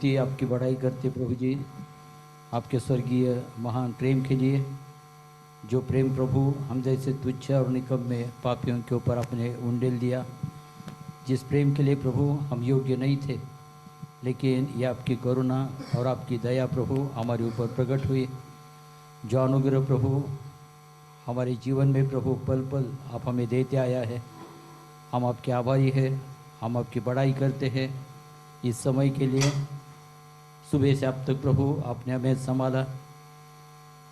स्तुति आपकी बढ़ाई करते प्रभु जी, आपके स्वर्गीय महान प्रेम के लिए, जो प्रेम प्रभु हम जैसे तुच्छ और निकम्मे पापियों के ऊपर आपने उंडेल दिया। जिस प्रेम के लिए प्रभु हम योग्य नहीं थे, लेकिन यह आपकी करुणा और आपकी दया प्रभु हमारे ऊपर प्रकट हुई। जो अनुग्रह प्रभु हमारे जीवन में प्रभु पल पल आप हमें देते आया है, हम आपके आभारी हैं, हम आपकी बड़ाई करते हैं। इस समय के लिए सुबह से अब तक प्रभु आपने हमें संभाला,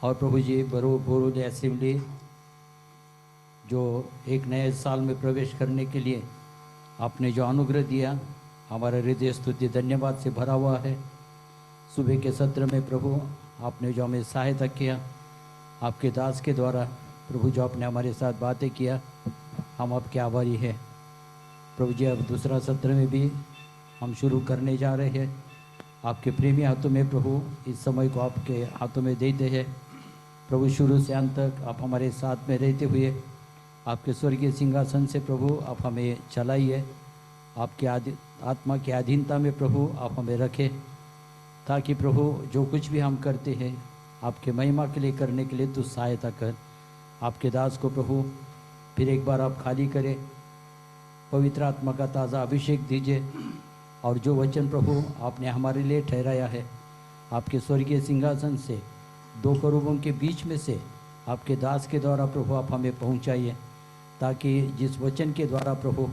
और प्रभु जी बोरोद असेंबली जो एक नए साल में प्रवेश करने के लिए आपने जो अनुग्रह दिया, हमारा हृदय स्तुति धन्यवाद से भरा हुआ है। सुबह के सत्र में प्रभु आपने जो हमें सहायता किया, आपके दास के द्वारा प्रभु जो आपने हमारे साथ बातें किया, हम आपके आभारी हैं प्रभु जी। अब दूसरा सत्र में भी हम शुरू करने जा रहे हैं। आपके प्रेमी हाथों में प्रभु इस समय को आपके हाथों में देते हैं प्रभु। शुरू से अंत तक आप हमारे साथ में रहते हुए आपके स्वर्गीय सिंहासन से प्रभु आप हमें चलाइए। आपके आत्मा की अधीनता में प्रभु आप हमें रखें, ताकि प्रभु जो कुछ भी हम करते हैं आपके महिमा के लिए करने के लिए तू सहायता कर। आपके दास को प्रभु फिर एक बार आप खाली करें, पवित्र आत्मा का ताज़ा अभिषेक दीजिए, और जो वचन प्रभु आपने हमारे लिए ठहराया है आपके स्वर्गीय सिंहासन से दो करूबों के बीच में से आपके दास के द्वारा प्रभु आप हमें पहुंचाइए, ताकि जिस वचन के द्वारा प्रभु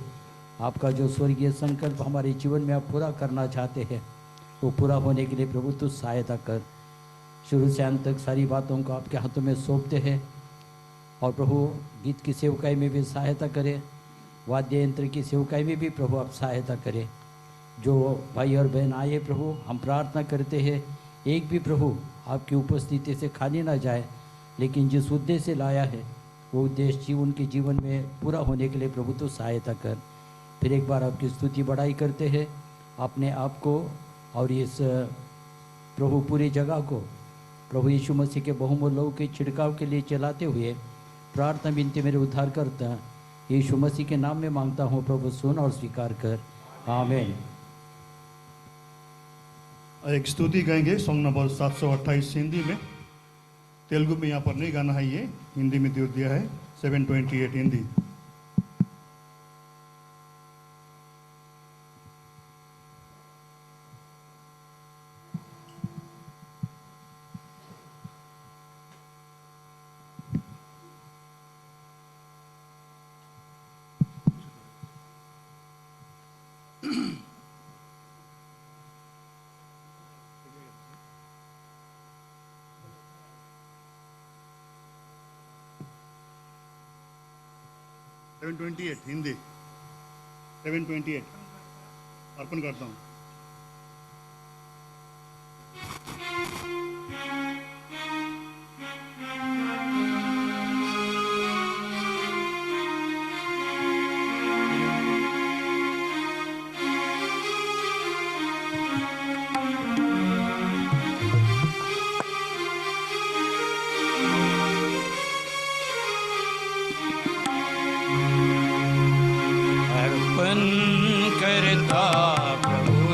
आपका जो स्वर्गीय संकल्प हमारे जीवन में आप पूरा करना चाहते हैं वो पूरा होने के लिए प्रभु तू सहायता कर। शुरू से अंत तक सारी बातों को आपके हाथों में सौंपते हैं, और प्रभु गीत की सेवकाई में भी सहायता करें, वाद्य यंत्र की सेवकाई में भी प्रभु आप सहायता करें। जो भाई और बहन आए प्रभु, हम प्रार्थना करते हैं एक भी प्रभु आपकी उपस्थिति से खाली ना जाए, लेकिन जिस उद्देश्य से लाया है वो उद्देश्य उनके जीवन में पूरा होने के लिए प्रभु तो सहायता कर। फिर एक बार आपकी स्तुति बढ़ाई करते हैं, अपने आप को और इस प्रभु पूरी जगह को प्रभु यीशु मसीह के बहुमूल्य लहू के छिड़काव के लिए चलाते हुए प्रार्थना विनती मेरे उद्धार करता यीशु मसीह के नाम में मांगता हूँ प्रभु, सुन और स्वीकार कर, आमीन। एक स्तुति गाएंगे सॉन्ग नंबर 728 हिंदी में। तेलुगु में यहाँ पर नहीं गाना है, ये हिंदी में दिया है 728 हिंदी। हिंदी 728 अर्पण करता हूँ। करता प्रभु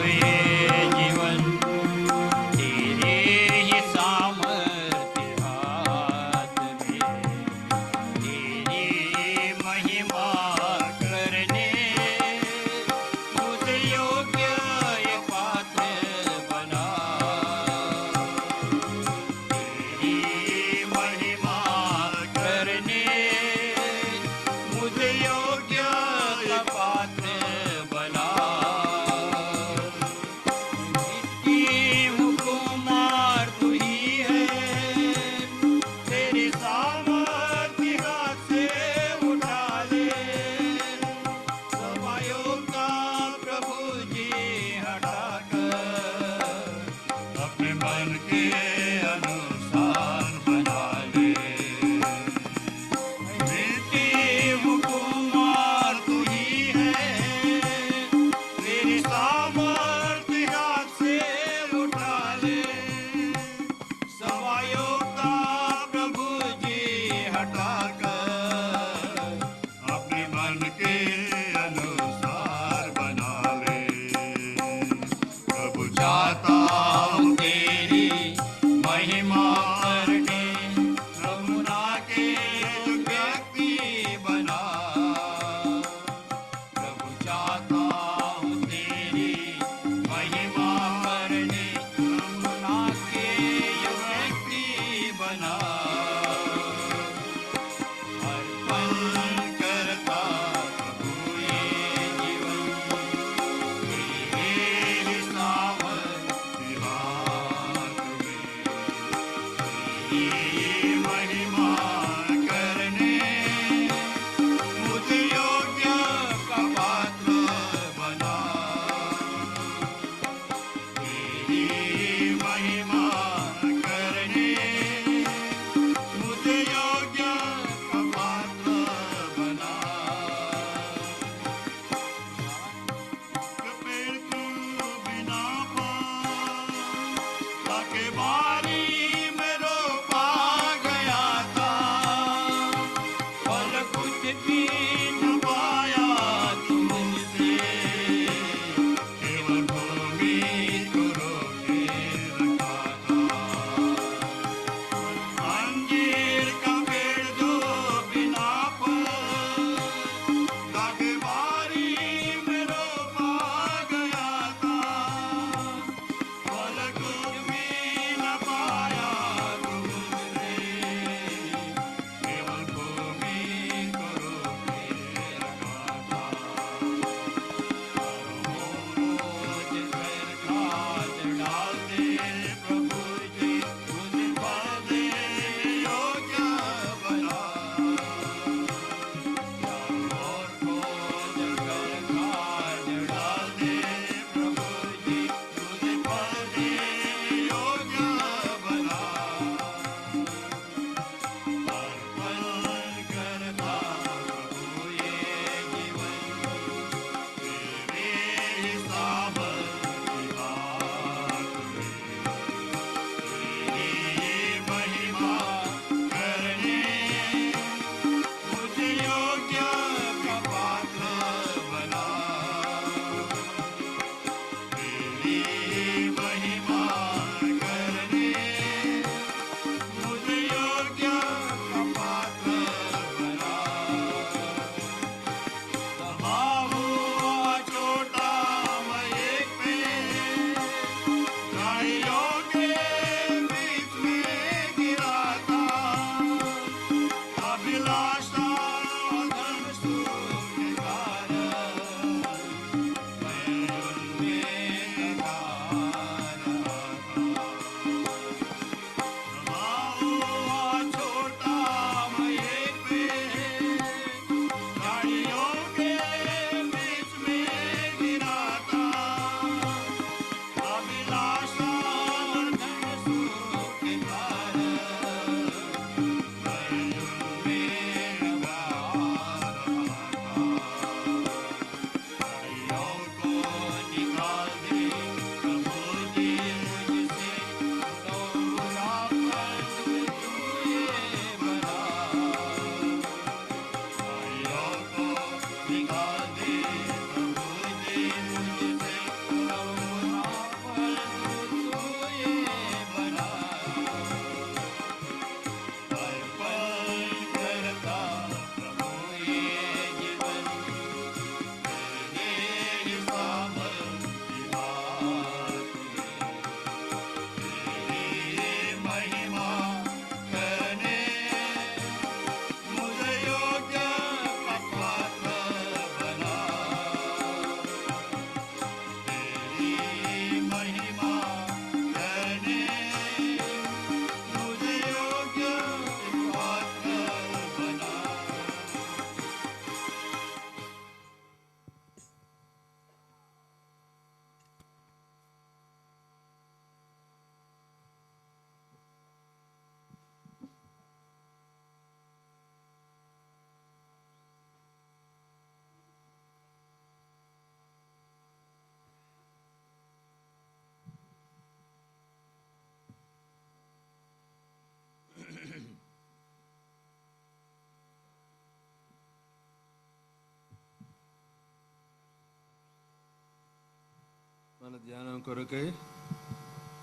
మన ధ్యానం కొరకై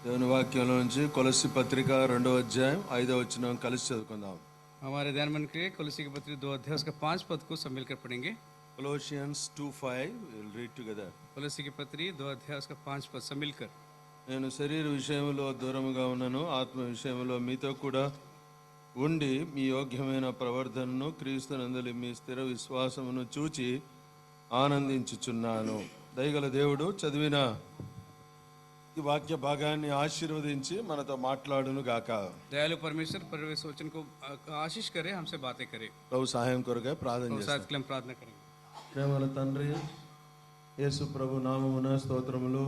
దేవుని వాక్యంలో నుంచి కొలస్సీ పత్రిక 2వ అధ్యాయం 5వ వచనం కలిసి చదువుకుందాం. हमारे ध्यान मन के कोलोसी की पत्री 2 अध्याय उसका 5 पद को सब मिलकर पढ़ेंगे. Colossians 2:5 we'll read together. कोलोसी की पत्री 2 अध्याय उसका 5 पद सब मिलकर. నేను శరీర విషయంలో దూరముగా ఉన్నాను, ఆత్మ విషయంలో మీతో కూడా ఉండి మీ యోగ్యమైన ప్రవర్తనను క్రీస్తునందలి మీ స్థిర విశ్వాసమును చూచి ఆనందించుచున్నాను. దయగల దేవుడు చదివిన ఈ వాక్య భాగాన్ని ఆశీర్వదించి మనతో మాట్లాడును గాక. दयालु परमेश्वर परवेश वचन को आशीष करे, हमसे बातें करे. ప్రభు సహాయం కొరకై ప్రార్థన చేస్తాం. साथ के लिए हम प्रार्थना करेंगे. ప్రేమల తండ్రి యేసు ప్రభు నామమున స్తోత్రములు.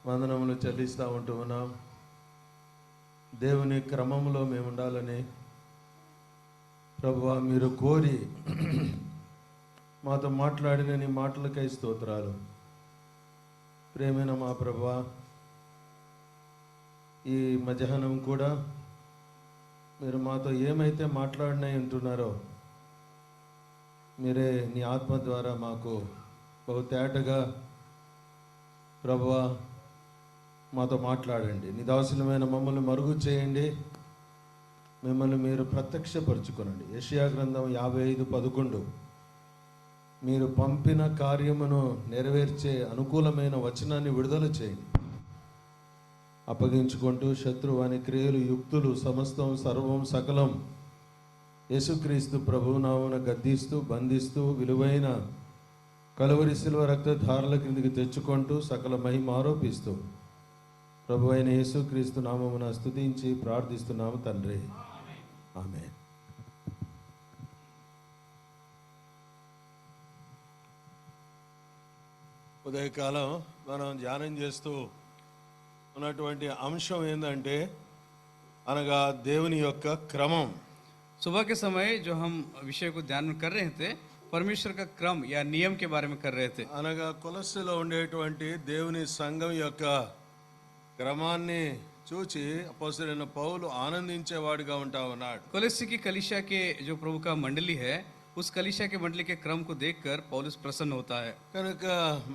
వందనములు చెల్లిస్తూ ఉంటూ ఉన్నాం. దేవుని క్రమంలో మేము ఉండాలని ప్రభువా మీరు కోరి మాతో మాట్లాడిన నీ మాటలకై స్తోత్రాలు. ప్రేమైన మా ప్రభువా, ఈ మధ్యాహ్నం కూడా మీరు మాతో ఏమైతే మాట్లాడినాయి అంటున్నారో మీరే నీ ఆత్మ ద్వారా మాకు బహు తేటగా ప్రభువా మాతో మాట్లాడండి. నీ దాసులమైన మమ్మల్ని మరుగు చేయండి, మిమ్మల్ని మీరు ప్రత్యక్షపరచుకోనండి. యెషయా గ్రంథం 55:11 మీరు పంపిన కార్యమును నెరవేర్చే అనుకూలమైన వచనాన్ని విడుదల చేయండి. అప్పగించుకుంటూ శత్రువాని క్రియలు, యుక్తులు, సమస్తం, సర్వం, సకలం యేసుక్రీస్తు ప్రభునామమున గద్దిస్తూ, బంధిస్తూ, విలువైన కలువరి శిలువ రక్తధారల క్రిందికి తెచ్చుకుంటూ, సకల మహిమ ఆరోపిస్తూ ప్రభు అయిన యేసుక్రీస్తు నామమున స్తుతించి ప్రార్థిస్తున్నాము తండ్రి, ఆమేన్. ఉదయకాలం మనం ధ్యానం చేస్తూ ఉన్నటువంటి అంశం ఏంటంటే అనగా దేవుని యొక్క క్రమం. सुबह के समय जो हम विषय को ध्यान में कर रहे थे, परमेश्वर का क्रम या नियम के बारे में कर रहे थे. అనగా కొలస్సీలో ఉండేటువంటి దేవుని సంఘం యొక్క క్రమాన్ని చూచి అపోస్తలుడైన పౌలు ఆనందించేవాడిగా ఉంటా ఉన్నాడు. कोलोसी की कलीसिया के जो प्रभु का मंडली है, उस कलीसिया के मंडली के क्रम को देखकर पौलुस प्रसन्न होता है. కనుక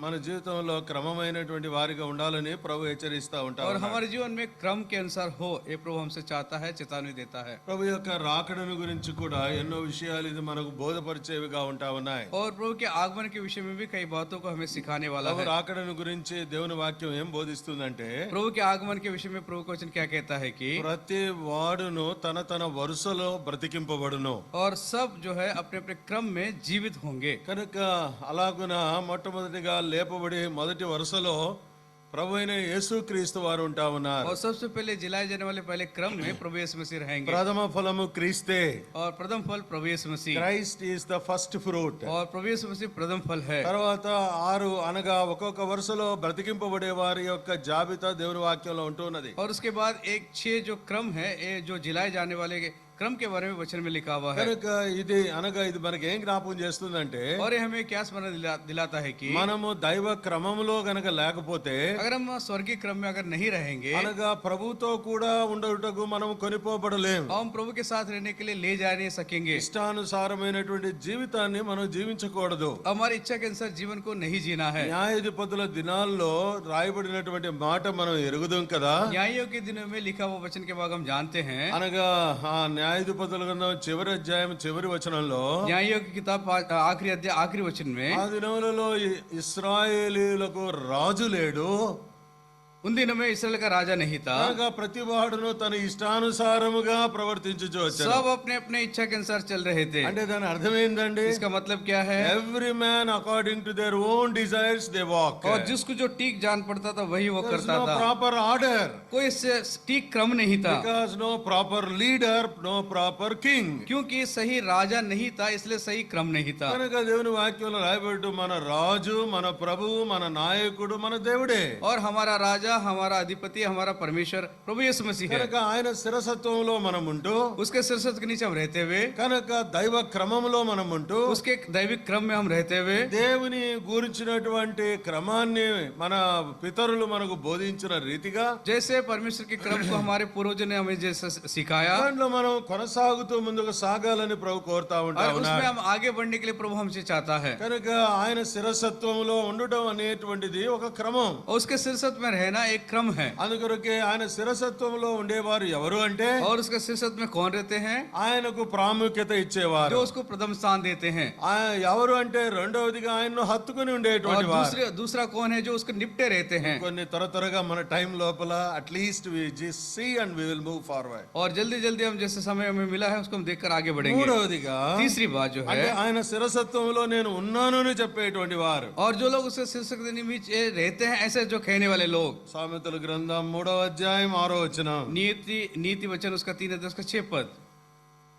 మన జీవితంలో క్రమమైనటువంటి వారిగా ఉండాలని ప్రభు హెచ్చరిస్తూ ఉంటా और ఉన్నాడు. हमारे जीवन में क्रम के अनुसार हो, ये प्रभु हमसे चाहता है, चेतावनी देता है. ప్రభు యొక్క రాకడను గురించి కూడా ఎన్నో విషయాలు ఇది మనకు బోధపరిచేవిగా ఉంటా ఉన్నాయి. और प्रभु के आगमन के विषय में भी कई बातों को हमें सिखाने वाला ప్రభు है. రాకడను గురించి దేవుని వాక్యం ఏం బోధిస్తుందంటే प्रभु के आगमन के विषय में प्रभु का वचन क्या कहता है कि ప్రతి వాడును తన తన వరుసలో బ్రతికింపబడును. और सब जो है अपने अपने क्रम में जीवित होंगे. కనుక అలాగున మొట్టమొదటిగా లేపబడి మొదటి వరుసలో ప్రభు అయిన యేసుక్రీస్తు వారు ఉంటా ఉన్నారు. और सबसे पहले जिलाए जाने वाले पहले क्रम में प्रभु यीशु मसीह रहेंगे. ప్రథమ ఫలము క్రీస్తే. और प्रथम फल प्रभु यीशु मसीह. Christ is the first fruit. और प्रभु यीशु मसीह प्रथम फल है. తర్వాత 6 అనగా ఒక్కొక్క వరుసలో బ్రతికింపబడే వారి యొక్క జాబితా దేవుని వాక్యంలో ఉంటున్నది. और उसके बाद एक 6 जो क्रम है, ये जो जिलाए जाने वाले क्रम के बारे में वचन में लिखा हुआ है. కనుక ఇది అనగా ఇది మనకి ఏం జ్ఞాపకం చేస్తుందంటే और ये हमें क्या स्मरण दिलाता है कि మనము దైవ క్రమములో గనక లేకపోతే अगर हम स्वर्गीय क्रम में अगर नहीं रहेंगे, అనగా ప్రభుతో కూడా ఉండటకు మనం కొనిపోబడలేము. हम प्रभु के साथ रहने के लिए ले जा नहीं सकेंगे. ఇష్టానుసారమైనటువంటి జీవితాన్ని మనం జీవించకూడదు. हमारी इच्छा के अनुसार जीवन को नहीं जीना है. న్యాయాధిపతుల దినాల్లో రాయబడినటువంటి మాట మనం ఎరుగుదాం కదా. न्यायों के दिनों में लिखा हुआ वचन के बाद हम जानते हैं. అనగా ఆ న్యాయాధిపతుల గ్రంథం చివరి అధ్యాయం చివరి వచనంలో न्यायों की किताब आखिरी अध्याय आखिरी वचन में ఆ దినములలో ఇశ్రాయేలీయులకు రాజు లేడు, उन दिनों में इस्राएल का राजा नहीं था. అనగా ప్రతి వాడును తన ఇష్టానుసారముగా ప్రవర్తించుచు వచ్చాడు. सब अपने अपने इच्छा के अनुसार चल रहे थे. అంటే దాని అర్థం ఏంటండి? इसका मतलब क्या है? Every man according to their own desires they walk. और जिसको जो ठीक जान पड़ता था वही वो करता था. Proper order. कोई इससे ठीक क्रम नहीं था. Because no proper leader, no proper king. क्योंकि सही राजा नहीं था, इसलिए सही क्रम नहीं था. కనుక దేవుని వాక్యంలో రాయబడి మన రాజు, మన ప్రభువు, మన నాయకుడు మన దేవుడే. और हमारा राजा, हमारा अधिपति, हमारा परमेश्वर प्रभु यीशु मसीह है. కనుక ఆయన శిరసత్వంలో మనం ఉంటూ, उसके सिरसत के नीचे हम रहते हुए, కనుక దైవ క్రమంలో మనం ఉంటూ, उसके दैविक क्रम में हम रहते हुए, దేవుని గురించినటువంటి క్రమాన్ని మన పితరులు మనకు బోధించిన రీతిగా जैसे परमेश्वर के क्रम को हमारे पूर्वजों ने हमें जैसे सिखाया, దాంట్లో మనం కొనసాగుతూ ముందుకు సాగాలని ప్రభు కోరుతా ఉంటా और उसमें ఉన్నాడు. हम आगे बढ़ने के लिए प्रभु हमसे चाहता है. కనుక ఆయన శిరసత్వంలో ఉండటం అనేటువంటిది ఒక క్రమం. और उसके सिरसत में रहना एक क्रम है. అందుకొరకే ఆయన శిరసత్వంలో ఉండేవారు ఎవరు అంటే और उसके सिरसत में कौन रहते हैं? ఆయనకు ప్రాముఖ్యత ఇచ్చేవారు. जो उसको प्रथम स्थान देते हैं. ఎవరు అంటే రెండవదిగా ఆయన్ను హత్తుకుని और ఉండేటువంటి వారు. दूसरा कौन है? जो उसको निपटे रहते हैं. కొన్ని త్వరగా మన టైం లోపల at least we just see and we will move forward. और जल्दी जल्दी हम जैसे समय हमें मिला है उसको हम देखकर आगे बढ़ेंगे. మూడవదిగా तीसरी बात जो అంటే है, ఆయన శిరసత్వంలో నేను ఉన్నాను అని చెప్పేటువంటి వారు. और जो लोग उसके शीर्षक के नीचे रहते हैं, ऐसे जो कहने वाले लोग. సామెతల గ్రంథం 3వ అధ్యాయం 6వ వచనం. नीति वचन उसका 3 अध्याय उसका 6 पद.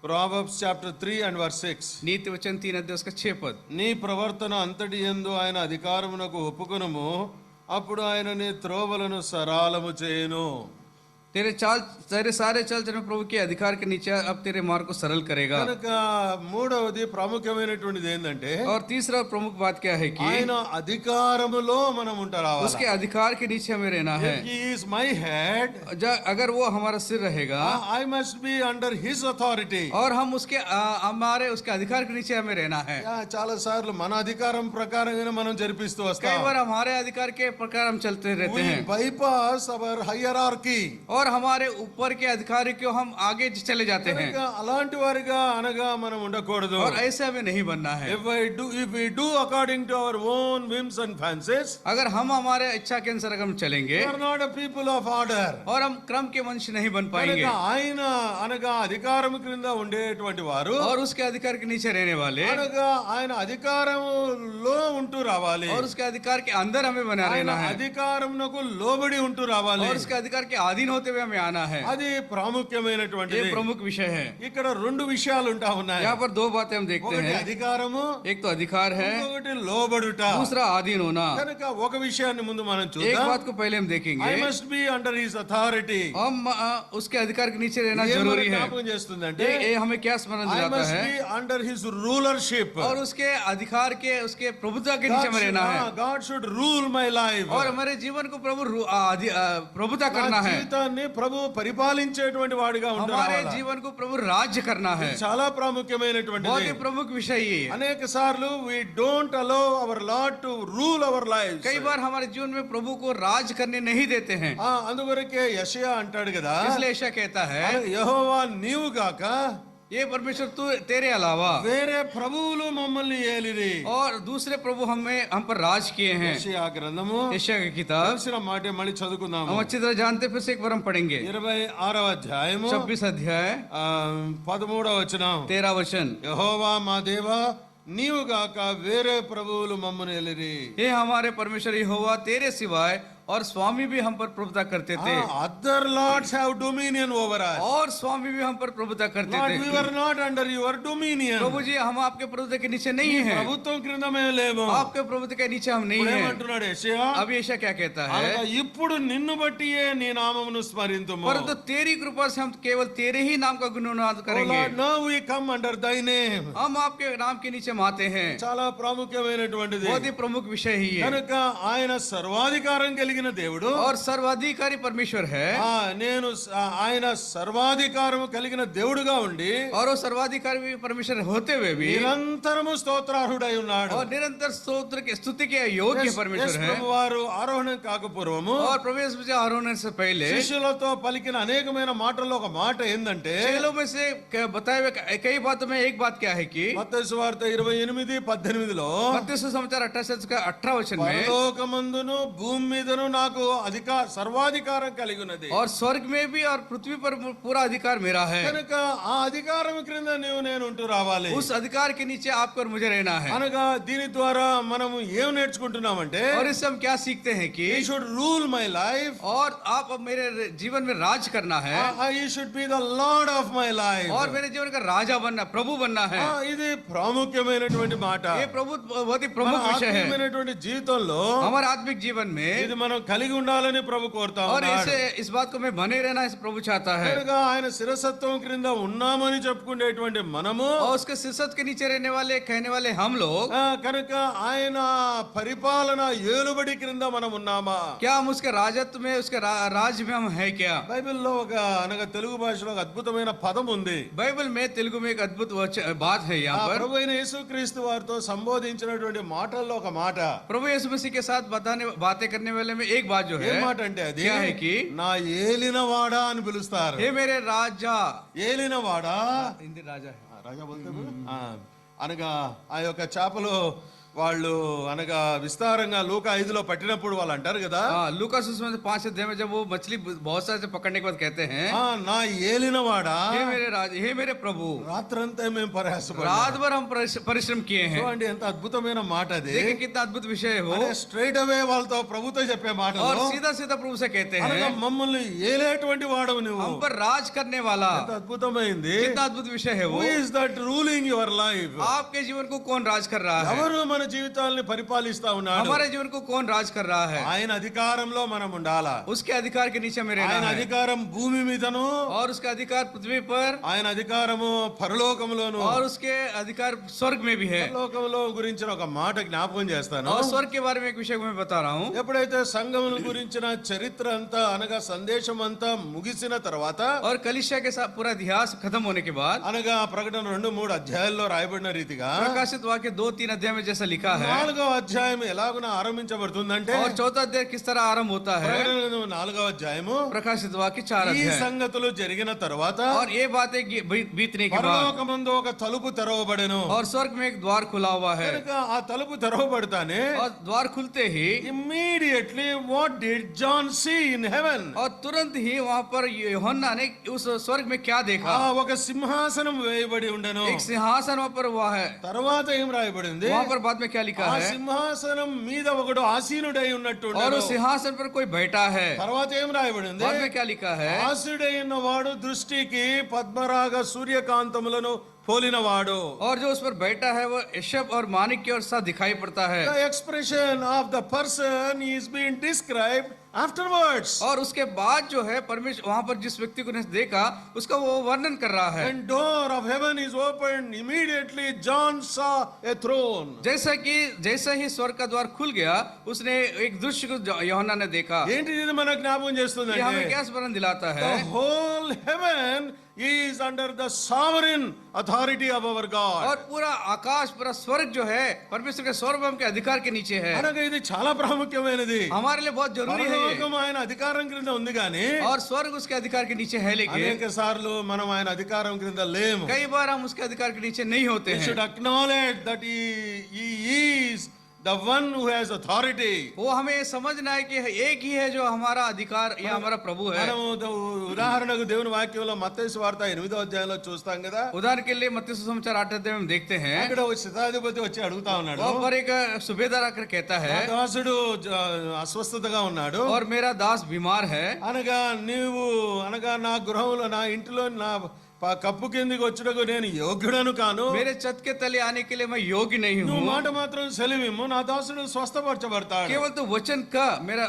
Proverbs chapter 3 and verse 6. नीति वचन 3 अध्याय उसका 6 पद. నీ ప్రవర్తన అంతటి యందు ఆయన అధికారమునకు ఒప్పుకొనుము, అప్పుడు ఆయన నీ త్రోవలను సరాలము చేయను. तेरे सारे चल चरण प्रभु के अधिकार के नीचे अब तेरे मार्ग को सरल करेगा। కనుక మూడవది ప్రాముఖ్యమైనటువంటిది ఏంటంటే और तीसरा प्रमुख बात क्या है कि ఆయన అధికారములో మనం ఉంటారా. उसके अधिकार के नीचे हमें रहना है। He is my head, अगर वो हमारा सिर रहेगा I must be under his authority. और हम हमारे उसके अधिकार के नीचे हमें रहना है। చాలా సార్లు మన అధికారం ప్రకారంగానే మనం జరిపిస్తూ कई వస్తాం. बार हमारे अधिकार के प्रकार हम चलते रहते We हैं bypass our hierarchy. और हमारे ऊपर के अधिकारी को हम आगे चले जाते हैं కనుక అలాంటి వారిగా అనగా మనం ఉండకూడదు. और ऐसे हमें नहीं बनना है। If we do according to our own whims and fancies, अगर हम हमारे इच्छा के अनुसार हम चलेंगे we are not a people of order. और हम क्रम के मनुष्य नहीं बन पाएंगे। కనుక ఆయన అనగా అధికారం క్రింద ఉండేటువంటి వారు और उसके अधिकार के नीचे रहने वाले అనగా ఆయన అధికారంలో ఉంటూ రావాలి. और उसके अधिकार के अंदर हमें बना ఆయన रहना है అధికారమునకు లోబడి ఉంటూ రావాలి. और उसके अधिकार के अधीन होते हुए हमें आना है। అది ప్రాముఖ్యమైనటువంటిది. ये प्रमुख विषय है। ఇక్కడ రెండు విషయాలు ఉంటా ఉన్నాయి. यहाँ पर दो बातें हम देखते ఒకటి हैं, అధికారము, एक तो अधिकार है, ఇంకొకటి లోబడుట. दूसरा अधीन होना। కనుక ఒక విషయాన్ని ముందు మనం एक చూద్దాం. बात को पहले हम I देखेंगे, must be under his authority. हम उसके अधिकार के नीचे रहना ये जरूरी మనకు है। జ్ఞాపకం చేస్తుందంటే ये हमें क्या स्मरण I दिलाता must है? be under his rulership. और उसके अधिकार के उसके प्रभुता के नीचे में रहना है God should rule my life. और हमारे जीवन को प्रभु प्रभुता నా करना है। జీవితాన్ని ప్రభు పరిపాలించేటువంటి వాడిగా हमारे ఉండాలి. जीवन को प्रभु राज्य करना है। చాలా बहुत ప్రాముఖ్యమైనటువంటిది. ही प्रमुख विषय ये है। అనేక సార్లు we don't allow our Lord to rule our lives. कई बार हमारे जीवन में प्रभु को राज करने नहीं देते हैं। అందుకొరకే యెషయా అంటాడు కదా, इसलिए ऐसा कहता है, యెహోవా నీవు గాక ये परमेश्वर तू तेरे अलावा వేరే ప్రభువులు మమ్మల్ని ఏలిరి. और दूसरे प्रभु हम पर राज किए हैं। యెషయా గ్రంథము यशाया की किताब తెలిసిన మాట మళ్ళీ చదువుకుందాము. हम अच्छी तरह जानते, फिर से एक बार हम पढ़ेंगे। 26వ అధ్యాయము 26 अध्याय 13వ వచనం. 13 वचन। యెహోవా మా దేవా నీవు గాక వేరే ప్రభువులు మమ్మల్ని ఏలిరి. हे हमारे परमेश्वर यहोवा, तेरे सिवाय और स्वामी भी हम पर प्रभुता करते थे। Other lords have dominion over us. और स्वामी भी हम पर प्रभुता करते Lord, थे। we were not under your dominion. प्रभु जी, हम आपके प्रभुता के नीचे नहीं हैं। ప్రభుత్వం క్రింద మేము లేము. आपके प्रभुता के नीचे हम नहीं ఇప్పుడు हैं। ఏమంటున్నాడు యెషయా? अब यशा क्या कहता है? అనగా ఇప్పుడు నిన్ను బట్టియే నీ నామమును స్మరింతుము. परंतु तेरी कृपा से हम केवल तेरे ही नाम का गुणगान Oh करेंगे। Lord, now we come under thy name. हम आपके नाम के नीचे आते हैं। చాలా ప్రాముఖ్యమైనటువంటిది. बहुत ही प्रमुख विषय ही है। కనుక ఆయన సర్వాధికారం కలిగిన దేవుడు. और सर्वाधिकारी परमेश्वर है। ఆయన సర్వాధికారం కలిగిన దేవుడుగా ఉండి और वो सर्वाधिकारी परमेश्वर होते हुए भी నిరంతరము స్తోత్రార్హుడై ఉన్నాడు. और निरंतर स्तोत्र के स्तुति के योग्य परमेश्वर है। వారు ఆరోహణం కాకపూర్వము और प्रवेश में आरोहण से पहले శిష్యులతో పలికిన అనేకమైన మాటల్లో ఒక మాట ఏందంటే, चेलों में से बताए हुए कई बातों में एक बात क्या है कि మత్తయి సువార్త 28:18 मत्ती सुसमाचार 18 वचन में, పరలోకమందును భూమి మీదను నాకు సర్వాధికారం కలిగి ఉన్నది. और स्वर्ग में भी और पृथ्वी पर पूरा अधिकार मेरा है। కనుక ఆ అధికారం క్రింద నేను ఉంటూ రావాలి. उस अधिकार के नीचे आपको और मुझे रहना है। అనగా దీని ద్వారా మనము ఏం నేర్చుకుంటున్నామంటే, और इससे हम क्या सीखते हैं कि he should rule my life. और आप अब मेरे जीवन में राज करना है he should be the lord of my life. और मेरे जीवन का राजा बनना, प्रभु बनना है। ఇది ప్రాముఖ్యమైనటువంటి మాట. ये प्रभु बहुत ही प्रमुख మన विषय है ఆత్మీయమైనటువంటి జీవితంలో हमारे आत्मिक जीवन में। ఇది మనం కలిగి ఉండాలని ప్రభు కోరుతా और ఉన్నాడు. इस बात को मैं बने रहना इस प्रभु चाहता है। కనుక ఆయన శిరసత్వం క్రింద ఉన్నామని చెప్పుకునేటువంటి మనము, और उसके सिरसत के नीचे रहने वाले कहने वाले हम लोग, కనుక ఆయన పరిపాలన ఏలుబడి క్రింద మనం ఉన్నామా? क्या हम उसके राजत्व में, उसके राज में हम है क्या? బైబిల్లో అనగా తెలుగు భాషలో ఒక అద్భుతమైన పదం ఉంది. बाइबल में तेलुगु में एक अद्भुत बात है यहाँ पर। ప్రభు అయిన యేసుక్రీస్తు వారితో సంబోధించినటువంటి మాటల్లో ఒక మాట. प्रभु यीशु मसीह के साथ बातें करने वाले में एक बात जो ఏం है, మాట అంటే అది क्या है कि నా ఏలినవాడా అని పిలుస్తారు. हे मेरे राजा, ఏలినవాడా हिंदी राजा है। రాజా బోల్తే అనగా ఆ యొక్క చేపలు వాళ్ళు అనగా విస్తారంగా లూకా 5లో పట్టినప్పుడు వాళ్ళు అంటారు కదా, लूका सुसमाचार 5 अध्याय में जब वो मछली बहुत सारे से पकड़ने के बाद कहते हैं, నా ఏలినవాడా, हे मेरे राजा, हे मेरे प्रभु, రాత్రంతా మేము ప్రయాసపడ్డాం. रात भर हम परिश्रम किए हैं। చూడండి ఎంత అద్భుతమైన మాట అది. देखिए कितना अद्भुत विषय है वो। స్ట్రైట్ అవే వాళ్ళతో ప్రభుతో చెప్పే మాట. और सीधा सीधा प्रभु से कहते అనగా हैं, మమ్మల్ని ఏలేటువంటి వాడవు నువ్వు. हम पर राज करने वाला। ఎంత అద్భుతమైంది. कितना अद्भुत विषय है वो। Who is that ruling your life? आपके जीवन को कौन राज कर रहा है? ఎవరు మన జీవితాల్ని పరిపాలిస్తా ఉన్నాడు? हमारे जीवन को कौन राज कर रहा है? ఆయన అధికారంలో మనం ఉండాలా. उसके अधिकार के नीचे में रहना ఆయన है అధికారం భూమి మీదను, और उसका अधिकार पृथ्वी पर ఆయన అధికారము పరలోకములోను. और उसके अधिकार स्वर्ग में भी है। పరలోకములో గురించిన ఒక మాట జ్ఞాపకం చేస్తాను. और स्वर्ग के बारे में एक विषय को मैं बता रहा हूँ। ఎప్పుడైతే సంఘముల గురించిన చరిత్ర అంతా అనగా సందేశం అంతా ముగిసిన తర్వాత, और कलीसिया के साथ पूरा इतिहास खत्म होने के बाद అనగా ప్రకటన 2-3 అధ్యాయాల్లో రాయబడిన రీతిగా प्रकाशित वाक्य 2-3 अध्याय में जैसा लिखा है, 4వ అధ్యాయం ఎలాగున ఆరంభించబడుతుందంటే, और चौथा अध्याय किस तरह आरंभ होता है। ప్రకటన గ్రంథం 4వ అధ్యాయము प्रकाशित वाक्य 4 ఈ अध्याय। సంగతులు జరిగిన తర్వాత और ये बातें बीतने के बाद పరలోకమందు ఒక తలుపు తెరవబడెను. और स्वर्ग में एक द्वार खुला हुआ है, కనుక ఆ తలుపు తెరవబడతానే और द्वार खुलते ही immediately what did John see in heaven? और तुरंत ही वहां पर यूहन्ना ने उस स्वर्ग में क्या देखा? ఒక సింహాసనం వేయబడి ఉండెను. एक सिंहासन वहां पर हुआ है। తర్వాత ఏం రాయబడింది? वहां पर बाद में क्या लिखा ఆ है? సింహాసనం మీద ఒకడు ఆసీనుడై ఉన్నట్టు और ఉండెను. उस सिंहासन पर कोई बैठा है। తర్వాత ఏం రాయబడింది? बाद में क्या लिखा है? ఆసీనుడై ఉన్నవాడు దృష్టికి పద్మరాగ సూర్యకాంతములను పోలినవాడు. और जो उस पर बैठा है वो यशब और माणिक्य और साथ दिखाई पड़ता है। The expression of the person is being described afterwards. और उसके बाद जो है परमेश्वर वहां पर जिस व्यक्ति को ने देखा उसका वो वर्णन कर रहा है। And door of heaven is opened. Immediately John saw a throne. जैसा ही स्वर्ग का द्वार खुल गया उसने एक दृश्य को यूहन्ना ने देखा। ఏంటి ఇది మనకు జ్ఞాపకం ये हमें చేస్తుందంటే, क्या स्मरण दिलाता है? the whole heaven is under the sovereign authority of our God. और पूरा आकाश पूरा स्वर्ग जो है परमेश्वर के सार्वभौम के अधिकार के नीचे है। అనగా ఇది చాలా ప్రాముఖ్యమైనది. हमारे लिए बहुत जरूरी है ये। పరలోకం ఆయన అధికారం క్రింద ఉంది కానీ और स्वर्ग उसके अधिकार के नीचे है, लेकिन అనేక సార్లు మనం ఆయన అధికారం క్రింద లేము. कई बार हम उसके अधिकार के नीचे नहीं होते We should हैं। acknowledge that he is the one who has authority. वो हमें ये समझना है कि एक ही है जो हमारा अधिकार या हमारा प्रभु है। మనము ఉదాహరణకు దేవుని వాక్యంలో మత్తయి సువార్త 8వ అధ్యాయంలో చూస్తాం కదా. उदाहरण के लिए मत्ती सुसमाचार 8 अध्याय में हम देखते हैं, అక్కడ ఒక శతాధిపతి వచ్చి అడుగుతా ఉన్నాడు. वहाँ पर एक सूबेदार आकर कहता నా है, దాసుడు అస్వస్థతగా ఉన్నాడు. और मेरा दास बीमार है, అనగా నా గృహంలో నా ఇంటిలో నా కప్పు కిందికి వచ్చుటకు నేను యోగ్యుడను కాను. मेरे छत के तले आने के लिए मैं योग्य नहीं నువ్వు हूँ। మాట మాత్రం సెలవిమ్ము, నా దాసుడు స్వస్థపరచబడతాడు. केवल तो वचन का मेरा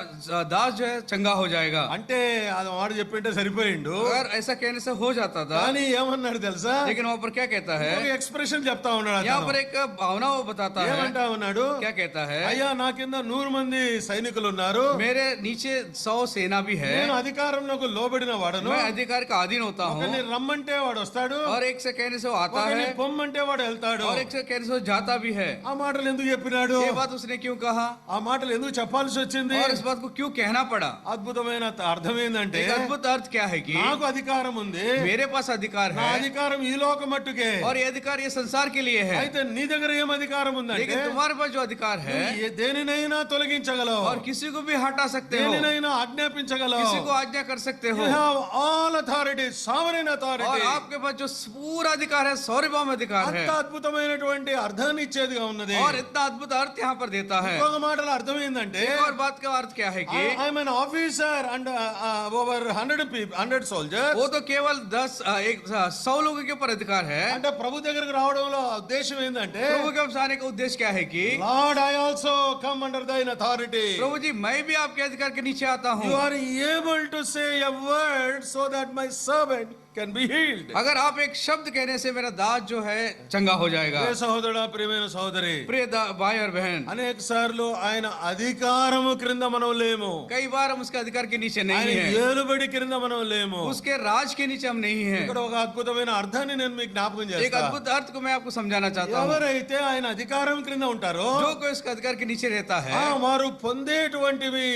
दास जो है चंगा हो जाएगा। అంటే అది మాట చెప్పింటే సరిపోయిండు. अगर ऐसा कहने से हो जाता था, కానీ ఏమన్నాడు తెలుసా? लेकिन वहाँ पर क्या कहता है? ఒక ఎక్స్ప్రెషన్ చెప్తా ఉన్నాడు. यहाँ पर एक भावना वो बताता है। ఏమంటా ఉన్నాడు? क्या कहता है? అయ్యా నా కింద 100 మంది సైనికులు ఉన్నారు. मेरे नीचे 100 सेना भी है, నేను అధికారంలోకి లోబడిన వాడను. मैं अधिकार का अधीन होता हूँ। ఒకరిని రమ్మంటే వాడు వస్తాడు, और एक से कहने से वो आता ఒకరిని है, పొమ్మంటే వాడు వెళ్తాడు. और एक से कहने से वो जाता भी है। ఆ మాటలు ఎందుకు చెప్పినాడు? ये बात उसने क्यों कहा? ఆ మాటలు ఎందుకు చెప్పాల్సి వచ్చింది? और इस बात को क्यों कहना पड़ा? అద్భుతమైన అర్థం ఏంటంటే, एक अद्भुत अर्थ क्या है कि నాకు అధికారం ఉంది, मेरे पास अधिकार నా है, అధికారం ఈ లోక మట్టుకే. और ये अधिकार ये संसार के लिए है। అయితే నీ దగ్గర ఏం అధికారం ఉందంటే, लेकिन तुम्हारे पास जो अधिकार है, నువ్వు దేనినైనా తొలగించగలవు, और किसी को भी हटा सकते हो, దేనినైనా ఆజ్ఞాపించగలవు. किसी को आज्ञा कर सकते हो, You have all authority, sovereign और authority. आपके पास जो पूरा अधिकार है, सार्वभौम अधिकार है, అంత అద్భుతమైనటువంటి అర్థాన్ని ఇచ్చేదిగా ఉన్నది. और इतना अद्भुत अर्थ यहाँ पर देता है। ఇంకొక మాటలో అర్థం ఏంటంటే, एक और बात का अर्थ क्या है कि I am an officer and over 100 soldiers. वो तो केवल 100 लोगों के ऊपर अधिकार है। అంటే ప్రభు దగ్గరకు రావడంలో ఉద్దేశం ఏంటంటే, प्रभु के आने का उद्देश्य क्या है कि Lord, I also come under thine authority. प्रभु जी मैं भी आपके अधिकार के नीचे आता हूँ। You are able to say a word so that my servant can be healed. अगर आप एक शब्द कहने से मेरा दास जो है चंगा हो जाएगा। ప్రియ సహోదరుడా, ప్రియమైన సహోదరి, प्रिय भाई और बहन, అనేక సార్లు ఆయన అధికారము క్రింద మనం లేము. कई बार हम उसके अधिकार के नीचे ఆయన नहीं है, ఏలుబడి క్రింద మనం లేము. उसके राज के नीचे हम नहीं है। ఇక్కడ ఒక అద్భుతమైన అర్థాన్ని నేను మీకు జ్ఞాపకం एक చేస్తాను. अद्भुत अर्थ को मैं आपको समझाना चाहता हूँ। ఎవరైతే ఆయన అధికారం క్రింద ఉంటారో, जो कोई उसके अधिकार के नीचे रहता है, వారు పొందేటువంటివి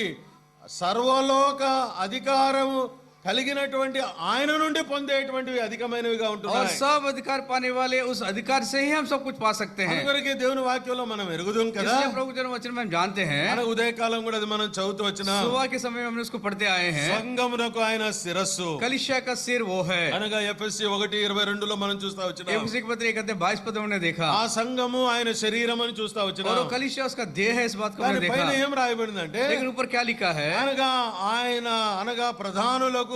సర్వలోక అధికారము కలిగినటువంటి ఆయన నుండి పొందేటువంటివి అధికమైనవిగా और ఉంటున్నాయి. सब अधिकार पाने वाले उस अधिकार से ही हम सब कुछ पा सकते हैं। అందుకొరకే దేవుని వాక్యంలో మనం ఎరుగుదాం కదా. इसलिए प्रभु जन्म वचन में हम जानते हैं, మన ఉదయకాలం కూడా అది మనం చదువుతూ వచ్చిన सुबह के समय में हमने उसको पढ़ते आए हैं। సంఘమునకు ఆయన శిరస్సు कलीसिया का सिर वो है। అనగా ఎఫెసీ 1:22లో మనం చూస్తా వచ్చిన एफएसी के पत्र 1:22 पद में हमने देखा, ఆ సంఘము ఆయన శరీరం అని చూస్తా వచ్చిన. और वो कलीसिया उसका देह है, इस बात को దాని हमने పైన देखा। ఏం రాయబడిందంటే, लेकिन ऊपर क्या लिखा है? అనగా ప్రధానులకు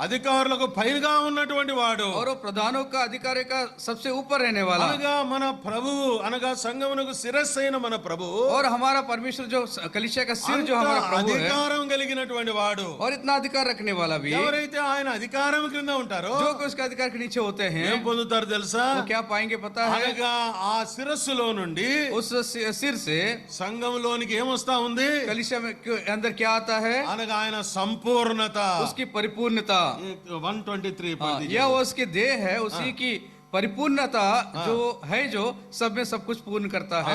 అధికారులకు పైగా ఉన్నటువంటి వాడు. और वो प्रधानों का अधिकारियों का सबसे ऊपर रहने वाला, అనగా మన ప్రభువు, అనగా సంఘమునకు శిరస్సైన మన ప్రభువు, और हमारा परमेश्वर जो कलीसिया का सिर जो हमारा అంత प्रभु है, అధికారం కలిగినటువంటి వాడు. और इतना अधिकार रखने वाला भी, ఎవరైతే ఆయన అధికారం క్రింద ఉంటారో जो कोई उसके अधिकार के नीचे होते हैं, ఏం పొందుతారు తెలుసా? वो क्या पाएंगे पता है? అనగా ఆ శిరస్సులో నుండి उस सिर से సంఘంలోనికి ఏమొస్తా ఉంది? कलीसिया में अंदर क्या आता है? అనగా ఆయన సంపూర్ణత. उसकी परिपूर्णता। 123 यह उसकी देह है, उसी की परिपूर्णता जो है, जो सब में सब कुछ पूर्ण करता है।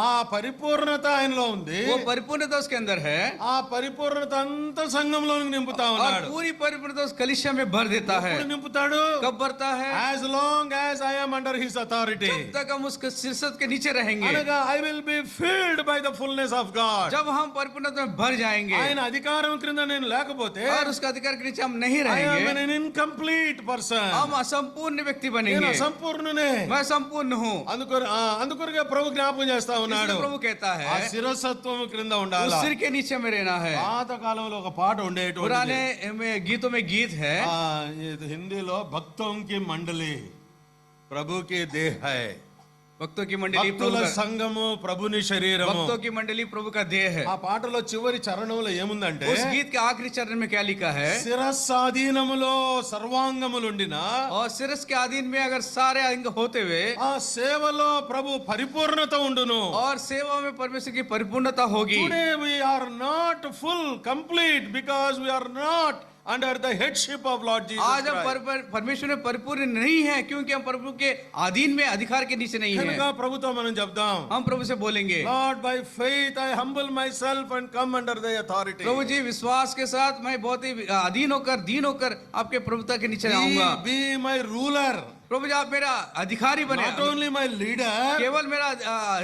ఆ పరిపూర్ణత ఆయనలో ఉంది. वो परिपूर्णता उसके अंदर है, ఆ పరిపూర్ణత అంతా సంఘంలోనికి నింపుతా और ఉన్నాడు. पूरी परिपूर्णता उस कलीसिया में भर देता है। ఎప్పుడు నింపుతాడు? कब भरता है? As long as I am under his authority. जब तक हम उसके सिरसत के नीचे रहेंगे, అనగా I will be filled by the fullness of God. जब हम परिपूर्णता में भर जाएंगे ఆయన అధికారం క్రింద నేను లేకపోతే और उसका अधिकार के नीचे हम नहीं I am रहेंगे, an incomplete person. हम असंपूर्ण व्यक्ति నేను बनेंगे। అసంపూర్ణనే. मैं संपूर्ण हूँ, అందుకొరగా ప్రభు జ్ఞాపకం చేస్తా ఉన్నాడు. इसलिए प्रभु कहता ఆ है శిరసత్వం క్రింద उस ఉండాలి. सिर के नीचे में रहना है। పాత కాలంలో ఒక పాట ఉండేటువంటి पुराने गीतों में गीत है, హిందీలో భక్తోं की मंडली प्रभु की देह है. भक्तों की मंडली प्रभु భక్తుల का, సంఘము ప్రభుని శరీరము. भक्तों की मंडली प्रभु का देह है। ఆ పాటలో చివరి చరణంలో ఏముందంటే, उस गीत के आखिरी चरण में क्या लिखा है? శిరస్సాధీనములో సర్వాంగములుండిన और सिरस के अधीन में अगर सारे अंग होते हुए ఆ సేవలో ప్రభు పరిపూర్ణత ఉండును. और सेवा में परमेश्वर की परिपूर्णता होगी। Today we are not full complete because we are not under the headship of Lord Jesus आज हम Christ. परमेश्वर में परिपूर्ण नहीं है, क्योंकि हम प्रभु के अधीन में, अधिकार के नीचे नहीं కనుక है। ప్రభుతో మనం చెప్దాం, हम प्रभु से बोलेंगे, Lord, by faith I humble myself and come under thy authority. प्रभु जी विश्वास के साथ मैं बहुत ही अधीन होकर, दीन होकर आपके प्रभुता के नीचे आऊंगा। Be my ruler, प्रभु जी आप मेरा अधिकारी बने, not only my leader, केवल मेरा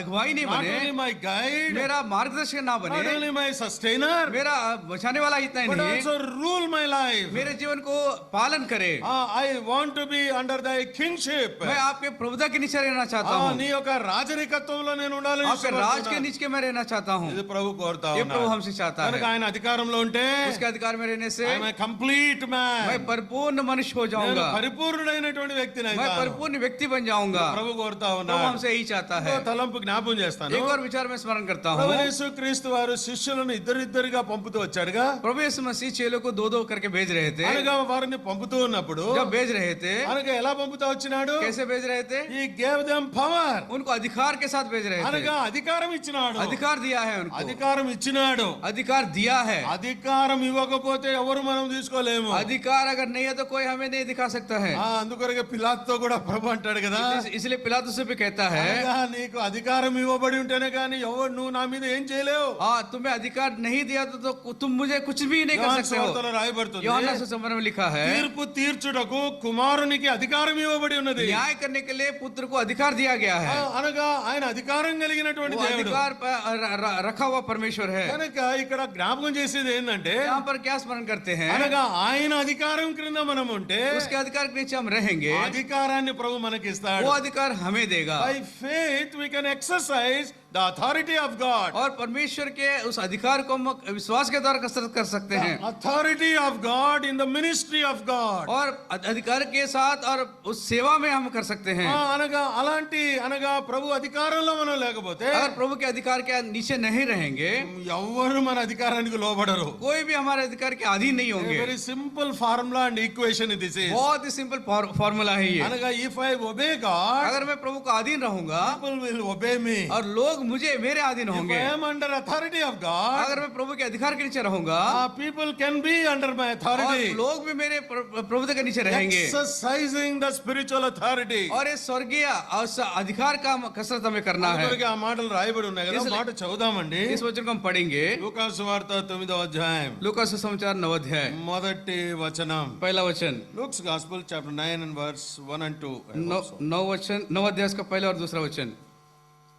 अगुवाई नहीं not बने, only my guide, मेरा मार्गदर्शक ना not बने, only my sustainer, मेरा बचाने वाला इतना ही but नहीं, also rule my life. मेरे जीवन को पालन करे। I want to be under thy kingship. मैं आपके प्रभुता के नीचे रहना चाहता हूँ, నీ యొక్క రాజరికత్వంలో నేను ఉండాలని आपके राज के नीचे मैं रहना चाहता हूँ। ఇది ప్రభు కోరుతా ये प्रभु ఉన్నాడు. हमसे चाहता కనుక है। ఆయన అధికారంలో ఉంటే उसके अधिकार में रहने से I am a complete man. मैं परिपूर्ण मनुष्य हो నేను जाऊंगा, పరిపూర్ణుడైనటువంటి వ్యక్తిని मैं అవుతాను. परिपूर्ण व्यक्ति बन जाऊंगा। ప్రభు కోరుతా प्रभु ఉన్నాడు. हमसे यही चाहता है। ఇంకో తలంపు జ్ఞాపకం చేస్తాను. एक और विचार में स्मरण करता ప్రభు हूँ। యేసుక్రీస్తు వారు శిష్యులను ఇద్దరిద్దరిగా పంపుతూ వచ్చాడుగా. प्रभु यीशु मसीह चेलों को दो दो करके भेज रहे थे। అనగా వారిని పంపుతూ ఉన్నప్పుడు जब भेज रहे थे, అనగా ఎలా పంపుతూ వచ్చినాడు? कैसे भेज रहे थे? He gave them power. उनको अधिकार के साथ भेज रहे थे। అనగా అధికారం ఇచ్చినాడు. अधिकार दिया है उनको, అధికారం ఇచ్చినాడు. अधिकार दिया है। అధికారం ఇవ్వకపోతే ఎవరు మనం తీసుకోలేము. अधिकार अगर नहीं है तो कोई हमें नहीं दिखा सकता है। అందుకొరకే పిలాతుతో కూడా ప్రభు అంటాడు కదా, इसलिए पिलातुस से भी कहता है, అనగా నీకు అధికారం ఇవ్వబడి ఉంటేనే కానీ ఎవరు నువ్వు నా మీద ఏం చేయలేవు. हाँ तुम्हें अधिकार नहीं दिया तो तुम मुझे कुछ भी नहीं कर యోహాను सकते हो। సువార్తలో రాయబడుతుంది, యోహాना सुसमाचार में लिखा है, తీర్పు తీర్చుటకు కుమారునికి అధికారం ఇవ్వబడి ఉన్నది. न्याय करने के लिए पुत्र को अधिकार दिया गया है। అనగా ఆయన అధికారం కలిగినటువంటి वो దేవుడు. अधिकार रखा हुआ परमेश्वर है। కనుక ఇక్కడ జ్ఞాపకం చేసేది ఏంటంటే, यहाँ पर क्या स्मरण करते हैं? అనగా ఆయన అధికారం క్రింద మనం ఉంటే उसके अधिकार के नीचे हम रहेंगे, అధికారాన్ని ప్రభు మనకి ఇస్తాడు. वो अधिकार हमें देगा। By faith we can exercise the authority of God. और परमेश्वर के उस अधिकार को हम विश्वास के द्वारा कसरत कर सकते हैं, Authority of God in the ministry of God. और अधिकार के साथ और उस सेवा में हम कर सकते हैं। అనగా అలాంటి అనగా ప్రభు అధికారంలో మనం లేకపోతే अगर प्रभु के अधिकार के नीचे नहीं रहेंगे, ఎవ్వరు మన అధికారానికి లోబడరు. कोई भी हमारे अधिकार के अधीन नहीं होंगे। Very simple formula and equation this is. बहुत ही सिंपल फॉर्मूला है ये। అనగా ఇఫ్ ఐ ఒబే గాడ్, अगर मैं प्रभु का अधीन रहूंगा పీపుల్ విల్ ఒబే మీ. और लोग मुझे मेरे अधीन If होंगे, I am under authority of God, अगर मैं प्रभु के अधिकार के नीचे रहूंगा people can be under my और authority. लोग भी मेरे प्रभुता के नीचे रहेंगे, Exercising the spiritual authority. और ये स्वर्गीय अधिकार का कसरत हमें करना है। అందుకొరకే ఆ మాటలు రాయబడి ఉన్నాయి కదా, మాట చదువుదామండి. इस वचन को हम पढ़ेंगे। లూకా సువార్త 9వ అధ్యాయం लूका सुसमाचार 9 अध्याय మొదటి వచనం. पहला वचन। Luke's Gospel chapter 9 and verse 1 and 2. 9 अध्याय का पहला और दूसरा वचन।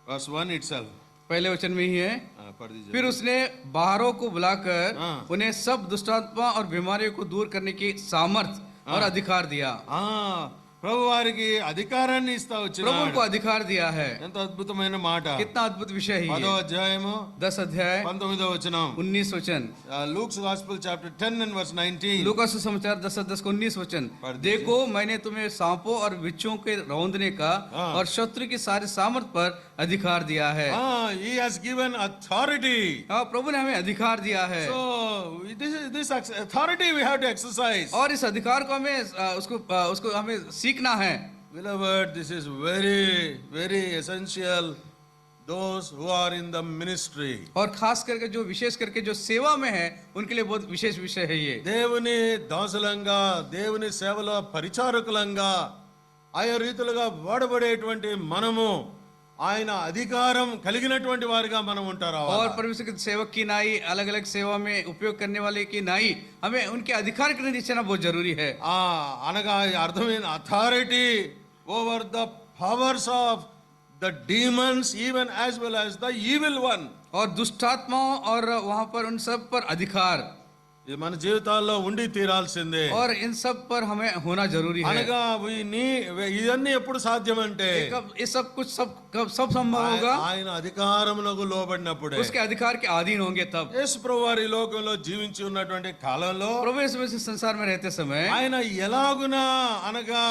Verse 1 itself. पहले वचन में ही है, पढ़ दीजिए. फिर उसने बाहरों को बुलाकर हाँ। उन्हें सब दुष्टात्मा और बीमारियों को दूर करने की सामर्थ और अधिकार दिया। ప్రభు వారికి అధికారాన్ని ఇస్తా प्रभु వచ్చినాడు. उनको अधिकार दिया है। ఎంత అద్భుతమైన మాట. कितना अद्भुत विषय है 10వ ये। అధ్యాయము 10 अध्याय 19వ వచనం. 19 वचन। Luke's gospel chapter 10 and verse 19. लूका सुसमाचार 10 को 19 वचन। पढ़ दीजिए। देखो मैंने तुम्हें सांपों और बिच्छुओं के रौंदने का हाँ। और शत्रु की सारी सामर्थ पर अधिकार दिया है। he has given authority. हाँ, प्रभु ने हमें अधिकार दिया है। So this authority we have to exercise. और इस अधिकार को हमें उसको हमें सीखना है। Beloved, this is very very essential those who are in the ministry. और खास करके जो विशेष करके जो सेवा में है उनके लिए बहुत विशेष विषय है ये। దేవుని దాసులంగా దేవుని సేవలో పరిచారకులంగా ఆయా రీతులుగా వాడబడేటువంటి మనము ఆయన అధికారం కలిగినటువంటి వారిగా మనం ఉంటారు. और परमेश्वर के सेवक की नाई अलग अलग सेवा में उपयोग करने वाले की नाई हमें उनके अधिकार के निश्चय बहुत जरूरी है। అనగా అర్థమైన authority over the powers of the demons even as well as the evil one. और दुष्टात्माओं और वहां पर उन सब पर अधिकार ఇది మన జీవితాల్లో ఉండి తీరాల్సిందే. और इन सब पर हमें होना जरूरी है। అనగా ఇవన్నీ ఎప్పుడు సాధ్యమంటే ये सब कुछ सब संभव होगा ఆయన అధికారమునకు లోబడినప్పుడే. उसके अधिकार के अधीन होंगे तब। యేసు ప్రభువు వారి ఈ లోకంలో జీవించి ఉన్నటువంటి కాలంలో प्रभु यीशु मसीह संसार में रहते समय ఆయన ఎలాగునా అనగా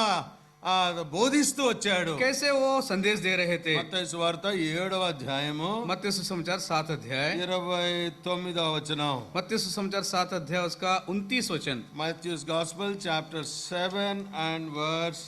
బోధిస్తూ వచ్చాడు. कैसे वो संदेश दे रहे थे। మత్తయి సువార్త 7వ అధ్యాయము मत्ती सुसमाचार 7 अध्याय 29వ వచనం. मत्ती सुसमाचार 7 अध्याय उसका 29 वचन। Matthew's Gospel chapter 7 and verse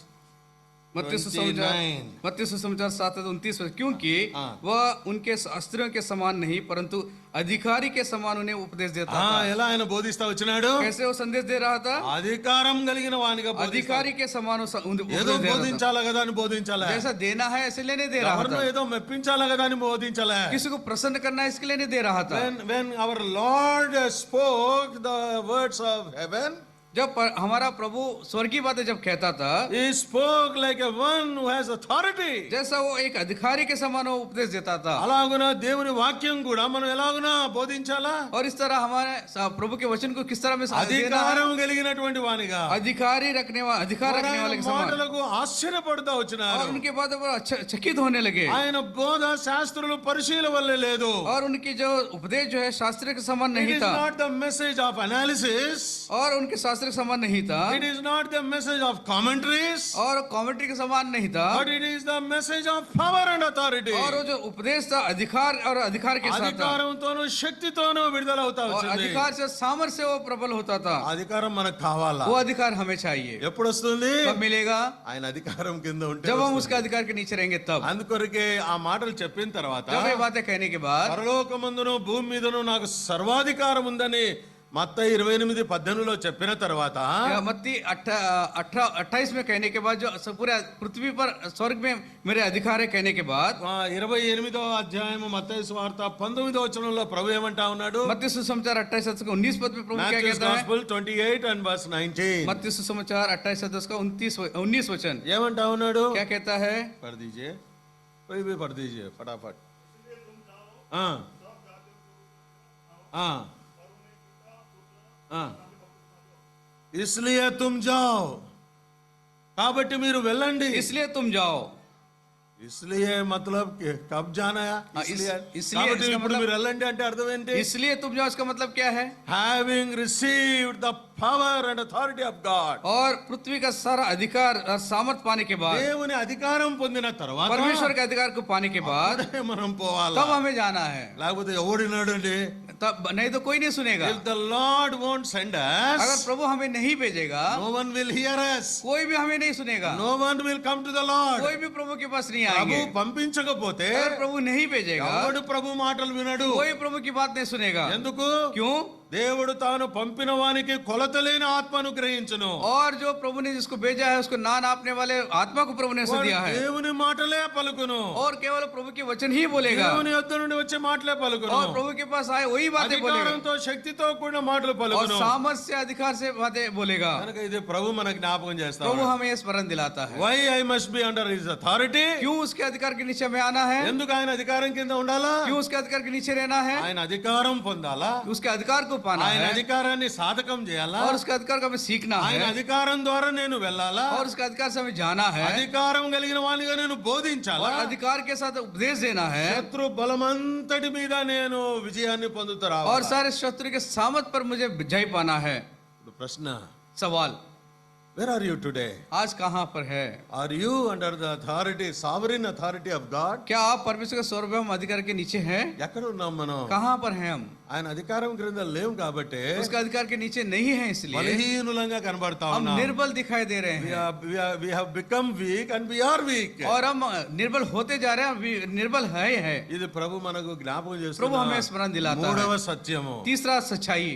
मत्ती 29. सुसमाचार 7:29 वचन। क्योंकि हाँ। वह उनके शास्त्रियों के समान नहीं परंतु अधिकारी के समान उन्हें उपदेश देता था। ఎలా ఆయన బోధిస్తా వచ్చినాడు? कैसे वो संदेश दे रहा था? అధికారం కలిగిన వానిగా अधिकारी के समान उपदेश ఏదో दे रहा था। బోధించాలా కదా అని బోధించాలా? जैसा देना है इसलिए नहीं दे रहा ఎవరినో था। ఏదో మెప్పించాలా కదా అని బోధించాలా? किसी को प्रसन्न करना है इसके लिए नहीं दे रहा था। when our Lord spoke the words of heaven, जब हमारा प्रभु स्वर्गीय बातें जब कहता था he spoke like a one who has authority. जैसा वो एक अधिकारी के समान वो उपदेश देता था। అలాగున దేవుని వాక్యం కూడా మనం ఎలాగునా బోధించాలా? और इस तरह हमारे प्रभु के वचन को किस तरह में देना है? అధికారం కలిగినటువంటి వానిగా अधिकार रखने वाले के समान। మాటలకు ఆశ్చర్యపడుతూ और వచ్చినారు. उनके बाद वो चकित होने लगे। ఆయన బోధ శాస్త్రులు పరిశీల వల్ల లేదు. और उनकी जो उपदेश जो है शास्त्र के समान It नहीं is था। not the message of analysis. और उनके शास्त्र के समान नहीं था। It is not the message of commentaries. और कमेंट्री के समान नहीं था। But it is the message of power and authority. और वो जो उपदेश था अधिकार और अधिकार के साथ था। అధికారంతోనూ శక్తితోనూ విడుదలవుతా और వచ్చింది. अधिकार से सामर्थ्य से वो प्रबल होता था। అధికారం మనకు కావాలా? वो अधिकार हमें चाहिए। ఎప్పుడు వస్తుంది? कब मिलेगा? ఆయన అధికారం కింద ఉంటే जब हम వస్తుంది. उसके अधिकार के नीचे रहेंगे तब। అందుకొరకే ఆ మాటలు చెప్పిన తర్వాత जब ये बातें कहने के बाद పరలోకమందును భూమి మీదను నాకు సర్వాధికారం ఉందని మత్తయి 28:18లో చెప్పిన తర్వాత मत्ती 28 में कहने के बाद जो पूरे पृथ्वी पर स्वर्ग में मेरे अधिकार है कहने के बाद 28వ అధ్యాయము మత్తయి సువార్త 19వ వచనంలో ప్రభు ఏమంటా ఉన్నాడు? मत्ती सुसमाचार 28 का 19 पद में प्रभु क्या Matthew's कहता है? Gospel 28 and verse 19. मत्ती सुसमाचार 28 का 19 वचन ఏమంటా ఉన్నాడు? क्या कहता है? पढ़ दीजिए, कोई भी पढ़ दीजिए फटाफट. हाँ हाँ हाँ, इसलिए तुम जाओ, కాబట్టి మీరు వెళ్ళండి. इसलिए तुम जाओ। इसलिए मतलब कि कब जाना है? हाँ, इसलिए इसलिए కాబట్టి इसका ఇప్పుడు मतलब- మీరు వెళ్ళండి అంటే అర్థం ఏంటి? इसलिए तुम जाओ इसका मतलब क्या है? Having received the power and authority of God. और पृथ्वी का सारा अधिकार और सामर्थ पाने के बाद దేవుని అధికారం పొందిన తర్వాత परमेश्वर के अधिकार को पाने के बाद అప్పుడే మనం పోవాలి. तब हमें जाना है। లేకపోతే ఎవడినాడు అండి? तब नहीं तो कोई नहीं सुनेगा। If the Lord won't send अगर us, प्रभु हमें नहीं भेजेगा no one will hear us. कोई भी हमें नहीं सुनेगा। No one will come to the Lord. कोई भी प्रभु के पास नहीं ప్రభు आएंगे। పంపించకపోతే अगर प्रभु नहीं भेजेगा ఎవడు ప్రభు మాటలు వినడు. कोई प्रभु की बात नहीं सुनेगा। ఎందుకు? क्यों? దేవుడు తాను పంపిన వానికి కొలతలేని ఆత్మను గ్రహించును. और जो प्रभु ने जिसको भेजा है उसको ना नापने वाले आत्मा को प्रभु ने ऐसा వాడు दिया है। దేవుని మాటలే పలుకును. और केवल प्रभु के वचन ही बोलेगा। దేవుని యొద్ద నుండి వచ్చే మాటలే పలుకును. और प्रभु के पास आए वही बातें बोलेगा। అధికారంతో శక్తితో కూడిన మాటలు और పలుకును. सामर्थ्य से अधिकार से बातें बोलेगा। కనుక ఇది ప్రభు మనకు జ్ఞాపకం చేస్తాడు. प्रभु हमें स्मरण दिलाता है। Why I must be under his authority? क्यों उसके अधिकार के नीचे हमें आना है? ఎందుకు ఆయన అధికారం కింద ఉండాలా? क्यों उसके अधिकार के नीचे रहना है? ఆయన అధికారం పొందాలా? उसके अधिकार को पाना ఆయన है అధికారాన్ని సాధకం చేయాలా, और उसके अधिकार को हमें सीखना ఆయన है అధికారం ద్వారా నేను వెళ్ళాలా, और उसके अधिकार से हमें जाना है అధికారం కలిగిన వానిగా నేను और బోధించాలా, अधिकार के साथ उपदेश देना है శత్రు బలమంతటి మీద నేను విజయాన్ని పొందుతూ और రావాలి. सारे शत्रु के सामर्थ पर मुझे जय पाना है. ఇప్పుడు ప్రశ్న, सवाल, వేర్ ఆర్ యు టుడే? आज कहाँ पर है? Are you under the authority, sovereign authority of God? क्या आप परमेश्वर के सार्वभौम अधिकार के नीचे हैं? ఎక్కడ ఉన్నాం మనం? कहाँ पर हैं हम? ఆయన అధికారం క్రింద లేవు కాబట్టి उसका अधिकार के नीचे नहीं है, इसलिए బలహీనులంగా కనబడతా हम ఉన్నాం. निर्बल दिखाई दे रहे हैं we have become weak and we are weak. और हम निर्बल होते जा रहे हैं, निर्बल है. ఇది ప్రభు మనకు జ్ఞాపకం प्रभु చేస్తున్న हमें स्मरण दिलाता మూడవ है. సత్యము. तीसरा सच्चाई,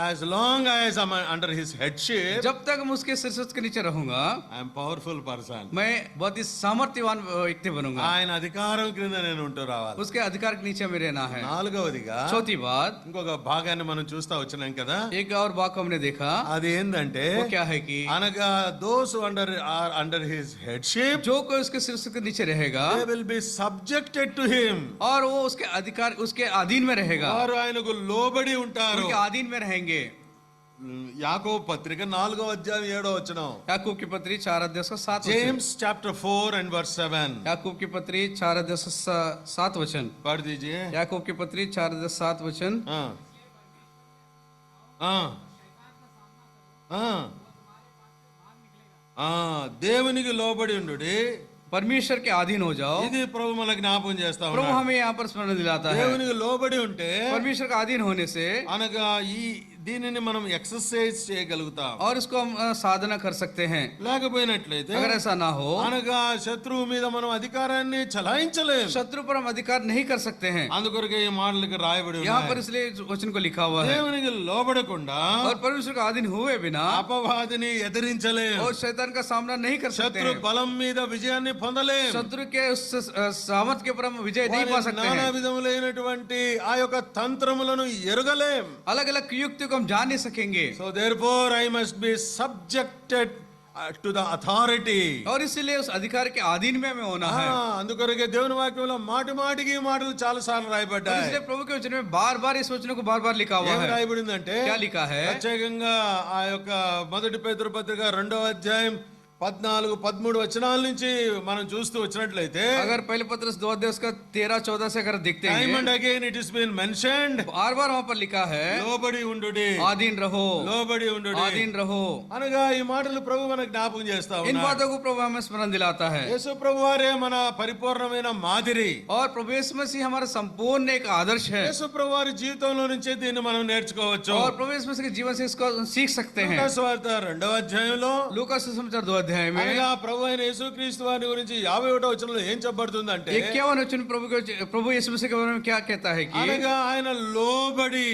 as long as I'm under his headship, जब तक मैं उसके शीर्षक के नीचे रहूंगा I am powerful person. मैं बहुत ही सामर्थ्यवान व्यक्ति बनूंगा. ఆయన అధికారం క్రింద నేను ఉంటూ రావాలి. उसके अधिकार के नीचे में रहना है. నాలుగవదిగా चौथी बात, ఇంకొక భాగాన్ని మనం చూస్తా వచ్చినాం కదా, एक और बात को हमने देखा, అది ఏందంటే वो क्या है कि అనగా those who are under his headship, जो कोई उसके शीर्षक के नीचे रहेगा they will be subjected to him. और वो उसके अधिकार, उसके अधीन में रहेगा, వారు ఆయనకు లోబడి ఉంటారు. उनके अधीन में रहेंगे. యాకోబు పత్రిక 4వ అధ్యాయం 7వ వచనం. याकूब की पत्री 4 अध्याय का 7 वचन. James chapter 4 and verse 7. याकूब की पत्री 4 अध्याय का 7 वचन. पढ़ दीजिए. याकूब की पत्री 4 अध्याय 7 वचन. हाँ हाँ దేవునికి లోబడి ఉండుడి, परमेश्वर के अधीन हो जाओ. ఇది ప్రభు మనకు జ్ఞాపకం చేస్తా प्रभु ఉన్నాడు. हमें यहाँ पर स्मरण दिलाता है. దేవునికి లోబడి ఉంటే परमेश्वर का अधीन होने से అనగా దీనిని మనం ఎక్సర్సైజ్ చేయగలుగుతాం. और इसको हम साधना कर सकते हैं. లేకపోయినట్లయితే अगर ऐसा ना हो, అనగా శత్రువు మీద మనం అధికారాన్ని చలాయించలేం. शत्रु पर हम अधिकार नहीं कर सकते हैं. అందుకొరకే ఈ మాటలకు రాయబడి यहाँ ఉన్నాయి. पर इसलिए इस वचन को लिखा हुआ है. దేవునికి లోబడకుండా और परमेश्वर का अधीन हुए बिना అపవాదిని ఎదిరించలేం. और शैतान का सामना नहीं कर सकते శత్రు हैं. బలం మీద విజయాన్ని పొందలేం. शत्रु के उस सामर्थ्य के ऊपर हम विजय नहीं पा सकते నానా हैं. విధములైనటువంటి ఆ యొక్క తంత్రములను ఎరుగలేం. अलग अलग युक्ति को हम जान नहीं सकेंगे. So therefore I must be subjected to the authority. और इसीलिए उस अधिकार के अधीन में हमें होना है. అందుకొరకే దేవుని వాక్యంలో మాటి మాటికి ఈ మాటలు చాలా సార్లు और రాయబడ్డాయి. इसलिए प्रभु के वचन में बार बार इस वचन को बार बार लिखा हुआ ఏం है. రాయబడిందంటే क्या लिखा है? ప్రత్యేకంగా ఆ యొక్క మొదటి పేతురు పత్రిక 2వ అధ్యాయం 14-13 వచనాల నుంచి మనం చూస్తూ వచ్చినట్లయితే, अगर पहले पत्रस 2 अध्याय उसका 13-14 से अगर देखते టైమ్ हैं, and again it is been mentioned, बार बार वहां पर लिखा है లోబడి ఉండుడి, अधीन रहो, లోబడి ఉండుడి अधीन रहो. అనగా ఈ మాటలు ప్రభు మనకు జ్ఞాపకం చేస్తా इन ఉన్నాడు. बातों को प्रभु हमें स्मरण दिलाता है. యేసు ప్రభు వారే మన పరిపూర్ణమైన మాదిరి. और प्रभु यीशु मसीह हमारा संपूर्ण एक आदर्श है. యేసు ప్రభు వారి జీవితంలో నుంచే దీన్ని మనం నేర్చుకోవచ్చు. और प्रभु यीशु मसीह के जीवन से इसको सीख सकते हैं. లూకా సువార్త 2వ అధ్యాయంలో लूका सुसमाचार 2 अध्याय में అనగా ప్రభు అయిన యేసుక్రీస్తు వారి గురించి 51వ వచనంలో ఏం చెప్పబడుతుందంటే, 51 वचन प्रभु यीशु मसीह के बारे में क्या कहता है कि అనగా ఆయన లోబడి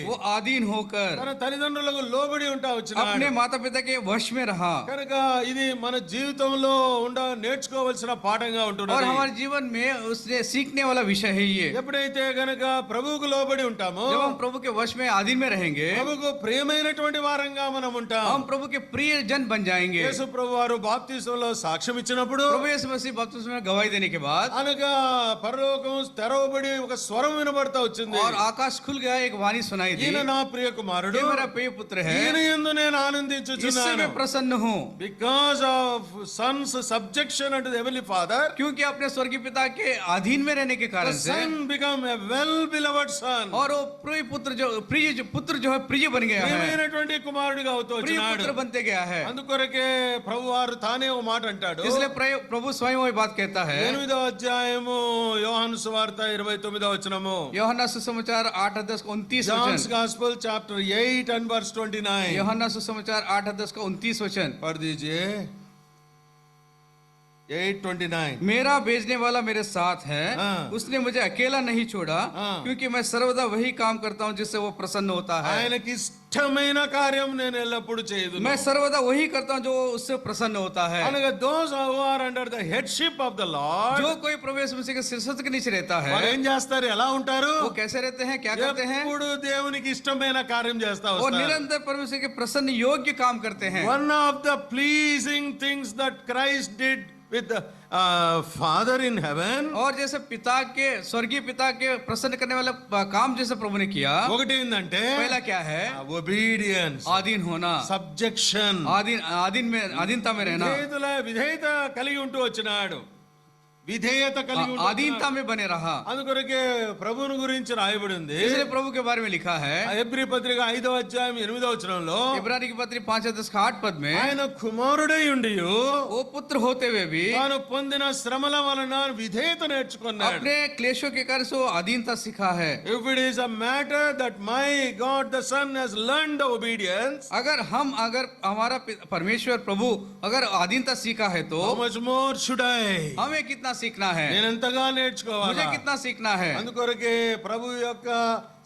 वो अधीन होकर తన తల్లిదండ్రులకు లోబడి ఉంటా अपने వచ్చినాడు. माता पिता के वश में रहा. కనుక ఇది మన జీవితంలో నేర్చుకోవాల్సిన పాఠంగా और ఉంటున్నది. हमारे जीवन में उसने सीखने वाला विषय है ये. ఎప్పుడైతే గనక ప్రభువుకు లోబడి ఉంటామో, जब हम प्रभु के वश में अधीन में रहेंगे, ప్రభువుకు ప్రియమైనటువంటి వారంగా మనం ఉంటాం. हम प्रभु के प्रिय जन बन जाएंगे. యేసు ప్రభు వారు బాప్తిసంలో సాక్ష్యం ఇచ్చినప్పుడు, प्रभु यीशु मसीह बपतिस्मा में गवाही देने के बाद అనగా పరలోకం తెరవబడి ఒక స్వరం వినబడతా వచ్చింది. और आकाश खुल गया, एक वाणी सुनाई दी, ఈయన నా ప్రియ కుమారుడు, ये मेरा प्रिय पुत्र है, ఈయన యందు నేను इससे ఆనందించుచున్నాను. मैं प्रसन्न हूँ. Because of Sons subjection to the heavenly father, क्योंकि अपने स्वर्गीय पिता के अधीन में रहने के द कारण से, son become a well beloved son. और वो प्रिय पुत्र जो है प्रिय बन गया है, ప్రియమైనటువంటి కుమారుడిగా అవుతూ प्रिय వచ్చినాడు. पुत्र बनते गया है. అందుకొరకే ప్రభు వారు తానే ఓ మాట అంటాడు. इसलिए प्रभु स्वयं वही बात कहता है. 8వ అధ్యాయము యోహాను సువార్త 29వ వచనము. యోహన్నా सुसमाचार 8 अध्याय का 29 జాన్స్ वचन. Gospel chapter 8 and verse 29. Yohanna सुसमाचार 8 अध्याय का 29 वचन. पढ़ दीजिए 8:29. मेरा भेजने वाला मेरे साथ है, हाँ। उसने मुझे अकेला नहीं छोड़ा, हाँ। क्योंकि मैं सर्वदा वही काम करता हूँ जिससे वो प्रसन्न होता है. ఆయనకి ఇష్టమైన కార్యం నేను ఎల్లప్పుడూ చేయదు. मैं सर्वदा वही करता हूँ जो उससे प्रसन्न होता है. అనగా those who are under the headship of the Lord, जो कोई प्रभु यीशु मसीह के शीर्षक के नीचे रहता है, వారు ఏం చేస్తారు, ఎలా ఉంటారు? वो कैसे रहते हैं, क्या करते हैं? ఎప్పుడు దేవునికి ఇష్టమైన కార్యం చేస్తా वो వస్తారు. निरंतर परमेश्वर के प्रसन्न योग्य काम करते हैं. One of the pleasing things that Christ did with the Father in heaven. और जैसे पिता के स्वर्गीय पिता के प्रसन्न करने वाला काम जैसे प्रभु ने किया, ఒకటి ఏంటంటే पहला क्या है? obedience, आधीन होना, subjection, आधीनता में रहना, విధేయత కలిగి ఉంటూ వచ్చినాడు, విధేయత కలిగి ఉంటూ आधीनता में बने रहा। అందుకొరకే ప్రభువుని గురించి రాయబడి ఉంది. इसलिए प्रभु के बारे में लिखा है హెబ్రీ పత్రిక 5వ అధ్యాయం 8వ వచనంలో, इब्रानी की पत्री 5:8 में, ఆయన కుమారుడై ఉండియు वो पुत्र होते हुए भी తాను పొందిన శ్రమల వలన విధేయత నేర్చుకున్నాడు. अपने क्लेशों के कारण से वो अधीनता सीखा है। If it is a matter that my God the Son has learned the obedience, अगर हमारा परमेश्वर प्रभु अगर अधीनता सीखा है तो how much more should I? हमें कितना सीखना है, నేను ఎంతగా నేర్చుకోవాలి? मुझे कितना सीखना है। అందుకొరకే ప్రభు యొక్క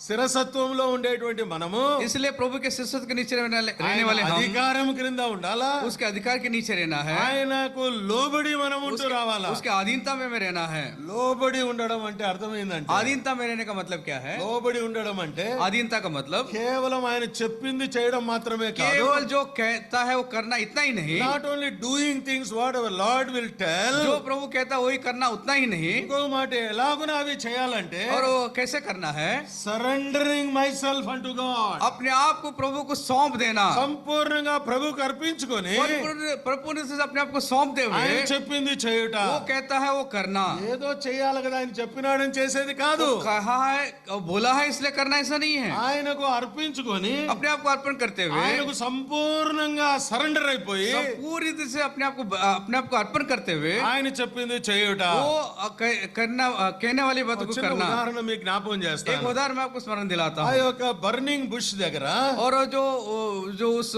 శిరసత్వంలో ఉండేటువంటి మనము इसलिए प्रभु के शिष्य के नीचे रहने वाले हम అధికారం క్రింద ఉండాలా, उसके अधिकार के नीचे रहना है, ఆయనకు లోబడి మనం ఉంటూ రావాలా. उसके अधीनता में रहना है। లోబడి ఉండడం అంటే అర్థం ఏంటంటే, अधीनता में रहने का मतलब क्या है? లోబడి ఉండడం అంటే अधीनता का मतलब కేవలం ఆయన చెప్పింది చేయడం మాత్రమే కాదు. केवल जो कहता है वो करना, इतना ही नहीं। Not only doing things what our Lord will tell, जो प्रभु कहता है वही करना, उतना ही नहीं। ఇంకో మాట ఎలాగున అవి చేయాలంటే, और वो कैसे करना है? Surrendering my self unto God, अपने आप को प्रभु को सौंप देना, సంపూర్ణంగా ప్రభువుకు అర్పించుకొని परिपूर्ण से अपने आप को सौंप दे हुए ఆయన చెప్పింది చేయుట. वो कहता है वो करना, ఏదో చేయాలి కదా ఆయన చెప్పినాడని చేసేది కాదు. कहा है बोला है इसलिए करना, ऐसा नहीं है। ఆయనకు అర్పించుకొని अपने आप को अर्पण करते हुए, ఆయనకు సంపూర్ణంగా సరెండర్ అయిపోయి पूरी तरह से अपने आप को अर्पण करते हुए ఆయన చెప్పింది చేయుట. वो करना, कहने वाली बात को చిన్న करना। ఉదాహరణ మీకు జ్ఞాపకం एक చేస్తాను. उदाहरण मैं आपको स्मरण दिलाता ఆ हूँ। యొక్క బర్నింగ్ బుష్ దగ్గర, और जो उस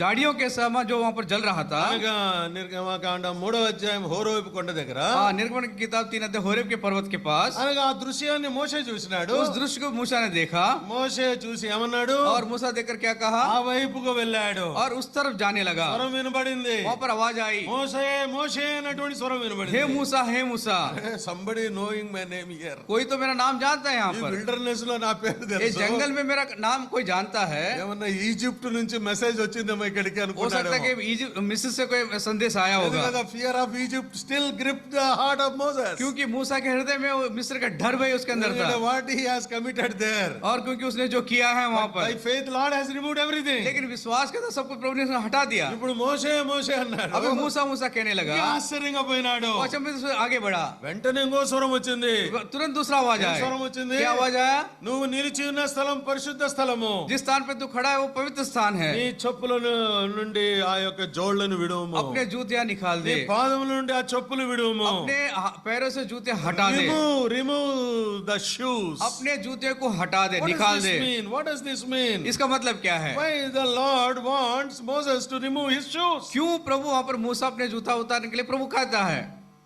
झाड़ियों के समा जो वहां पर जल रहा था, అనగా నిర్గమకాండం 3వ అధ్యాయం హోరేబు కొండ దగ్గర, निर्गमन की किताब 3 अध्याय होरेब के पर्वत के पास, అనగా ఆ దృశ్యాన్ని మోషే చూసినాడు. उस दृश्य को मूसा ने देखा మోషే చూసి ఏమన్నాడు? और मूसा देखकर क्या कहा? ఆ వైపుకు వెళ్ళాడు. और उस तरफ जाने लगा। స్వరం వినబడింది. वहां पर आवाज आई, మోషే మోషే అన్నటువంటి స్వరం हे వినబడింది. मूसा, हे मूसा। Somebody knowing my name here. कोई तो मेरा नाम जानता है यहाँ ఈ पर, విల్డర్నెస్ లో నా పేరు ये తెలుసు. जंगल में मेरा नाम कोई जानता है। ఏమన్నా ఈజిప్ట్ నుంచి మెసేజ్ వచ్చిందేమో ఇక్కడికి हो सकता है అనుకున్నాడు. कि इजिप्ट मिस्र से कोई संदेश आया होगा, fear of Egypt still grip the heart of Moses. क्योंकि मूसा के हृदय में वो मिस्र का डर भय उसके अंदर था, what he has committed there. और क्योंकि उसने जो किया है वहां బై पर, faith Lord has removed everything. लेकिन विश्वास के तो सब कुछ प्रभु ने हटा दिया। ఇప్పుడు మోషే మోషే అన్నాడు. अभी मूसा मूसा कहने लगा, ఆశ్చర్యంగా పోయినాడు. और अचंभित से आगे बढ़ा, వెంటనే ఇంకో స్వరం వచ్చింది. तुरंत दूसरा आवाज ఏం आया। స్వరం వచ్చింది? क्या आवाज आया? నువ్వు నిలిచి ఉన్న స్థలం పరిశుద్ధ స్థలము. जिस स्थान पे तू खड़ा है वो पवित्र स्थान है, నీ చెప్పుల నుండి ఆ యొక్క జోళ్లను విడువుము. अपने जूतियां निकाल నీ दे, పాదముల నుండి ఆ చెప్పులు విడువుము. अपने पैरों से जूते हटा दे, రిమూవ్ ద షూస్. अपने जूते को हटा दे, निकाल दे। What does this mean? इसका मतलब क्या है? Why the Lord wants Moses to remove his shoes? क्यों प्रभु वहां पर मूसा अपने जूता उतारने के लिए प्रभु कहता है?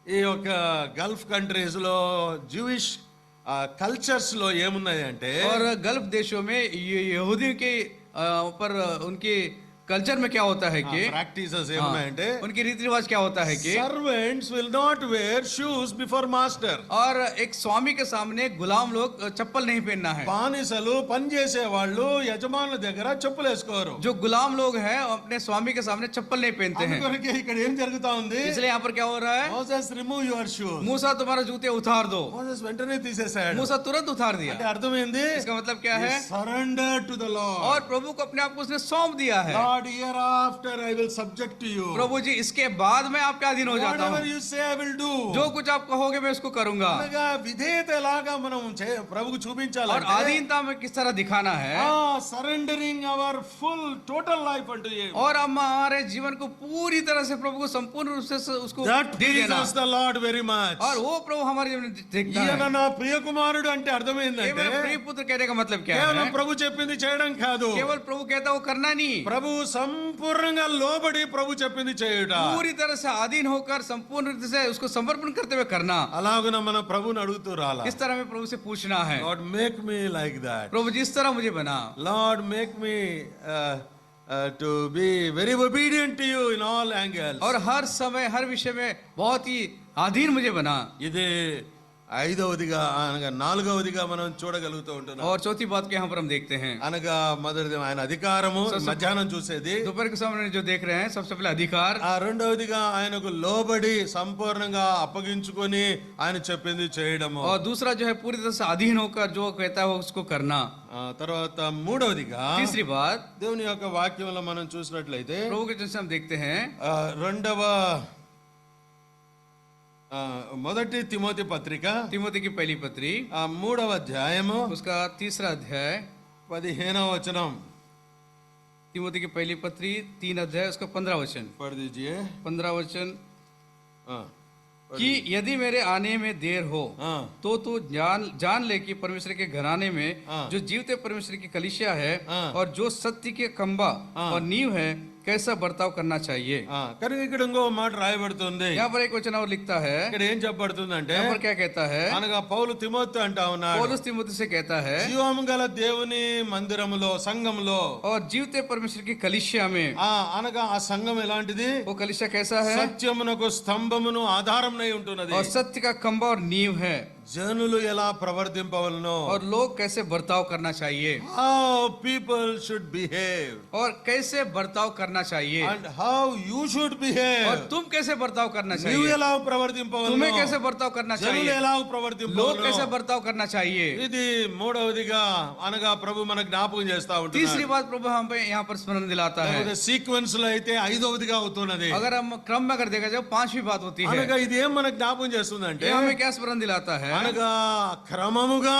ఈ యొక్క గల్ఫ్ కంట్రీస్ లో జూయిష్ కల్చర్స్ లో ఏమున్నాయి అంటే, और गल्फ देशों में यहूदियों के ऊपर उनके कल्चर में क्या होता है कि ప్రాక్టీసెస్ ఏమున్నాయంటే, उनके रीति रिवाज क्या होता है कि servants will not wear shoes before master. और एक स्वामी के सामने गुलाम लोग चप्पल नहीं पहनना है। బానిసలు పని చేసే వాళ్ళు యజమానుల దగ్గర చెప్పులు వేసుకోరు. जो गुलाम लोग हैं अपने स्वामी के सामने चप्पल नहीं पहनते हैं। అందుకొరకే ఇక్కడ ఏం జరుగుతా ఉంది? इसलिए यहाँ पर क्या हो रहा है? Moses remove your shoes. मूसा तुम्हारा जूते उतार दो। మోసెస్ వెంటనే తీసేశాడు. मूसा तुरंत उतार दिया। అంటే అర్థమైంది? इसका मतलब क्या है? Surrender to the lord. और प्रभु को अपने आप को उसने सौंप दिया है। Lord, hereafter I will subject to you. प्रभु जी इसके बाद मैं आपके अधीन हो जाता Whatever हूँ, you say I will do. जो कुछ आप कहोगे मैं उसको करूंगा। అనగా విధేయత ఎలాగా మనం ప్రభుకు और చూపించాలంటే, अधीनता में किस तरह दिखाना है, surrendering our full total life అంటూ और हम हमारे जीवन को पूरी तरह से प्रभु को संपूर्ण रूप से उसको దట్ दे देना। Pleases the lord very much. और वो प्रभु हमारे जीवन में देखता ఈయన है। నా ప్రియ కుమారుడు అంటే ये అర్థమైందంటే, मेरा प्रिय पुत्र कहने का मतलब क्या కేవలం है? ప్రభు చెప్పింది చేయడం కాదు, केवल प्रभु कहता वो करना नहीं, ప్రభు సంపూర్ణంగా లోబడి ప్రభు చెప్పింది చేయుట. पूरी तरह से अधीन होकर संपूर्ण रूप से उसको समर्पण करते हुए करना। అలాగున మన ప్రభుని అడుగుతూ రాలా. इस तरह में प्रभु से पूछना है, Lord make me like that. प्रभु जिस तरह मुझे बना, Lord make me to be very obedient to you in all angles. और हर समय हर विषय में बहुत ही अधीन मुझे बना। ఇది ఐదవదిగా అనగా నాలుగవదిగా మనం చూడగలుగుతూ ఉంటున్నాం. और चौथी बात को यहाँ पर हम देखते हैं, అనగా మొదటిది ఆయన అధికారము, మధ్యాహ్నం చూసేది. दोपहर के समय जो देख रहे हैं सबसे पहले अधिकार, ఆ రెండవదిగా ఆయనకు లోబడి సంపూర్ణంగా అప్పగించుకొని ఆయన చెప్పింది చేయడము. और दूसरा जो है पूरी तरह से अधीन होकर जो कहता है उसको करना. తర్వాత మూడవదిగా तीसरी बात, దేవుని యొక్క వాక్యంలో మనం చూసినట్లయితే प्रभु के जैसे हम देखते हैं రెండవ మొదటి తిమోతి పత్రిక तिमोथी की पहली पत्री మూడవ అధ్యాయము उसका तीसरा अध्याय, 15వ వచనం तिमोथी की पहली पत्री 3 अध्याय उसका 15 वचन. पढ़ दीजिए. 15 वचन हाँ, कि यदि मेरे आने में देर हो हाँ, तो तू जान ले कि परमेश्वर के घराने में हाँ। जो जीवते परमेश्वर की कलीसिया है हाँ। और जो सत्य के खंबा हाँ। और नींव है, कैसा बर्ताव करना चाहिए. కనుక ఇక్కడ ఇంకో మాట రాయబడుతుంది. यहाँ पर एक वचन और लिखता है, ఇక్కడ ఏం చెప్పబడుతుందంటే यहाँ पर क्या कहता है, అనగా పౌలు తిమోతి అంటా ఉన్నాడు, पौलुस तिमोथी से कहता है, జీవము గల దేవుని మందిరములో సంఘములో और जीवते परमेश्वर की कलीसिया में. అనగా ఆ సంఘం ఎలాంటిది? वो कलीसिया कैसा है? సత్యమునకు స్తంభమును ఆధారమునై ఉంటున్నది. और सत्य का खंबा और नींव है. జనులు ఎలా ప్రవర్తింపవలనో, और लोग कैसे बर्ताव करना चाहिए, how people should behave और कैसे बर्ताव करना चाहिए, and how you should behave. और तुम कैसे बर्ताव करना నీవు चाहिए, ఎలా ప్రవర్తింపవలనో, तुम्हें कैसे बर्ताव करना జనులు चाहिए, ఎలా लोग ప్రవర్తింపవలనో. कैसे बर्ताव करना चाहिए. ఇది మూడవదిగా అనగా ప్రభు మనకు జ్ఞాపకం చేస్తా तीसरी ఉంటున్నాడు. बात प्रभु हम पे यहाँ पर स्मरण दिलाता है. సీక్వెన్స్ లో అయితే ఐదవదిగా అవుతున్నది. अगर हम क्रम में अगर देखा जाए 5वीं बात होती है. అనగా ఇది ఏం మనకు జ్ఞాపకం చేస్తుందంటే, ये हमें क्या स्मरण दिलाता है, అనగా క్రమముగా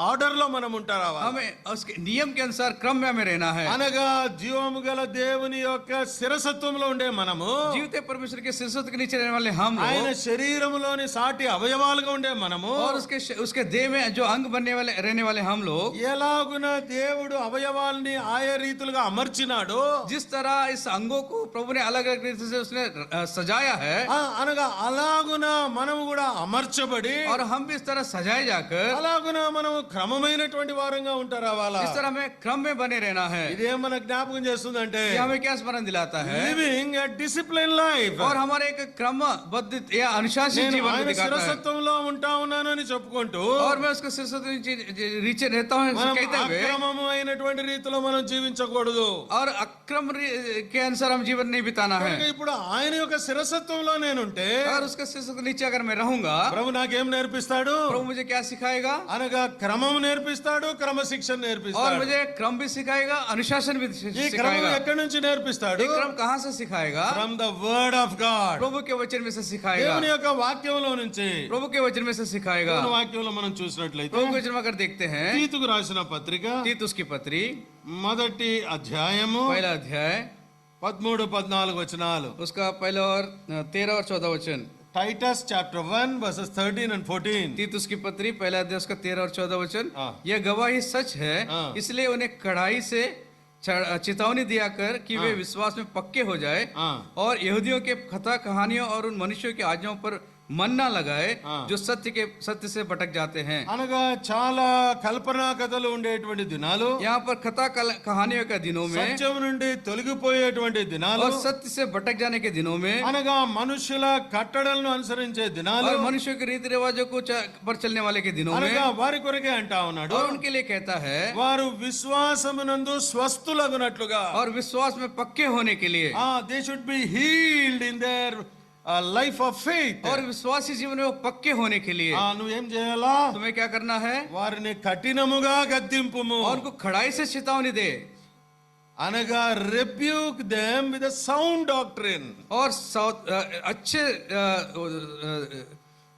ఆర్డర్ లో మనం ఉంటారా, हमें उसके नियम के अनुसार क्रम में हमें रहना है. అనగా జీవము గల దేవుని యొక్క శిరసత్వంలో ఉండే మనము, जीवते परमेश्वर के सिरसों के नीचे रहने वाले हम ఆయన लोग, శరీరములోని సాటి అవయవాలుగా ఉండే మనము, और उसके देह में जो अंग बनने वाले रहने वाले हम लोग, ఎలాగున దేవుడు అవయవాల్ని ఆయా రీతులుగా అమర్చినాడు, जिस तरह इस अंगों को प्रभु ने अलग अलग रीति से उसने सजाया है, అనగా అలాగున మనము కూడా అమర్చబడి, और हम भी इस तरह सजाए जाकर అలాగున మనము క్రమమైనటువంటి వారంగా ఉంటారా వాళ్ళ. इस तरह हमें क्रम में बने रहना है. ఇదేం మన జ్ఞాపకం చేస్తుందంటే, ये हमें क्या स्मरण दिलाता है, లివింగ్ ఎ డిసిప్లిన్ లైఫ్. और हमारे एक क्रमबद्ध या अनुशासित నేను जीवन को ఆయన दिखाता है. శిరసత్వంలో ఉంటా ఉన్నానని చెప్పుకుంటూ, और मैं उसके सिरसों के नीचे रहता हूँ మనం कहते हुए, అక్రమము అయినటువంటి రీతిలో మనం జీవించకూడదు. और अक्रम के अनुसार हम जीवन नहीं बिताना है. కనుక ఇప్పుడు ఆయన యొక్క శిరసత్వంలో నేనుంటే, और उसके सिरसों के नीचे अगर मैं रहूंगा, ప్రభు నాకేం నేర్పిస్తాడు? प्रभु मुझे क्या सिखाएगा, అనగా క్రమం నేర్పిస్తాడు, క్రమశిక్షణ और నేర్పిస్తాడు. मुझे क्रम भी सिखाएगा, अनुशासन भी ఈ క్రమం सिखाएगा. ఎక్కడి నుంచి నేర్పిస్తాడు? ये क्रम कहाँ से सिखाएगा, from the word of God. प्रभु के वचन में से सिखाएगा. దేవుని యొక్క వాక్యంలో నుంచి. प्रभु के वचन में से सिखाएगा. దేవుని వాక్యంలో మనం చూసినట్లయితే, प्रभु के वचन में अगर देखते हैं, తీతుకు రాసిన పత్రిక तीतुस की पत्री మొదటి అధ్యాయము पहला अध्याय 13-14 వచనాలు. उसका पहला और 13 और 14 वचन. Titus chapter 1 verses 13 and 14. तीतुस की पत्री पहला अध्याय उसका 13 और 14 वचन. हाँ। यह गवाही सच है, हाँ। इसलिए उन्हें कड़ाई से चेतावनी दिया कर कि वे विश्वास में पक्के हो जाए, हाँ। और यहूदियों के कथा कहानियों और उन मनुष्यों की आज्ञाओं पर मन ना लगाए, हाँ। जो सत्य से भटक जाते हैं. అనగా చాలా కల్పనా కథలు ఉండేటువంటి దినాలు, यहाँ पर कथा कहानियों के दिनों में సత్యం నుండి తొలగిపోయేటువంటి దినాలు, और सत्य से भटक जाने के दिनों में, అనగా మనుషుల కట్టడలను అనుసరించే దినాలు, और मनुष्यों के रीति रिवाजों को पर चलने वाले के दिनों में, అనగా వారి కొరకే అంటా ఉన్నాడు. और उनके लिए कहता है, వారు విశ్వాసమునందు స్వస్థులగునట్లుగా, और विश्वास में पक्के होने के लिए, they should be healed in their life of faith. और विश्वासी जीवन में वो पक्के होने के लिए నువ్వేం చేయాలా? तुम्हें क्या करना है, వారిని కఠినముగా గద్దింపుము, और उनको खड़ाई से चेतावनी दे, అనగా rebuke them with a sound doctrine. और अच्छे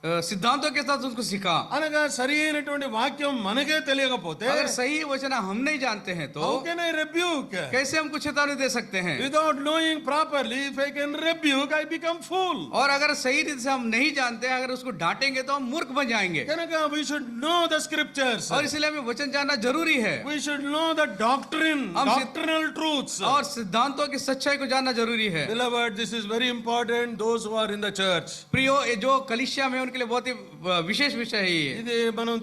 सिद्धांतों के साथ उसको सिखा. అనగా సరి అయినటువంటి వాక్యం మనకే తెలియకపోతే, अगर सही वचन हम नहीं जानते हैं तो how can I rebuke? कैसे हमको चेतावनी दे सकते हैं. Without knowing properly, if I can rebuke, I become fool. और अगर सही रीति से हम नहीं जानते, अगर उसको डांटेंगे तो हम मूर्ख बन जाएंगे. కనుక we should know the scriptures. और इसलिए हमें वचन जानना जरूरी है, We should know the doctrine, हम doctrinal truths. और सिद्धांतों की सच्चाई को जानना जरूरी है. Beloved, this is very important. Those who are in the church, प्रियो, जो कलीसिया में उनके के लिए बहुत ही विशेष विषय है ये, ఇది మనం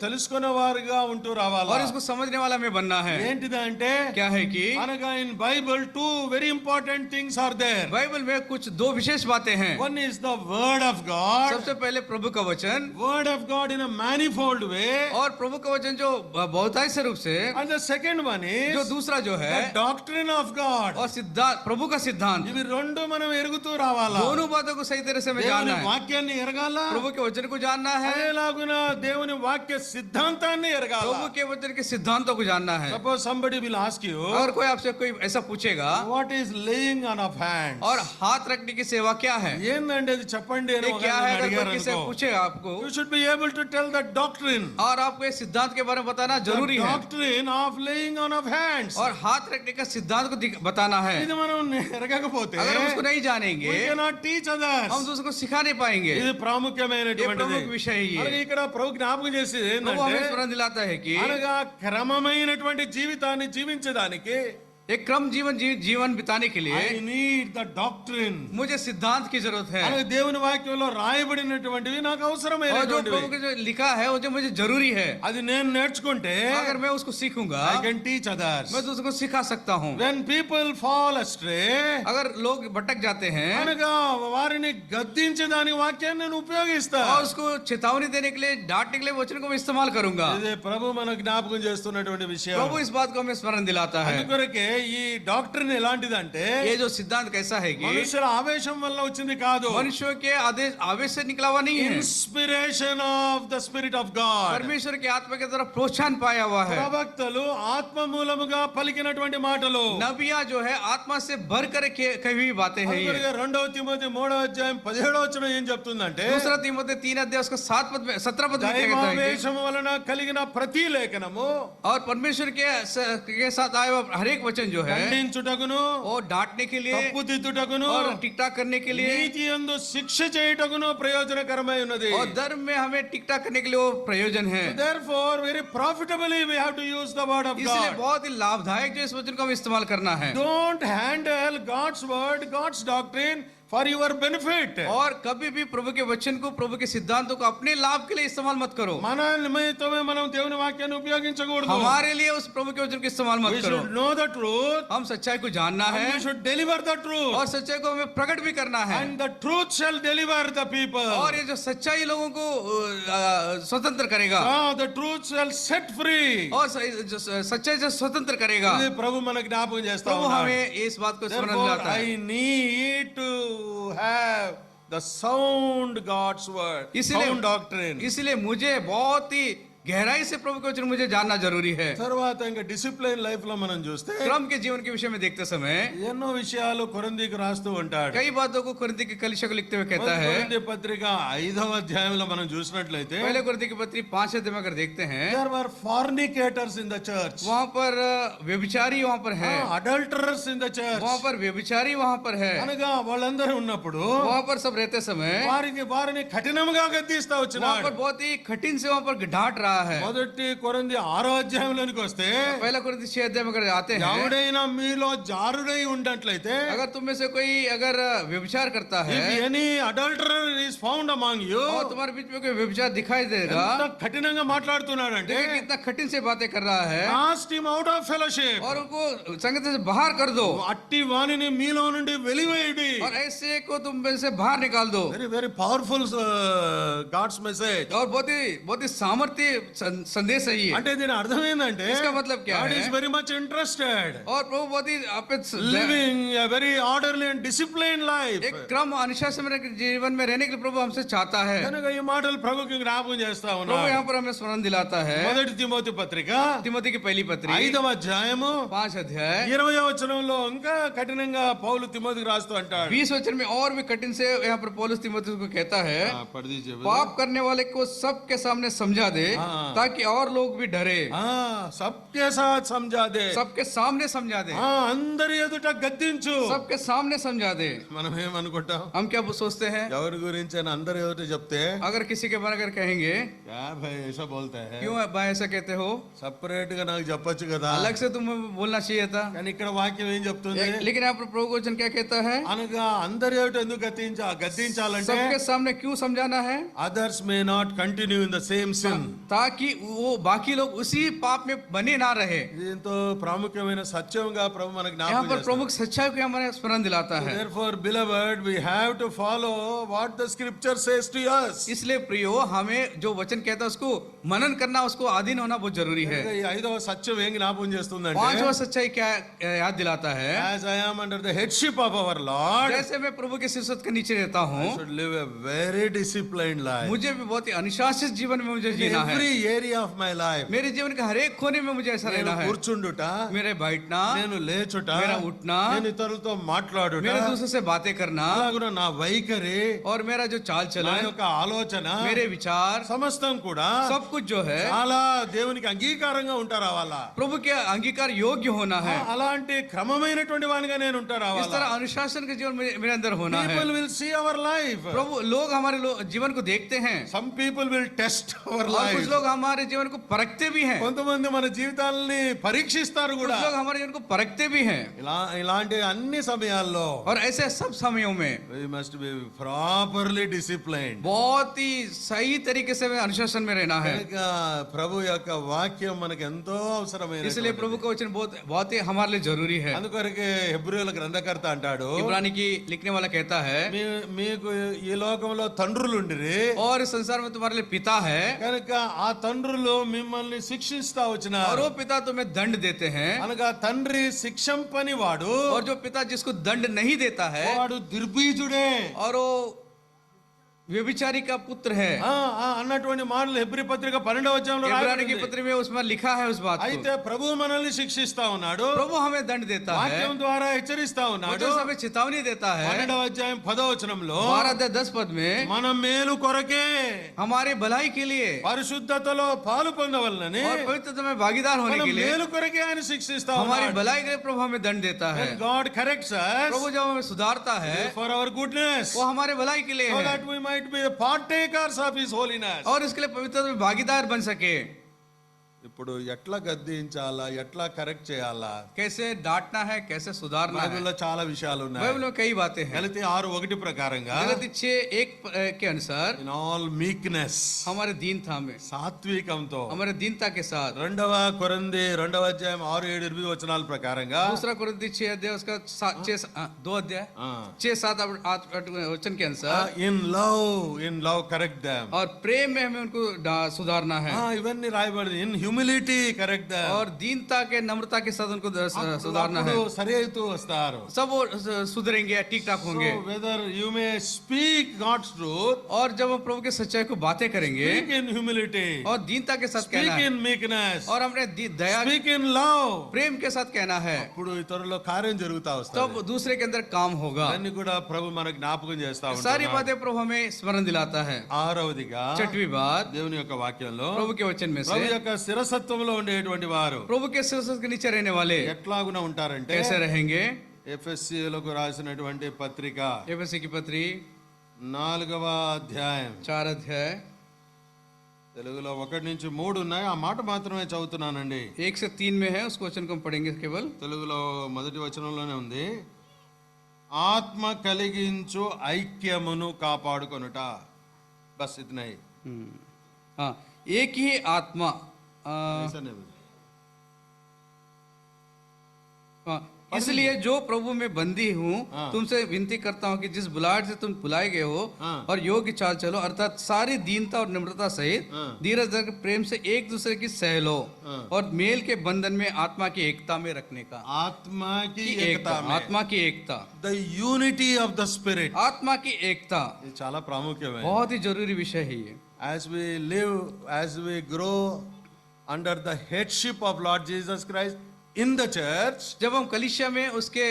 తెలుసుకునే వారిగా ఉంటూ రావాలి. और इसको समझने वाला हमें बनना है. ఏంటిది అంటే क्या है कि అనగా in Bible two very important things are there. बाइबल में कुछ दो विशेष बातें हैं. One is the word of God. सबसे पहले प्रभु का वचन, word of God in a manifold way. और प्रभु का वचन जो बहुतायत से रूप से, and the second one is जो दूसरा जो है ద డాక్ట్రిన్ ఆఫ్ గాడ్. और सिद्धांत, प्रभु का सिद्धांत. ఇవి రెండు మనం ఎరుగుతూ రావాలా. दोनों बातों को सही तरह से हमें దేవుని जानना है. వాక్యాన్ని ఎరగాల, प्रभु के वचन को जानना है, అదేలాగున దేవుని వాక్య సిద్ధాంతాన్ని ఎరగాల. प्रभु के वचन के सिद्धांतों को जानना है. Suppose somebody will ask you अगर कोई आपसे कोई ऐसा पूछेगा what is laying on off hands, और हाथ रखने की सेवा क्या है, ఏందండి అది చెప్పండి అని ये क्या है, अगर कोई किसी से అడిగారు पूछेगा आपको, you should be able to tell the doctrine. और आपको ये सिद्धांत के बारे में बताना जरूरी है, doctrine of laying on off hands. और हाथ रखने का सिद्धांत को बताना है. ఇది మనం ఎరగకపోతే अगर हम उसको नहीं we जानेंगे, cannot teach others. हम दूसरों को सिखा नहीं पाएंगे. ఇది ये ప్రాముఖ్యమైనటువంటిది. प्रमुख विषय ही అలాగే है. ఇక్కడ ప్రభు జ్ఞాపకం చేసేది प्रभु हमें ఏంటంటే स्मरण दिलाता है कि అనగా క్రమమైనటువంటి జీవితాన్ని జీవించడానికి एक क्रम जीवन बिताने के ఐ लिए నీడ్ ద డాక్ట్రిన్. मुझे सिद्धांत की जरूरत है, అలాగే దేవుని వాక్యంలో రాయబడినటువంటివి నాకు और जो అవసరమైనటువంటివి. प्रभु के जो लिखा है वो जो मुझे जरूरी है. అది నేను నేర్చుకుంటే अगर मैं उसको सीखूंगा, ఐ కెన్ టీచ్ అదర్స్. मैं दूसरों को सिखा सकता हूँ. వెన్ పీపుల్ ఫాల్ అస్ట్రే, अगर लोग भटक जाते हैं అనగా వారిని గద్దించే దాని వాక్యాన్ని నేను ఉపయోగిస్తా. और उसको चेतावनी देने के लिए, डांटने के लिए वचन को मैं इस्तेमाल करूंगा. ఇదే ప్రభు మనకు జ్ఞాపకం చేస్తున్నటువంటి విషయం. प्रभु इस बात को हमें स्मरण दिलाता है. అందుకొరకే ఈ డాక్టరీన్ ఎలాంటిదంటే ये जो सिद्धांत कैसा है कि మనుషుల ఆవేశం వల్ల వచ్చింది కాదు. मनुष्यों के आवेश से निकला हुआ नहीं है, inspiration of the spirit of God. परमेश्वर की आत्मा की तरफ प्रोत्साहन पाया हुआ है. ప్రవక్తలు ఆత్మ మూలముగా పలికినటువంటి మాటలు. नबिया जो है आत्मा से भर कर कही हुई बातें हैं. ये అందుకొరకే 2 తిమోతి 3వ అధ్యాయం 17వ వచనం ఏం చెప్తుందంటే दूसरा तीमुथियुस 3 अध्याय उसका 7 पद में 17 पद में क्या कहता है कि దైవావేశం వలన కలిగిన ప్రతి లేఖనము और परमेश्वर के साथ आया हुआ हर एक वचन जो है ఖండించుటకును, और डांटने के लिए తప్పు దిద్దుటకును, और टिक टाक करने के लिए నీతి యందు శిక్ష చేయుటకును ప్రయోజనకరమై ఉన్నది. और धर्म में हमें टिक टाक करने के लिए वो प्रयोजन है. Therefore very profitably we have to use the word of इसलिए God. बहुत ही लाभदायक जो इस वचन को हम इस्तेमाल करना है. Don't handle God's word, God's doctrine for your benefit. और कभी भी प्रभु के वचन को, प्रभु के सिद्धांतों को अपने लाभ के लिए इस्तेमाल मत करो. మన నిమిత్తమే మనం దేవుని వాక్యాన్ని ఉపయోగించకూడదు. हमारे लिए उस प्रभु के वचन को इस्तेमाल मत We करो. should know the truth. हम सच्चाई को जानना है We should deliver the truth. और सच्चाई को हमें प्रकट भी करना है. And the truth shall deliver the people. और ये जो सच्चाई लोगों को स्वतंत्र करेगा, The truth shall set free. और जो सच्चाई से स्वतंत्र करेगा. ఇది ప్రభు మనకు జ్ఞాపకం చేస్తా प्रभु ఉన్నాడు. हमें इस बात को स्मरण Therefore दिलाता है. I need to have the sound God's word, sound doctrine. इसलिए मुझे बहुत ही गहराई से प्रभु के वचन मुझे जानना जरूरी है. తర్వాత ఇంకా డిసిప్లిన్ లైఫ్ లో మనం చూస్తే क्रम के जीवन के विषय में देखते समय ఎన్నో విషయాలు కొరింథీకి రాస్తూ ఉంటాడు. कई बातों को कोरिन्थी की कलीसिया को लिखते हुए कहता है. కొరింథీ పత్రిక 5వ అధ్యాయంలో మనం చూసినట్లయితే पहले कोरिन्थी की पत्री 5 अध्याय में अगर देखते हैं, there were fornicators in the church, वहां पर व्यभिचारी वहां पर है, adulterers in the church. वहां पर व्यभिचारी वहां पर है, అనగా వాళ్ళందరూ ఉన్నప్పుడు वहां पर सब रहते समय వారిని కఠినంగా గద్దిస్తా वहां వచ్చినాడు. पर बहुत ही कठिन से वहां पर डांट रहा है. మొదటి కొరింథీ 6వ అధ్యాయంలోనికి వస్తే पहला कोरिन्थी 6 अध्याय में अगर आते हैं, ఎవడైనా మీలో జారుడై ఉన్నట్లయితే, अगर तुम में से कोई अगर व्यभिचार करता है if any adulterer is found among you, और तुम्हारे बीच में कोई व्यभिचार दिखाई देगा, ఎంత కఠినంగా మాట్లాడుతున్నాడంటే देखिए कितना कठिन से बातें कर रहा है, cast him out of fellowship. और उनको संगत से बाहर कर दो, అట్టి వానిని మీలో నుండి వెలివేయుడి. और ऐसे को तुम में से बाहर निकाल दो. Very very powerful God's message. और बहुत ही सामर्थ्य संदेश है ये. అంటే దీని అర్థం ఏంటంటే इसका मतलब क्या God है? is very much interested और प्रभु बहुत ही living a very orderly and disciplined life. एक क्रम अनुशासन में जीवन में रहने के लिए प्रभु हमसे चाहता है. కనుక ఈ మాటలు ప్రభుకి జ్ఞాపకం చేస్తా प्रभु ఉన్నాడు. यहाँ पर हमें स्मरण दिलाता है. మొదటి తిమోతి పత్రిక तिमोथी की पहली पत्री 5వ అధ్యాయము 5 अध्याय 20వ వచనంలో ఇంకా కఠినంగా పౌలు తిమోతికి రాస్తూ అంటాడు. 20 वचन में और भी कठिन से यहाँ पर पौलुस तिमोथी को कहता है, పడి पाप करने वाले को सबके सामने समझा दे, ताकि और लोग भी डरे, सबके साथ समझा दे, सबके सामने समझा दे, అందరి ఎదుట గద్దించు. सबके सामने समझा दे. మనం ఏమనుకుంటాం? हम क्या सोचते हैं? ఎవరి గురించి అని అందరి ఎదుట చెప్తే अगर किसी के बारे में कहेंगे, क्या भाई ऐसा बोलता है, क्यों भाई ऐसा कहते हो, సపరేట్ గా నాకు చెప్పొచ్చు కదా. अलग से तुम्हें बोलना चाहिए था. కానీ ఇక్కడ వాక్యం ఏం చెప్తుంది? लेकिन यहाँ पर प्रभु का वचन क्या कहता है? అనగా అందరి ఎదుట ఎందుకు గద్దించాలంటే सबके सामने क्यों समझाना है? others may not continue in the same sin. ताकि वो बाकी लोग उसी पाप में बने ना रहे. దీంతో ప్రాముఖ్యమైన సత్యంగా ప్రభు మనకు यहाँ జ్ఞాపకం पर చేస్తాడు. प्रमुख सच्चाई को हमारे स्मरण दिलाता है. Therefore, beloved, we have to follow what the scripture says to us. इसलिए प्रियो, हमें जो वचन कहता है उसको मनन करना, उसको अधीन होना बहुत जरूरी है. ఈ ఐదవ సత్యం ఏం జ్ఞాపకం చేస్తుందంటే, पांचवा सच्चाई क्या याद दिलाता है? as I am under the headship of our Lord, जैसे मैं प्रभु के सिरसत के नीचे रहता I हूँ, should live a very disciplined life. मुझे भी बहुत ही अनुशासित जीवन में मुझे In जीना है. every area of my life. मेरे जीवन के हर एक कोने में मुझे ऐसा నేను रहना है. కూర్చుండుట, मेरे बैठना, నేను లేచుట, मेरा उठना, నేను ఇతరులతో మాట్లాడుట, मेरे दूसरे से बातें करना, అలాగున నా వైఖరి, और मेरा जो चाल నా चलन, యొక్క ఆలోచన, मेरे विचार, సమస్తం కూడా सब कुछ जो है చాలా దేవునికి అంగీకారంగా ఉంటారా వాళ్ళ. प्रभु के अंगीकार योग्य होना है. అలాంటి క్రమమైనటువంటి వానిగా నేను ఉంటారా इस तरह अनुशासन के जीवन मेरे अंदर होना है. People will see our life. प्रभु, लोग हमारे जीवन को देखते हैं, Some people will test our और कुछ life. लोग हमारे जीवन को परखते भी हैं, కొంతమంది మన జీవితాలని పరీక్షిస్తారు कुछ కూడా. लोग हमारे जीवन को परखते भी हैं. ఇలాంటి అన్ని సమయాల్లో और ऐसे सब समयों में we must be properly disciplined. बहुत ही सही तरीके से अनुशासन में रहना है. కనుక ప్రభు యొక్క వాక్యం మనకు ఎంతో అవసరమైన. इसलिए प्रभु का वचन बहुत बहुत ही हमारे लिए जरूरी है. అందుకొరకే హెబ్రీయుల గ్రంథకర్త అంటాడు, इब्रानी की लिखने वाला कहता है, మీకు ఈ లోకంలో తండ్రులుండిరి, और इस संसार में तुम्हारे लिए पिता है, కనుక ఆ తండ్రులు మిమ్మల్ని శిక్షిస్తా और వచ్చినారు. वो पिता तुम्हें दंड देते हैं. అనగా తండ్రి శిక్షంపని వాడు, और जो पिता जिसको दंड नहीं देता है, వాడు దుర్బీజుడే और वो व्यभिचारी का पुत्र है. అన్నటువంటి మాటలు హెబ్రీ పత్రిక 12వ అధ్యాయంలో इब्रानी రాయబడింది. की पत्री में उसमें लिखा है उस बात అయితే को. ప్రభు మనల్ని శిక్షిస్తా ఉన్నాడు, प्रभु हमें दंड देता है, వాక్యం ద్వారా హెచ్చరిస్తా ఉన్నాడు. वचन से हमें चेतावनी देता है. 12వ అధ్యాయం 10వ వచనంలో 12-10 पद में మన మేలు కొరకే हमारे भलाई के लिए పరిశుద్ధతలో పాలు పొందవలనని और पवित्रता में भागीदार होने మన के लिए మేలు కొరకే ఆయన శిక్షిస్తా हमारी ఉన్నాడు. भलाई के लिए प्रभु हमें दंड देता है. When God corrects us प्रभु जब हमें सुधारता है, for our goodness, वो हमारे भलाई के लिए so है, that we might be partakers of his holiness. और इसके लिए पवित्रता में भागीदार बन सके. ఇప్పుడు ఎట్లా గద్దించాలా, ఎట్లా కరెక్ట్ చేయాలా, कैसे डांटना है, कैसे सुधारना है, బైబిల్లో చాలా విషయాలు ఉన్నాయి. बाइबल में कई बातें हैं. గలతీ 6:1 ప్రకారంగా गलती 6:1 के अनुसार in all meekness, हमारे दीनता में, సాత్వికంతో, हमारे दीनता के साथ. 2వ కొరింథీ 2వ అధ్యాయం 6, 7, 8 వచనాల ప్రకారంగా दूसरा कुरिन्थी 6 अध्याय उसका 2 अध्याय 6-7-8 वचन के अनुसार, ఇన్ లవ్ కరెక్ట్ దెమ్. और प्रेम में हमें उनको सुधारना है, ఇవన్నీ రాయబడింది. In humility correct them. और दीनता के नम्रता के साथ उनको सुधारना है. సరి అవుతూ వస్తారు. सब वो सुधरेंगे, ठीक ठाक होंगे. So whether you may speak God's truth, और जब हम प्रभु के सच्चाई को बातें करेंगे speak in humility, और दीनता के साथ कहना speak है, in meekness, और हमने दया speak in love, प्रेम के साथ कहना है, అప్పుడు ఇతరుల కార్యం జరుగుతా వస్తుంది. तब दूसरे के अंदर काम होगा. అన్ని కూడా ప్రభు మనకు జ్ఞాపకం చేస్తా सारी ఉంటాడు. बातें प्रभु हमें स्मरण दिलाता है. 6వదిగా 6वीं बात దేవుని యొక్క వాక్యంలో प्रभु के वचन में ప్రభు से, యొక్క శిరసత్వంలో ఉండేటువంటి వారు प्रभु के सिरसत के नीचे रहने वाले ఎట్లాగున ఉంటారంటే, कैसे रहेंगे. ఎఫెసీయులకు రాసినటువంటి పత్రిక एफएसी की पत्री 4వ అధ్యాయం 4 अध्याय తెలుగులో 1 నుంచి 3 ఉన్నాయి. ఆ మాట మాత్రమే చదువుతున్నానండి. 1 से 3 में है, उसको वचन को हम पढ़ेंगे केवल. తెలుగులో మొదటి వచనంలోనే ఉంది. ఆత్మ కలిగించు ఐక్యమును కాపాడుకొనుట. బస్ ఇతనా ही. हाँ, एक ही आत्मा. ऐसा नहीं बोला. हाँ, इसलिए जो प्रभु में बंदी हूँ, हाँ। तुमसे विनती करता हूँ कि जिस बुलाहट से तुम बुलाए गए हो हाँ। और योग्य चाल चलो, अर्थात सारी दीनता और नम्रता सहित हाँ। धीरज धर प्रेम से एक दूसरे की सह लो, हाँ। और मेल के बंधन में आत्मा की एकता में रखने का. आत्मा की की एकता में, आत्मा की एकता, the unity of the spirit. आत्मा की एकता ఇది చాలా ప్రాముఖ్యమే. बहुत ही जरूरी विषय है ये. as we live, as we grow under the headship of Lord Jesus Christ in the church, जब हम कलीसिया में उसके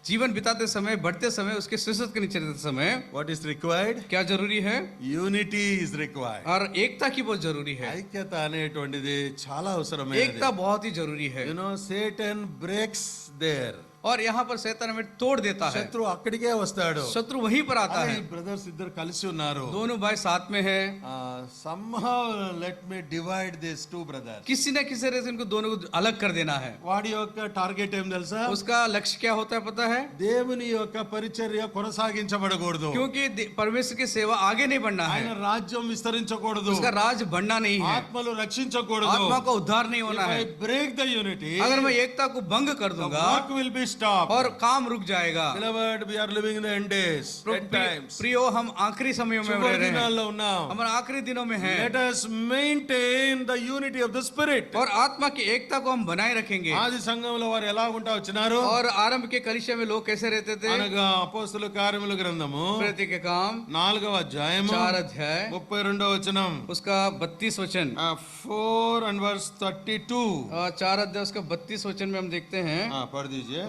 जीवन बिताते समय, बढ़ते समय, उसके शीर्षक के नीचे रहते समय what is required? क्या जरूरी है? Unity is required. और एकता की बहुत जरूरी है। ఐక్యత అనేటువంటిది చాలా అవసరమైనది. एकता बहुत ही जरूरी है। You know, Satan breaks there. और यहाँ पर शैतान हमें तोड़ देता है। శత్రువు అక్కడికే వస్తాడు. शत्रु वहीं पर आता है। బ్రదర్స్ ఇద్దరు కలిసి ఉన్నారు. दोनों भाई साथ में है। somehow let me divide these two brothers. किसी न किसी तरह से इनको दोनों को अलग कर देना है। వాడి యొక్క టార్గెట్ ఏం తెలుసా? उसका लक्ष्य क्या होता है पता है? దేవుని యొక్క పరిచర్య కొనసాగించబడకూడదు. क्योंकि परमेश्वर की सेवा आगे नहीं बढ़ना है। ఆయన రాజ్యం విస్తరించకూడదు. उसका राज बढ़ना नहीं है। ఆత్మలు రక్షించకూడదు. आत्मा का उद्धार नहीं होना है। break the unity, अगर मैं एकता को भंग कर दूंगा, work will be stopped. और काम रुक जाएगा। Beloved, we are living in the end days. End times. प्रियो, हम आखिरी समयों में रह చివరి रहे हैं। దినాల్లో ఉన్నాం. हमारे आखिरी दिनों में हैं। Let us maintain the unity of the spirit. और आत्मा की एकता को हम बनाए रखेंगे। ఆది సంఘంలో వారు ఎలా ఉంటా వచ్చినారు? और आरंभ के कलीसिया में लोग कैसे रहते थे? అనగా అపోస్తలుల కార్యముల గ్రంథము प्रेरित के काम 4వ అధ్యాయము 4 अध्याय 32వ వచనం, उसका 32 वचन, 4 and verse 32. 4 अध्याय उसका 32 वचन में हम देखते हैं, पढ़ दीजिए.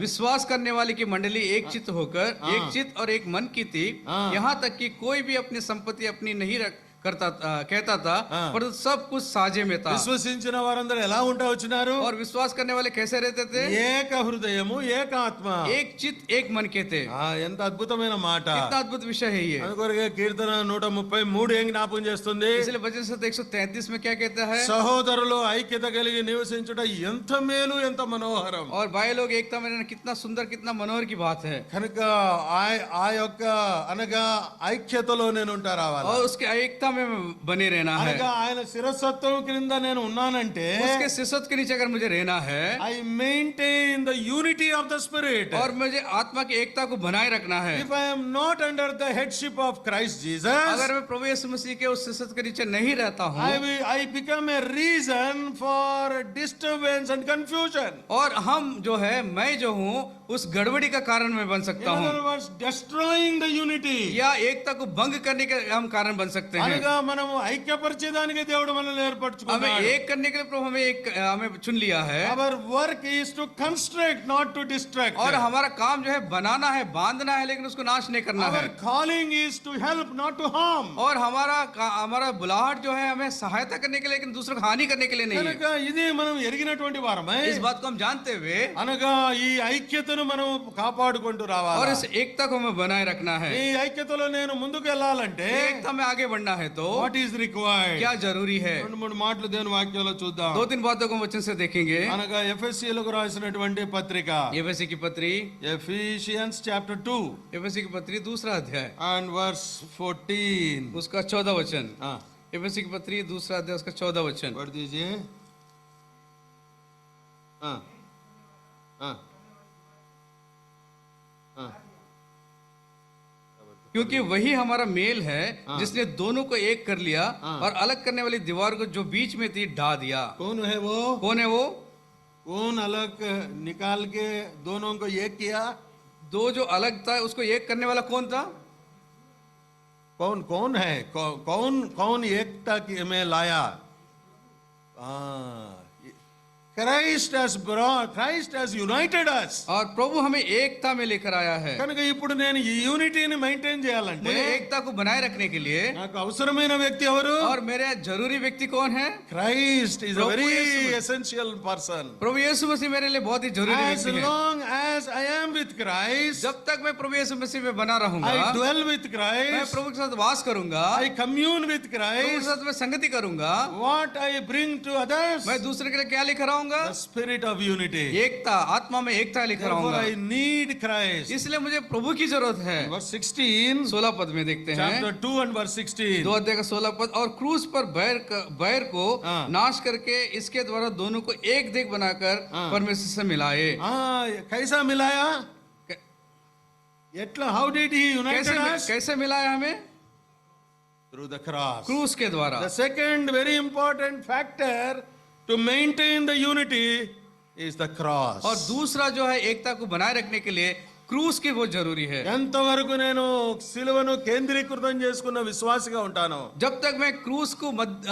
विश्वास करने वाले की मंडली एक चित्त होकर एक चित्त और एक मन की थी। यहाँ तक कि कोई भी अपनी संपत्ति अपनी नहीं कहता था, परंतु सब कुछ साझे में था। విశ్వసించిన వారందరూ ఎలా ఉంటా వచ్చినారు? और विश्वास करने वाले कैसे रहते थे? ఏక హృదయము ఏక ఆత్మ. एक चित्त एक मन के थे। ఎంత అద్భుతమైన మాట. कितना अद्भुत विषय है ये। అందుకొరకే కీర్తన 133 ఏం జ్ఞాపకం చేస్తుంది? इसलिए भजन संहिता 133 में क्या कहता है? సహోదరులు ఐక్యత కలిగి నివసించుట ఎంత మేలు ఎంత మనోహరం. और भाई लोग एकता में रहना कितना सुंदर, कितना मनोहर की बात है। కనుక ఆ యొక్క అనగా ఐక్యతలో నేను ఉంటా రావాలి. और उसके एकता में बने रहना है। అనగా ఆయన శిరస్సత్వం క్రింద నేను ఉన్నానంటే, उसके शिरस्త్వం के नीचे अगर मुझे रहना है, I maintain the unity of the spirit. और मुझे आत्मा की एकता को बनाए रखना है। If I am not under the headship of Christ Jesus, अगर मैं प्रभु यीशु मसीह के उस शिरस्त्व के नीचे नहीं रहता हूँ, I become a reason for disturbance and confusion. और हम जो है, मैं जो हूँ, उस गड़बड़ी का कारण मैं बन सकता In हूँ, other words, destroying the unity. या एकता को भंग करने के हम कारण बन सकते हैं। అనగా మనము ఐక్యపరిచేదానికి దేవుడు మనల్ని हमें ఏర్పరచుకున్నాడు. एक करने के लिए प्रभु हमें चुन लिया है। Our work is to construct, not to distract. और हमारा काम जो है बनाना है, बांधना है, लेकिन उसको नाश नहीं करना है। Our calling is to help, not to harm. और हमारा बुलाहट जो है हमें सहायता करने के लिए, लेकिन दूसरों को हानि करने के लिए नहीं है। కనుక ఇది మనం ఎరిగినటువంటి వారమై, इस बात को हम जानते हुए, అనగా ఈ ఐక్యతను మనం కాపాడుకుంటూ और రావాలి. इस एकता को हमें बनाए रखना है। ఈ ఐక్యతలో నేను ముందుకు వెళ్ళాలంటే एकता में आगे बढ़ना है तो వాట్ ఈస్ రిక్వైర్డ్? क्या जरूरी है? 2-3 మాటలు దేవుని వాక్యంలో చూద్దాం. 2-3 बातों को हम वचन से देखेंगे। అనగా ఎఫెసీయులకు రాసినటువంటి పత్రిక, एफएसी की पत्री, ఎఫిషియన్స్ చాప్టర్ 2 एफएसी की पत्री 2रा अध्याय and verse 14. उसका 14 वचन। हाँ, एफएसी की पत्री 2रा अध्याय उसका 14 वचन। पढ़ दीजिए. हाँ हाँ हाँ. क्योंकि वही हमारा मेल है, जिसने दोनों को एक कर लिया और अलग करने वाली दीवार को जो बीच में थी ढा दिया। कौन है वो? कौन है वो? कौन अलग निकाल के दोनों को एक किया? दो जो अलग था उसको एक करने वाला कौन था? कौन है? कौन एकता में लाया? Christ has united us. और प्रभु हमें एकता में लेकर आया है। కనుక ఇప్పుడు నేను ఈ యూనిటీని మెయింటైన్ చేయాలంటే, मुझे एकता को बनाए रखने के लिए నాకు అవసరమైన వ్యక్తి ఎవరు? और मेरे जरूरी व्यक्ति कौन है? Christ is a Prabhu very Yeshu. essential person. प्रभु यीशु मसीह मेरे लिए बहुत ही जरूरी As व्यक्ति है। long as I am with Christ, जब तक मैं प्रभु यीशु मसीह में बना रहूंगा, I dwell with मैं Christ, प्रभु के साथ वास करूंगा, I commune with प्रभु के Christ. साथ मैं संगति करूंगा, What I bring to others, मैं दूसरे के लिए क्या लेकर आऊंगा? the spirit of unity. एकता, आत्मा में एकता लेकर Therefore आऊंगा। I need Christ. इसलिए मुझे प्रभु की जरूरत है। Verse 16, 16 पद में देखते हैं, chapter 2 and verse 16. 2 अध्याय का 16 पद, और क्रूस पर बैर को हाँ। नाश करके इसके द्वारा दोनों को एक देह बनाकर परमेश्वर से मिलाए। कैसा मिलाया? एट्ला, how did he unite us? कैसे मिलाया हमें? Through the cross. क्रूस के द्वारा। The second very important factor to maintain the unity is the cross. और दूसरा जो है एकता को बनाए रखने के लिए क्रूस की बहुत जरूरी है। ఎంతవరకు నేను సిలువను కేంద్రీకృతం చేసుకున్న విశ్వాసిగా ఉంటాను, जब तक मैं क्रूस को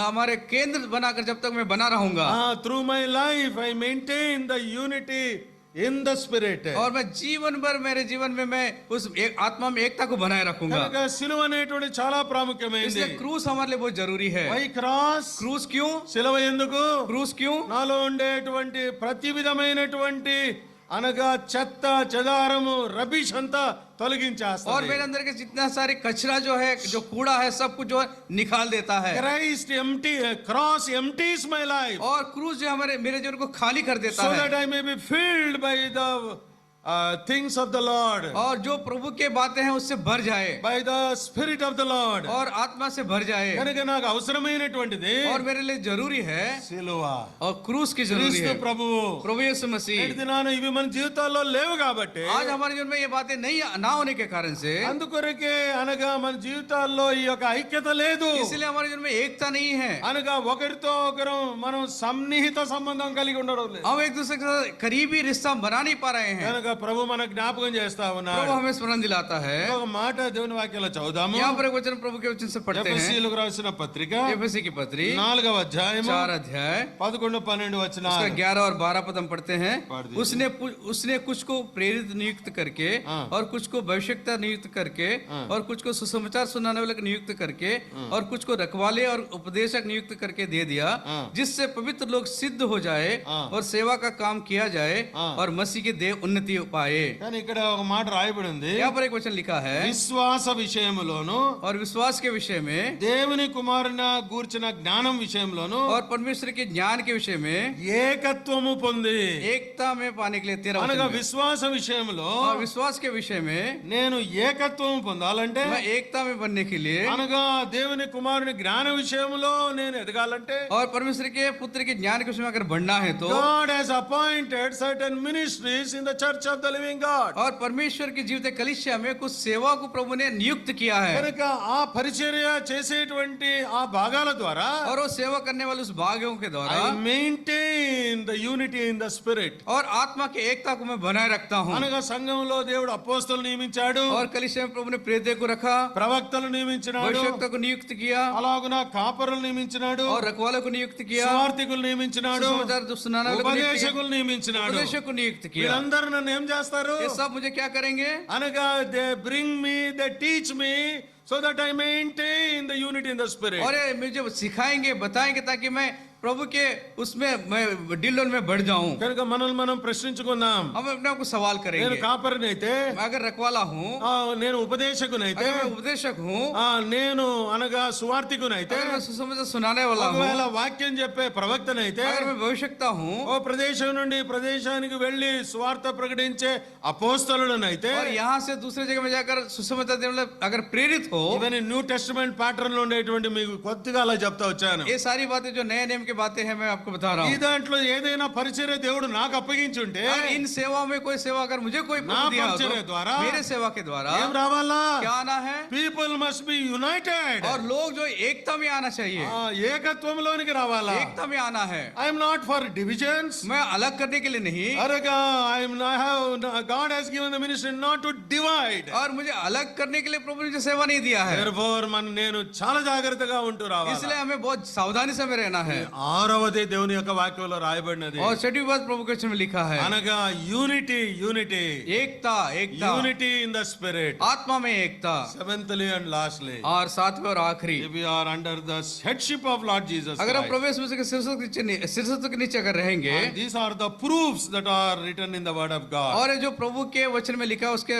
हमारे केंद्र बनाकर जब तक मैं बना रहूंगा, through my life I maintain the unity in the spirit. और मैं जीवन भर मेरे जीवन में मैं उस एक आत्मा में एकता को बनाए रखूंगा। కనుక సిలువ అనేటువంటి చాలా ప్రాముఖ్యమైనది. इसलिए क्रूस हमारे लिए बहुत जरूरी है। Why cross? क्रूस क्यों? సిలువ ఎందుకు? क्रूस क्यों? నాలో ఉండేటువంటి ప్రతి విధమైనటువంటి అనగా చెత్త చెదారము రబీష్ అంతా తొలగించేస్తాడు. और मेरे अंदर के जितना सारे कचरा जो है, जो कूड़ा है, सब कुछ जो है निकाल देता है। Christ empty cross empties my life. और क्रूस जो हमारे मेरे जीवन को खाली कर देता So है। that I may be filled by the things of the Lord. और जो प्रभु के बातें हैं उससे भर जाए। By the spirit of the Lord. और आत्मा से भर जाए। కనుక నాకు అవసరమైనటువంటిది और मेरे लिए जरूरी है సిలువ. और क्रूस की जरूरी క్రీస్తు है। ప్రభువు. प्रभु यीशु मसीह। నేటి దినాన ఇవి మన జీవితాల్లో లేవు కాబట్టి आज हमारे जीवन में ये बातें नहीं ना होने के कारण से, అందుకొరకే అనగా మన జీవితాల్లో ఈ యొక్క ఐక్యత లేదు. इसलिए हमारे जीवन में एकता नहीं है। అనగా ఒకరితో ఒకరు మనం సన్నిహిత సంబంధం కలిగి ఉండడం లేదు. हम एक दूसरे के साथ करीबी रिश्ता बना नहीं पा रहे हैं। కనుక ప్రభు మన జ్ఞాపకం చేస్తా प्रभु ఉన్నాడు. हमें स्मरण दिलाता है। ఒక మాట దేవుని వాక్యంలో చదువుదాము. यहाँ पर एक वचन प्रभु के वचन से पढ़ते हैं। ఎఫెసీయులకు రాసిన పత్రిక एफएसी की पत्री 4వ అధ్యాయం 4 अध्याय 11-12 उसका వచనాలు. 11 और 12 पद हम पढ़ते हैं। पढ़ दीजिए। उसने कुछ को प्रेरित नियुक्त करके और कुछ को भविष्यता नियुक्त करके और कुछ को सुसमाचार सुनाने वाले को नियुक्त करके और कुछ को रखवाले और उपदेशक नियुक्त करके दे दिया, जिससे पवित्र लोग सिद्ध हो जाए और सेवा का काम किया जाए और मसीह के देह उन्नति पाए। కానీ ఇక్కడ ఒక మాట రాయబడి ఉంది. यहाँ पर एक वचन लिखा है, విశ్వాస విషయములోను और विश्वास के विषय में దేవుని కుమారుని గూర్చిన జ్ఞానం విషయంలోను और परमेश्वर के ज्ञान के विषय में ఏకత్వము పొంది, एकता में पाने के लिए 13 అనగా वचन में। విశ్వాస విషయంలో और विश्वास के विषय में నేను ఏకత్వం పొందాలంటే, मैं एकता में बनने के लिए అనగా దేవుని కుమారుని జ్ఞాన విషయంలో నేను ఎదగాలంటే, और परमेश्वर के पुत्र के ज्ञान के विषय में अगर बढ़ना है तो God has appointed certain ministries in the church of the living God. और परमेश्वर की जीवित कलीसिया में कुछ सेवा को प्रभु ने नियुक्त किया है। కనుక ఆ పరిచర్య చేసేటువంటి ఆ భాగాల ద్వారా और वो सेवा करने वाले उस भागों के द्वारा I maintain the unity in the spirit. और आत्मा की एकता को मैं बनाए रखता हूँ। అనగా సంఘంలో దేవుడు అపోస్తలు నియమించాడు, और कलीसिया में प्रभु ने प्रेरितों को रखा, ప్రవక్తలు నియమించినాడు, भविष्यवक्ता को नियुक्त किया అలాగున కాపరులు నియమించినాడు, और रखवालों को नियुक्त किया, సువార్తికులు నియమించినాడు, सुसमाचार जो सुनाने वाले को नियुक्त किया, ఉపదేశకులు నియమించినాడు. उपदेशक को नियुक्त किया। వీళ్ళందరూ నన్ను ఏం చేస్తారు? ये सब मुझे क्या करेंगे? అనగా they bring me, they teach me so that I maintain the unity in the spirit. और ये मुझे सिखाएंगे, बताएंगे ताकि मैं प्रभु के उसमें मैं डिलोन में बढ़ जाऊं। కనుక మనల్ని మనం ప్రశ్నించుకుందాం. हम अपने आप को सवाल నేను करेंगे, కాపరినైతే, मैं अगर रखवाला हूँ, నేను ఉపదేశకునైతే, अगर मैं उपदेशक हूँ, నేను అనగా సువార్తికునైతే, अगर मैं सुसमाचार सुनाने वाला हूँ, ఒకవేళ వాక్యం చెప్పే ప్రవక్తనైతే, अगर मैं भविष्यवक्ता हूँ, ఓ ప్రదేశం నుండి ప్రదేశానికి వెళ్ళి సువార్త ప్రకటించే అపోస్తలుడనైతే, और यहाँ से दूसरे जगह में जाकर सुसमाचार देने वाला अगर प्रेरित हो, ఇవన్నీ న్యూ టెస్టమెంట్ ప్యాటర్న్ లో ఉండేటువంటి మీకు కొద్దిగా అలా చెప్తా వచ్చాను. ये सारी बातें जो नए नियम की बातें हैं मैं आपको बता रहा ఈ हूँ। దాంట్లో ఏదైనా పరిచర్య దేవుడు నాకు అప్పగించుంటే अगर इन सेवाओं में कोई सेवा अगर मुझे कोई ना दिया हो परिचर्या तो द्वारा मेरे सेवा के द्वारा ఏం రావాలా? क्या आना है? People must be United. और लोग जो एकता में आना चाहिए, ఏకత్వంలోనికి రావాలా? एकता में आना है। I'm not for divisions. मैं अलग करने के लिए नहीं, అరగా God has given the ministry not to divide. और मुझे अलग करने के लिए प्रभु ने मुझे सेवा नहीं दिया है। therefore నేను చాలా జాగ్రత్తగా ఉంటూ రావాలి. इसलिए हमें बहुत सावधानी से हमें रहना है। ఆరవది దేవుని యొక్క వాక్యంలో రాయబడినది. और छठी बात प्रभु के वचन में लिखा है, అనగా unity, unity, Ekta, Ekta, unity in the spirit. आत्मा में एकता। సెవెంత్లీ అండ్ లాస్ట్లీ, और सातवें और आखिरी, we are under the headship of Lord Jesus अगर हम Christ. प्रभु यीशु मसीह के सिरसों के नीचे अगर रहेंगे, And these are the proofs that are written in the word of God. और ये जो प्रभु के वचन में लिखा है उसके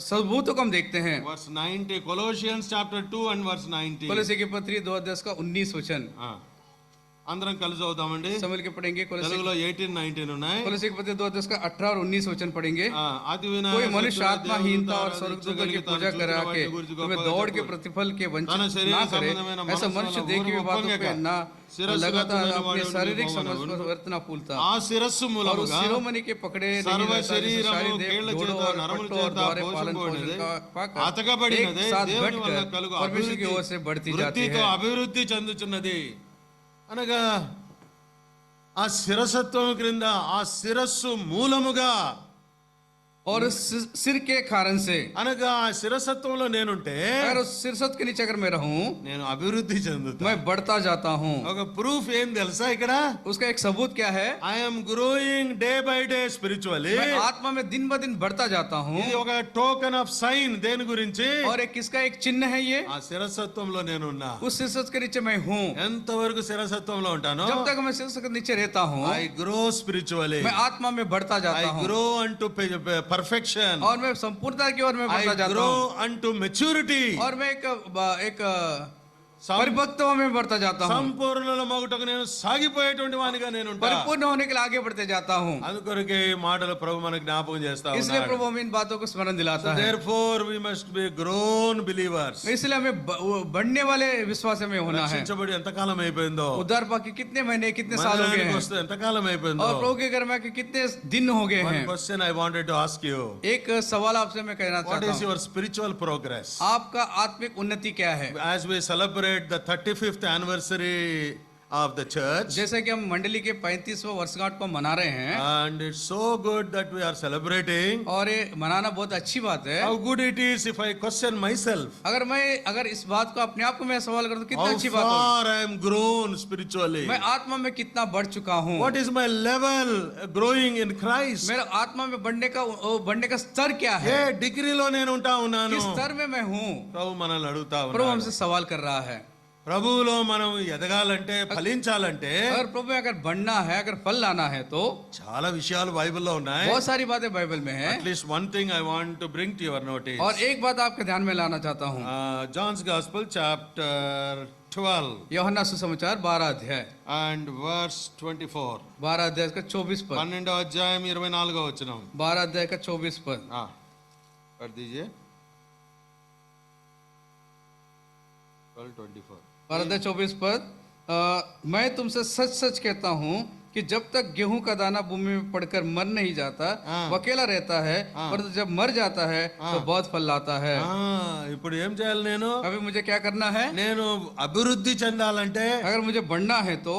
सबूतों को हम देखते हैं। Verse 90, Colossians chapter 2 and verse 90. कोलोसी की पत्री 2 का 19 वचन అందరం కలిసి చదువుదామండి. समझ के पढ़ेंगे। తెలుగులో 18, 19 ఉన్నాయి. कोलोसी की पत्री 2 का 18 और 19 वचन पढ़ेंगे। ఆది कोई मनुष्य आत्माहीनता और स्वर्गदूतों की पूजा करा के तुम्हें दौड़ के प्रतिफल के वंचित ना करे, ऐसा मनुष्य देख के बातों पे ना लगातार अपने शारीरिक समझ पर वर्तना पूलता, ఆ శిరస్సు और उस మూలముగా शिरोमणि के पकड़े नहीं సర్వ रहता, जिससे శరీరము सारी देह కీళ్ల जोड़ों చేత और నరముల पट्टों और చేత द्वारे पालन పోషింపబడినది, पोषण पाकर అతకబడినది, एक साथ దేవుని వల్ల बैठकर కలుగు परमेश्वर की ओर से बढ़ती जाती వృద్ధితో है। అభివృద్ధి చెందుచున్నది. అనగా ఆ శిరసత్వం క్రింద ఆ శిరస్సు మూలముగా और उस सिर के कारण से, అనగా ఆ శిరసత్వంలో నేనుంటే अगर उस सिरसत के नीचे अगर मैं रहूं, నేను అభివృద్ధి చెందుతా. मैं बढ़ता जाता हूं. ఒక ప్రూఫ్ ఏం తెలుసా ఇక్కడ? उसका एक सबूत क्या है? I am growing day by day spiritually. मैं आत्मा में दिन ब दिन बढ़ता जाता हूं. ఇది ఒక టోకెన్ ఆఫ్ సైన్ దేని గురించి? और एक किसका एक चिन्ह है ये? ఆ శిరసత్వంలో నేనున్నా. उस सिरसत के नीचे मैं हूं. ఎంతవరకు శిరసత్వంలో ఉంటానో जब तक मैं सिरसत के नीचे रहता हूं, ఐ గ్రో స్పిరిచువల్లీ. मैं आत्मा में बढ़ता ఐ जाता हूं. గ్రో అంటూ పర్ఫెక్షన్. और मैं संपूर्णता की ओर में ఐ बढ़ता जाता గ్రో हूं. అంటూ మెచ్యూరిటీ. और मैं एक परिपक्व में बढ़ता जाता हूं. సంపూర్ణల మొగుటకు నేను సాగిపోయేటువంటి వానిగా నేను ఉంటా. परिपूर्ण होने के लिए आगे बढ़ते जाता हूं. అందుకొరకే ఈ మాటలు ప్రభు మనకు జ్ఞాపకం చేస్తా इसलिए ఉన్నాడు. प्रभु हमें इन बातों को स्मरण दिलाता है. Therefore we must be grown believers. इसलिए हमें बढ़ने वाले विश्वास में होना है. రక్షించబడి ఎంతకాలం అయిపోయిందో, उद्धार पाके कितने महीने कितने साल हो गए మందిరానికి हैं, వస్తే ఎంతకాలం అయిపోయిందో. और प्रभु के घर में आके कितने दिन हो गए One हैं. question I wanted to ask you. एक सवाल आपसे मैं कहना What चाहता is हूं. your spiritual progress? आपका आत्मिक उन्नति क्या है? As we celebrate the 35th anniversary of the church, जैसे कि हम मंडली के 35वां वर्षगांठ को मना रहे हैं, and it's so good that we are celebrating. और ये मनाना बहुत अच्छी बात है. How good it is if I question myself. अगर इस बात को अपने आप को मैं सवाल करूं तो कितनी How अच्छी बात होगी. far I am grown spiritually. मैं आत्मा में कितना बढ़ चुका हूं. What is my level growing in Christ? मेरा आत्मा में बढ़ने का स्तर क्या है? ఏ డిగ్రీలో నేను ఉంటా ఉన్నాను? किस स्तर में मैं हूं? ప్రభు మనల్ని అడుగుతా प्रभु ఉన్నాడు. हमसे सवाल कर रहा है. ప్రభువులో మనం ఎదగాలంటే, ఫలించాలంటే अगर प्रभु में अगर बढ़ना है, अगर फल लाना है, तो చాలా విషయాలు బైబిల్లో ఉన్నాయి. बहुत सारी बातें बाइबल में है. At least one thing I want to bring to your notice. और एक बात आपके ध्यान में लाना चाहता हूं. జాన్స్ గాస్పెల్ చాప్టర్ 12 यूहन्ना सुसमाचार 12 अध्याय అండ్ వర్స్ 24. 12 अध्याय का 24 पद. 12వ అధ్యాయం 24వ వచనం. 12 अध्याय का 24 पद. पढ़ दीजिए. 12:24. 12 अध्याय 24 पद. मैं तुमसे सच सच कहता हूँ कि जब तक गेहूं का दाना भूमि में पड़कर मर नहीं जाता, वो अकेला रहता है, परंतु जब मर जाता है तो बहुत फल लाता है. ఇప్పుడు ఏం చేయాలి నేను? अभी मुझे क्या करना है? నేను అభివృద్ధి చెందాలంటే अगर मुझे बढ़ना है तो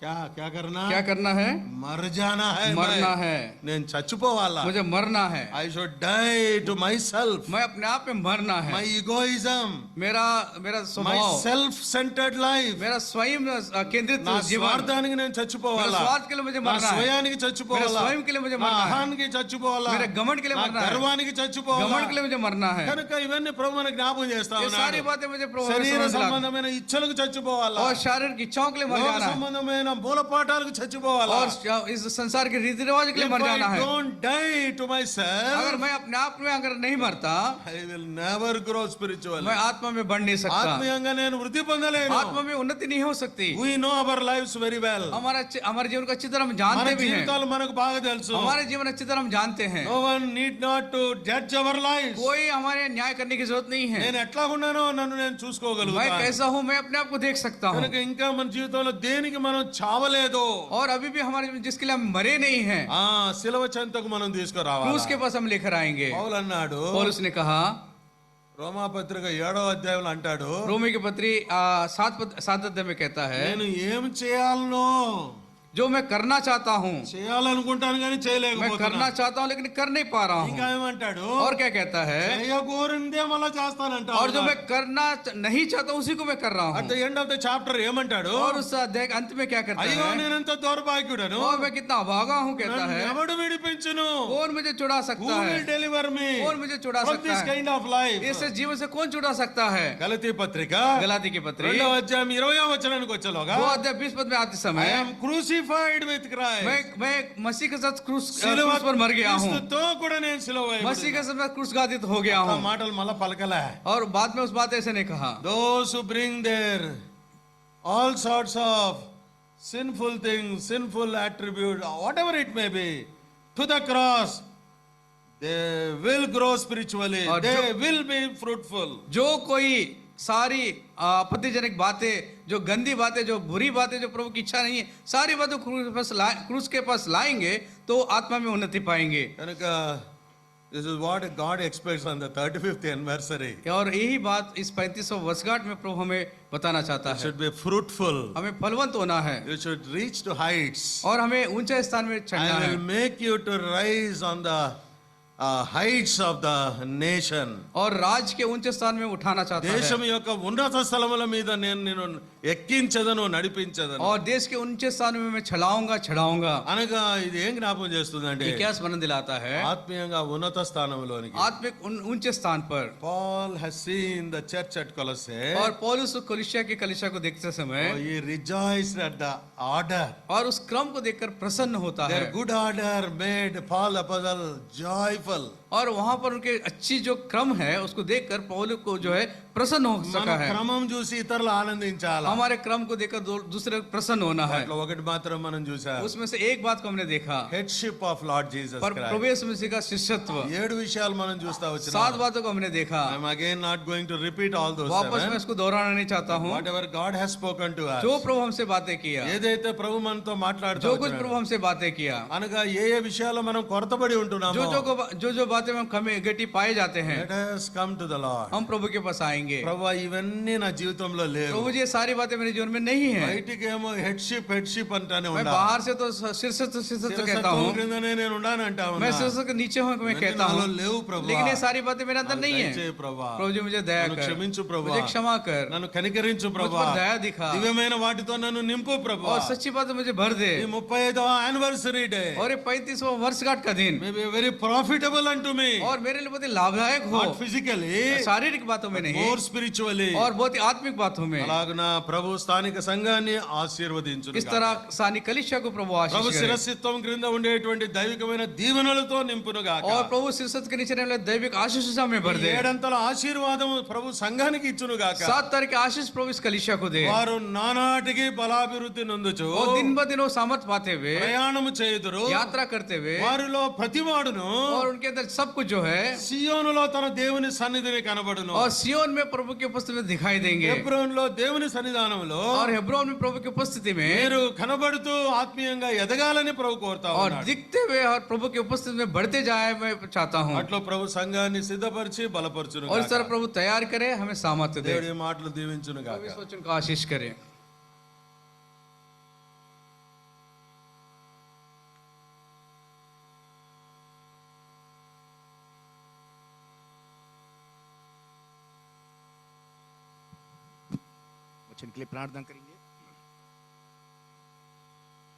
क्या करना? क्या करना है? मर जाना है. मरना है. నేను చచ్చిపోవాలా? मुझे मरना है. I should die to myself. मैं अपने आप में मरना है. My egoism. मेरा My स्वभाव, self-centered life. मेरा स्वयं केंद्रित నా जीवन, స్వార్థానికి నేను मेरे చచ్చిపోవాలా? स्वार्थ के लिए मुझे నా मरना है. స్వయానికి मेरे చచ్చిపోవాలా? स्वयं के लिए मुझे నా मरना है. అహానికి చచ్చిపోవాలా? मेरे घमंड के लिए నా मरना है. గర్వానికి చచ్చిపోవాలా? घमंड के लिए मुझे मरना है. కనుక ఇవన్నీ ప్రభు మనకు జ్ఞాపకం చేస్తా ये सारी ఉన్నాడు. बातें मुझे प्रभु ने శరీర समझ दिला. సంబంధమైన ఇచ్చలకు చచ్చిపోవాలా? और शारीरिक इच्छाओं के लिए मर లోక जाना है. సంబంధమైన మూలపాఠాలకు చచ్చిపోవాలా? और इस संसार के रीति रिवाज के लिए If मर जाना I है. don't die to myself, अगर मैं अपने आप में अगर नहीं मरता, I will never grow spiritually. मैं आत्मा में बढ़ नहीं सकता. ఆత్మీయంగా నేను వృద్ధి పొందలేను. आत्मा में उन्नति नहीं हो सकती. We know our lives very well. हमारे जीवन को अच्छी तरह हम మన जानते भी हैं. జీవితాలు మనకు బాగా తెలుసు. हमारे जीवन अच्छी तरह हम जानते हैं. No one need not to judge our lives. कोई हमारे न्याय करने की जरूरत नहीं है. నేను ఎట్లా ఉన్నానో నన్ను నేను मैं చూసుకోగలుగుతాను. कैसा हूँ मैं अपने आप को देख सकता हूँ. కనుక ఇంకా మన జీవితంలో దేనికి మనం చావలేదు. और अभी भी हमारे जिसके लिए हम मरे नहीं हैं, శిలువ చెంతకు మనం తీసుకురావాలి. क्रूस के पास हम लेकर आएंगे. పౌలు అన్నాడు, पौलुस ने कहा, రోమాపత్రిక 7వ అధ్యాయంలో అంటాడు, रोमी की पत्री 7 अध्याय में कहता है, నేను ఏం చేయాలనో जो मैं करना चाहता हूँ చేయాలనుకుంటాను కానీ मैं చేయలేకపోతున్నా. करना चाहता हूँ लेकिन कर नहीं पा रहा ఇంకా हूँ. ఏమంటాడు, और क्या कहता है, చేయకూరిందే మళ్ళా చేస్తానంట. और जो मैं करना नहीं चाहता हूँ उसी को मैं कर रहा అట్ ద हूँ. ఎండ్ ఆఫ్ ద చాప్టర్ ఏమంటాడు, और उस अध्याय के अंत में क्या करता అయ్యో है, నేనెంత దౌర్భాగ్యుడను, और मैं कितना अभागा हूँ कहता నన్ను है. ఎవడు విడిపించును? कौन मुझे छुड़ा Who सकता will है, deliver me कौन मुझे छुड़ा from सकता this है, kind of life? ऐसे जीवन से कौन छुड़ा सकता है. గలతీ పత్రిక गलाती की पत्री 2వ అధ్యాయం 20వ వచనానికి వచ్చేలోగా, 2 अध्याय 20 पद में आते I समय am crucified with Christ. मैं मसीह के साथ क्रूस సిలువ पर मर गया हूँ. క్రీస్తుతో కూడా నేను సిలువ వేయబడిన. मसीह के साथ मैं क्रूसघातित हो गया ఆ हूँ. మాటలు మళ్ళా పలకలే. और बाद में उस बात ऐसे नहीं कहा. Those who bring their all sorts of sinful things, sinful attributes, whatever it may be, to the cross, they will grow spiritually. और They जो- will be fruitful. जो कोई सारी आपत्तिजनक बातें, जो गंदी बातें, जो बुरी बातें, जो प्रभु की इच्छा नहीं है, सारी बातें क्रूस के पास लाएंगे तो आत्मा में उन्नति पाएंगे. కనుక this is what God expects on the 35th anniversary. और यही बात इस 35वां वर्षगांठ में प्रभु हमें बताना चाहता You है. should be fruitful. हमें फलवंत होना है You should reach to heights. और हमें ऊंचे स्थान में चढ़ना I है. will make you to rise on the heights of the nation. और राज के ऊंचे स्थान में उठाना चाहता దేశం है యొక్క ఉన్నత స్థలముల మీద నేను నిన్ను ఎక్కించదను నడిపించదను और देश के ऊंचे स्थान में मैं चढ़ाऊंगा అనగా ఇది ఏం జ్ఞాపకం చేస్తుందంటే ये क्या स्मरण दिलाता है ఆత్మీయంగా ఉన్నత స్థానంలోనికి आत्मिक ऊंचे स्थान पर Paul has seen the church at Colossae. और पौलुस कलीसिया को देखते समय He rejoiced at the order. और उस क्रम को देखकर प्रसन्न होता है Their good order made Paul apostle joyful. और वहां पर उनके अच्छी जो क्रम है उसको देखकर पौलुस को जो है प्रसन्न हो మన सका है క్రమం చూసి ఇతరులు ఆనందించాలి. हमारे क्रम को देखकर दूसरे प्रसन्न होना है అట్లా ఒకటి మాత్రం మనం చూసాం. उसमें से एक बात को हमने देखा Headship of Lord Jesus पर Christ. प्रभु यीशु मसीह का शिष्यत्व 7 విషయాలు మనం చూస్తా 7 వచ్చినాం. बातों को हमने देखा I am again not going to repeat all those वापस मैं 7. इसको दोहराना नहीं चाहता हूँ Whatever God has spoken to us. जो प्रभु हमसे बातें किया ఏదైతే ప్రభు మనతో మాట్లాడుతూ जो कुछ వచ్చినాడో, प्रभु हमसे बातें किया అనగా ఏ విషయాల్లో మనం కొరతబడి ఉంటున్నామో जो बातें में कमी गटी पाए जाते हैं let us come to the Lord. हम प्रभु के पास आएंगे ప్రభు ఇవన్నీ నా జీవితంలో లేవు. प्रभु जी ये सारी बातें मेरे जीवन में नहीं है బయటికి ఏమో హెడ్షిప్ అంటానే मैं ఉండా. बाहर से तो शीर्षक कहता हूँ క్రిందనే నేను ఉన్నాను అంటా मैं ఉన్నా. शीर्षक के नीचे हूँ मैं कहता నాలో हूँ లేవు ప్రభు. लेकिन ये सारी बातें मेरे अंदर नहीं है దయచేయి ప్రభా. प्रभु जी मुझे दया నన్ను कर క్షమించు ప్రభా. मुझे क्षमा कर నన్ను కనికరించు मुझ ప్రభా. पर दया दिखा దివ్యమైన వాటితో నన్ను నింపు ప్రభా. और सच्ची बात मुझे भर दे ఈ 35వ యానివర్సరీ డే और ये 35वां वर्षगांठ का दिन మే బి వెరీ ప్రాఫిటబుల్ అంటు మీ. और मेरे लिए बहुत ही लाभदायक हो నాట్ ఫిజికల్లీ शारीरिक बातों में नहीं మోర్ స్పిరిచువల్లీ. और बहुत ही आत्मिक बातों में అలాగున ప్రభు స్థానిక సంఘాన్ని ఆశీర్వదించును. इस तरह सानी कलिसिया को प्रभु ప్రభు आशीष करे శిరస్సిత్వం క్రింద ఉండేటువంటి దైవికమైన దీవెనలతో నింపును గాక. और प्रभु शीर्षक के नीचे रहने वाले दैविक आशीष से हमें भर दे 7 ఆశీర్వాదం ప్రభు సంఘానికి ఇచ్చును గాక. 7 तारीख के आशीष प्रभु इस कलिसिया को दे వారు నానాటికి బలాభివృద్ధి నొందుచు और दिन ब दिन वो सामर्थ पाते हुए ప్రయాణము చేయుదురు. यात्रा करते हुए వారిలో ప్రతివాడును और उनके अंदर सब कुछ जो है సియోనులో తన దేవుని సన్నిధిని కనబడును. और सियोन में प्रभु की उपस्थिति में दिखाई देंगे హెబ్రోన్లో దేవుని సన్నిధానంలో और हेब्रोन में प्रभु की उपस्थिति में మీరు కనబడుతూ ఆత్మీయంగా ఎదగాలని ప్రభు కోరుతా और ఉన్నాడు. दिखते हुए और प्रभु की उपस्थिति में बढ़ते जाए मैं चाहता हूँ అట్లా ప్రభు సంఘాన్ని సిద్ధపరిచి బలపరచును और इस గాక. तरह प्रभु तैयार करे हमें सामर्थ्य दे దేవుడి మాటలు దీవించును प्रभु గాక. इस वचन को आशीष करे वचन के लिए प्रार्थना करेंगे।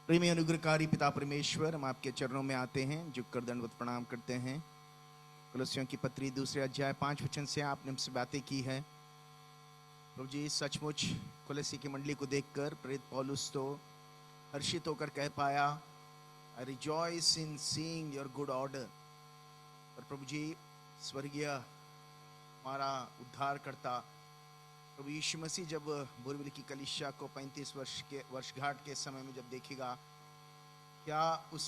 प्रेमी अनुग्रहकारी पिता परमेश्वर, हम आपके चरणों में आते हैं, झुककर दंडवत प्रणाम करते हैं। कुलस्सियों की पत्री 2 अध्याय 5 वचन से आपने हमसे बातें की है प्रभु जी। सचमुच कुलस्सी की मंडली को देखकर प्रेरित पौलुस तो हर्षित होकर कह पाया, I rejoice in seeing your good order. और प्रभु जी, स्वर्गीय हमारा उद्धार करता प्रभु यीशु मसीह जब बोरीवली की कलीसिया को 35 वर्षगांठ के समय में जब देखेगा, क्या उस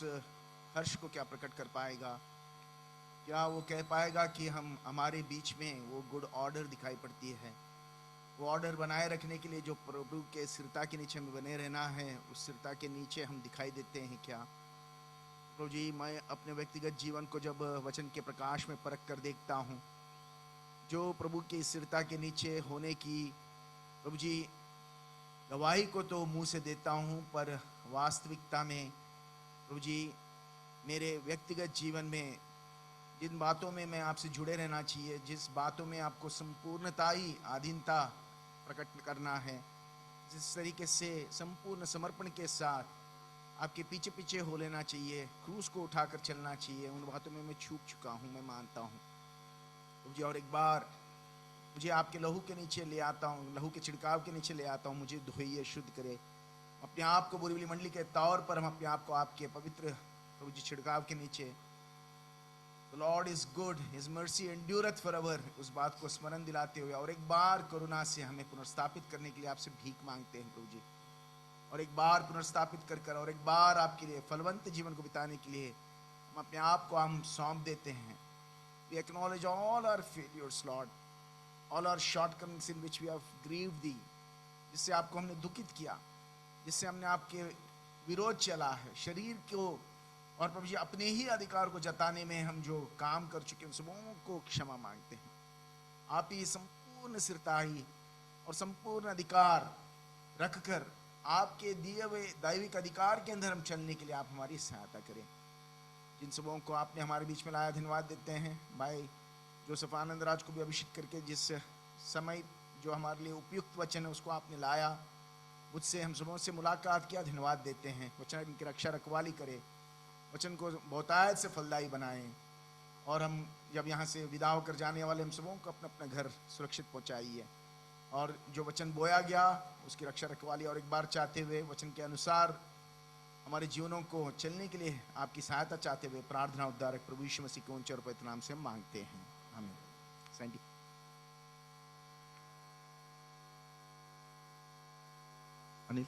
हर्ष को क्या प्रकट कर पाएगा? क्या वो कह पाएगा कि हम हमारे बीच में वो गुड ऑर्डर दिखाई पड़ती है? वो ऑर्डर बनाए रखने के लिए जो प्रभु के स्थिरता के नीचे हमें बने रहना है, उस स्थिरता के नीचे हम दिखाई देते हैं क्या? प्रभु जी, मैं अपने व्यक्तिगत जीवन को जब वचन के प्रकाश में परख कर देखता हूँ, जो प्रभु की स्थिरता के नीचे होने की प्रभु जी गवाही को तो मुंह से देता हूँ, पर वास्तविकता में प्रभु जी मेरे व्यक्तिगत जीवन में जिन बातों में मैं आपसे जुड़े रहना चाहिए, जिस बातों में आपको संपूर्णता ही आधीनता प्रकट करना है, जिस तरीके से संपूर्ण समर्पण के साथ आपके पीछे पीछे हो लेना चाहिए, क्रूस को उठाकर चलना चाहिए, उन बातों में मैं चूक चुका हूँ, मैं मानता हूँ मुझे। और एक बार मुझे आपके लहू के नीचे ले आता हूँ, लहू के छिड़काव के नीचे ले आता हूँ, मुझे धोइए, शुद्ध करे अपने आप को। बोरीवली मंडली के तौर पर हम अपने आप को आपके पवित्र प्रभु जी छिड़काव के नीचे, The Lord is good, His mercy endureth forever, उस बात को स्मरण दिलाते हुए और एक बार करुणा से हमें पुनर्स्थापित करने के लिए आपसे भीख मांगते हैं प्रभु जी। और एक बार पुनर्स्थापित कर और एक बार आपके लिए फलवंत जीवन को बिताने के लिए हम अपने आप को हम सौंप देते हैं। We acknowledge all our failures, Lord, all our shortcomings in which we have grieved Thee, जिससे आपको हमने दुखित किया, जिससे हमने आपके विरोध चला है, शरीर को और प्रभु जी अपने ही अधिकार को जताने में हम जो काम कर चुके हैं, उन सबों को क्षमा मांगते हैं। आप ही संपूर्ण सिरताई और संपूर्ण अधिकार रखकर आपके दिए हुए दैविक अधिकार के अंदर हम चलने के लिए आप हमारी सहायता करें। जिन सबों को आपने हमारे बीच में लाया धन्यवाद देते हैं। भाई जोसेफ आनंद राज को भी अभिषेक करके जिस समय जो हमारे लिए उपयुक्त वचन है उसको आपने लाया, मुझसे हम सबों से मुलाकात किया, धन्यवाद देते हैं। वचन इनकी रक्षा रखवाली करे, वचन को बहुतायत से फलदायी बनाएं, और हम जब यहाँ से विदा होकर जाने वाले हम सबों को अपना अपना घर सुरक्षित पहुँचाइए। और जो वचन बोया गया उसकी रक्षा रखवाली और एक बार चाहते हुए वचन के अनुसार हमारे जीवनों को चलने के लिए आपकी सहायता चाहते हुए प्रार्थना उद्धारक प्रभु यीशु मसीह के ऊंचे और पवित्र नाम से हम मांगते हैं, आमीन। सैंडी अनिल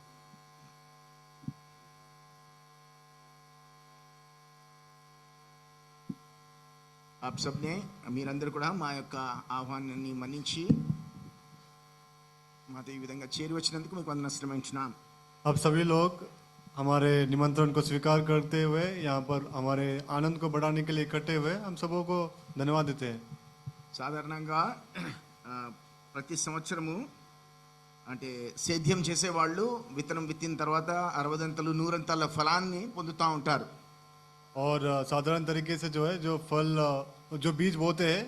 आप सबने మీరందరూ కూడా మా యొక్క ఆహ్వానాన్ని మన్నించి మాతో ఈ విధంగా చేరి వచ్చినందుకు మీకు వందనాలు। अब सभी लोग हमारे निमंत्रण को स्वीकार करते हुए यहाँ पर हमारे आनंद को बढ़ाने के लिए इकट्ठे हुए हम सबों को धन्यवाद देते हैं। సాధారణంగా ప్రతి సంవత్సరము అంటే సేద్యం చేసేవాళ్ళు విత్తనం విత్తిన తర్వాత 60 అంతలు 100 అంతల ఫలాన్ని పొందుతూ ఉంటారు। और साधारण तरीके से जो है जो फल जो बीज बोते हैं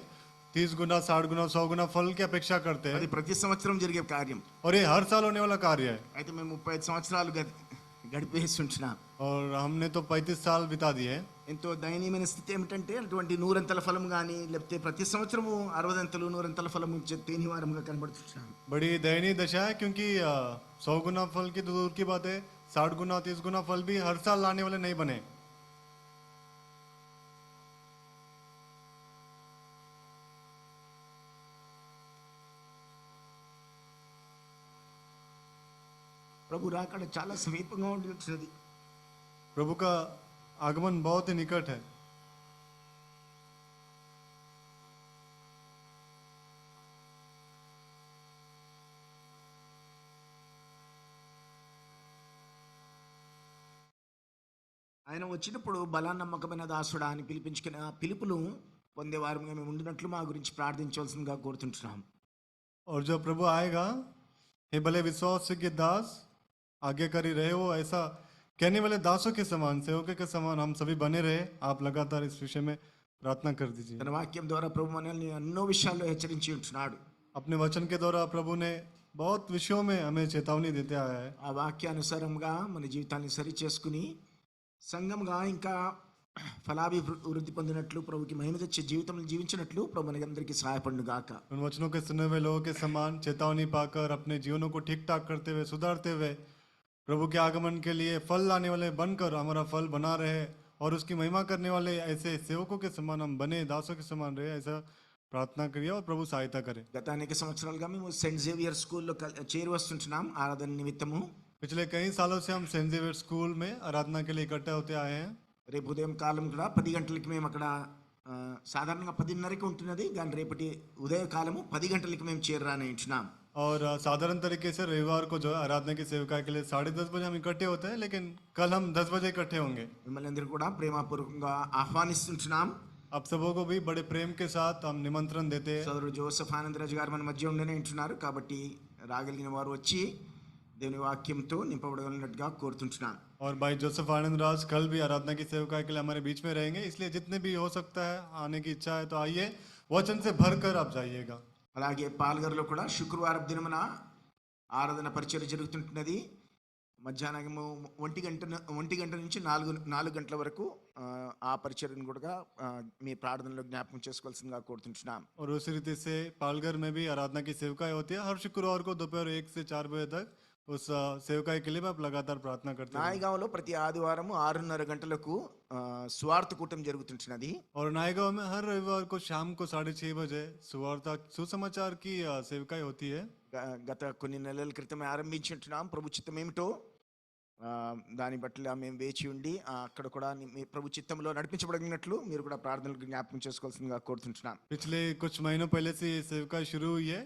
30 गुना 60 गुना 100 गुना फल की अपेक्षा करते అది हैं, ప్రతి సంవత్సరం జరిగే కార్యం। और ये हर साल होने वाला कार्य है। అయితే మేము 35 సంవత్సరాలు గడిపేసి ఉంటున్నాం। और हमने तो 35 साल बिता दिए हैं। ఎంతో దయనీయమైన స్థితి ఏమిటంటే అటువంటి 100 అంతల ఫలం కానీ లేకపోతే ప్రతి సంవత్సరము 60 అంతలు 100 అంతల ఫలం తేని వారంగా కనబడుతున్నాం। बड़ी दयनीय दशा है, क्योंकि 100 गुना फल की तो दूर की बात है, 60 गुना 30 गुना फल भी हर साल लाने वाले नहीं बने। ప్రభు రాకడ చాలా సమీపంగా ఉంటున్నది। प्रभु का आगमन बहुत ही निकट है। ఆయన వచ్చినప్పుడు బలా నమ్మకమైన దాసుడా అని పిలిపించుకున్న పిలుపును పొందేవారుగా మేము ఉండినట్లు మా గురించి ప్రార్థించవలసిందిగా కోరుతుంటున్నాం। और जब प्रभु आएगा, हे भले विश्वास के दास आज्ञाकारी रहे हो, ऐसा कहने वाले दासों के समान सेवकों के समान हम सभी बने रहे। आप लगातार इस विषय में प्रार्थना कर दीजिए। తన వాక్యం ద్వారా ప్రభు మనల్ని ఎన్నో విషయాల్లో హెచ్చరించి ఉంటున్నాడు। अपने वचन के द्वारा प्रभु ने बहुत विषयों में हमें चेतावनी देते आया है। ఆ వాక్యానుసారంగా మన జీవితాన్ని సరి చేసుకుని సంఘంగా ఇంకా ఫలాభివృద్ధి పొందినట్లు ప్రభుకి మహిమ తెచ్చే జీవితం జీవించినట్లు ప్రభు మనకందరికీ సహాయపడును గాక। उन वचनों के सुने हुए लोगों के समान चेतावनी पाकर अपने जीवनों को ठीक ठाक करते हुए सुधारते हुए प्रभु के आगमन के लिए फल लाने वाले बनकर हमारा फल बना रहे, और उसकी महिमा करने वाले ऐसे सेवकों के समान हम बने, दासों के समान रहे, ऐसा प्रार्थना करिए और प्रभु सहायता करे। గత అనేక సంవత్సరాలుగా మేము సెయింట్ జేవియర్ స్కూల్లో చేరి వస్తుంటున్నాం ఆరాధన నిమిత్తము। पिछले कई सालों से हम सेंट जेवियर स्कूल में आराधना के लिए इकट्ठे होते आए हैं। రేపు ఉదయం కాలం కూడా 10 గంటలకి మేము అక్కడ సాధారణంగా 10:30కి ఉంటున్నది, కానీ రేపటి ఉదయకాలము 10 గంటలకి మేము చేరాని ఉంటున్నాం। और साधारण तरीके से रविवार को जो है आराधना की सेविका के लिए 10:30 बजे हम इकट्ठे होते हैं, लेकिन कल हम 10 बजे इकट्ठे होंगे। మిమ్మల్ని అందరూ కూడా ప్రేమపూర్వకంగా ఆహ్వానిస్తుంటున్నాం। आप सबों को भी बड़े प्रेम के साथ हम निमंत्रण देते हैं। సోదరుడు జోసెఫ్ ఆనందరాజు గారు మన మధ్య ఉండనే ఉంటున్నారు, కాబట్టి రాగలిగిన వారు వచ్చి దేవుని వాక్యంతో నింపబడగలిగినట్టుగా కోరుతుంటున్నాం। और भाई जोसेफ आनंद राज कल भी आराधना की सेविका के लिए हमारे बीच में रहेंगे, इसलिए जितने भी हो सकता है आने की इच्छा है तो आइए, वचन से भर कर आप जाइएगा। అలాగే పాల్గర్లో కూడా శుక్రవారం దినమున ఆరాధన పరిచర్య జరుగుతుంటున్నది। మధ్యాహ్నం 1 గంట నుంచి 4 గంటల వరకు ఆ పరిచర్యను కూడా మీ ప్రార్థనలో జ్ఞాపకం చేసుకోవాల్సిందిగా కోరుతుంటున్నాం। और उसी रीति से पालघर में भी आराधना की सेविकाएं होती है, हर शुक्रवार को दोपहर 1 से 4 बजे तक उस सेवकाई के लिए भी आप लगातार प्रार्थना करते हैं। నాయగాంలో ప్రతి ఆదివారం 6:30 గంటలకు స్వార్థ కూటం జరుగుతుంటున్నది। और नायगांव में हर रविवार को शाम को 6:30 बजे सुवार्ता सुसमाचार की सेविकाएं होती है। గత కొన్ని నెలల క్రితమే ఆరంభించుంటున్నాం। ప్రభు చిత్తం ఏమిటో దాని బట్టి మేము వేచి ఉండి అక్కడ కూడా మీ ప్రభు చిత్తంలో నడిపించబడినట్లు మీరు కూడా ప్రార్థనలకు జ్ఞాపకం చేసుకోవాల్సిందిగా కోరుతుంటున్నాం। पिछले कुछ महीनों पहले से ये सेविका शुरू हुई है।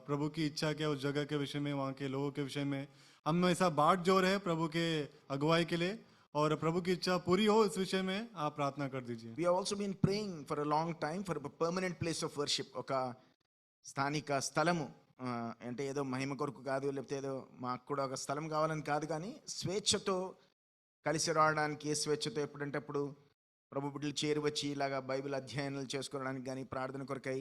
प्रभु की इच्छा क्या उस जगह के विषय में, वहाँ के लोगों के विषय में हम ऐसा बाट जोर है प्रभु के अगुवाई के लिए, और प्रभु की इच्छा पूरी हो इस विषय में आप प्रार्थना कर दीजिए। We have also been praying for a long time for a permanent place of worship, ఒక స్థానిక స్థలము, అంటే ఏదో మహిమ కొరకు కాదు, లేకపోతే ఏదో మాకు కూడా ఒక స్థలం కావాలని కాదు, కానీ స్వేచ్ఛతో కలిసి రావడానికి, స్వేచ్ఛతో ఎప్పుడంటే అప్పుడు ప్రభు బిడ్డలు చేరి వచ్చి ఇలాగా బైబిల్ అధ్యయనాలు చేసుకోవడానికి కానీ ప్రార్థన కొరకై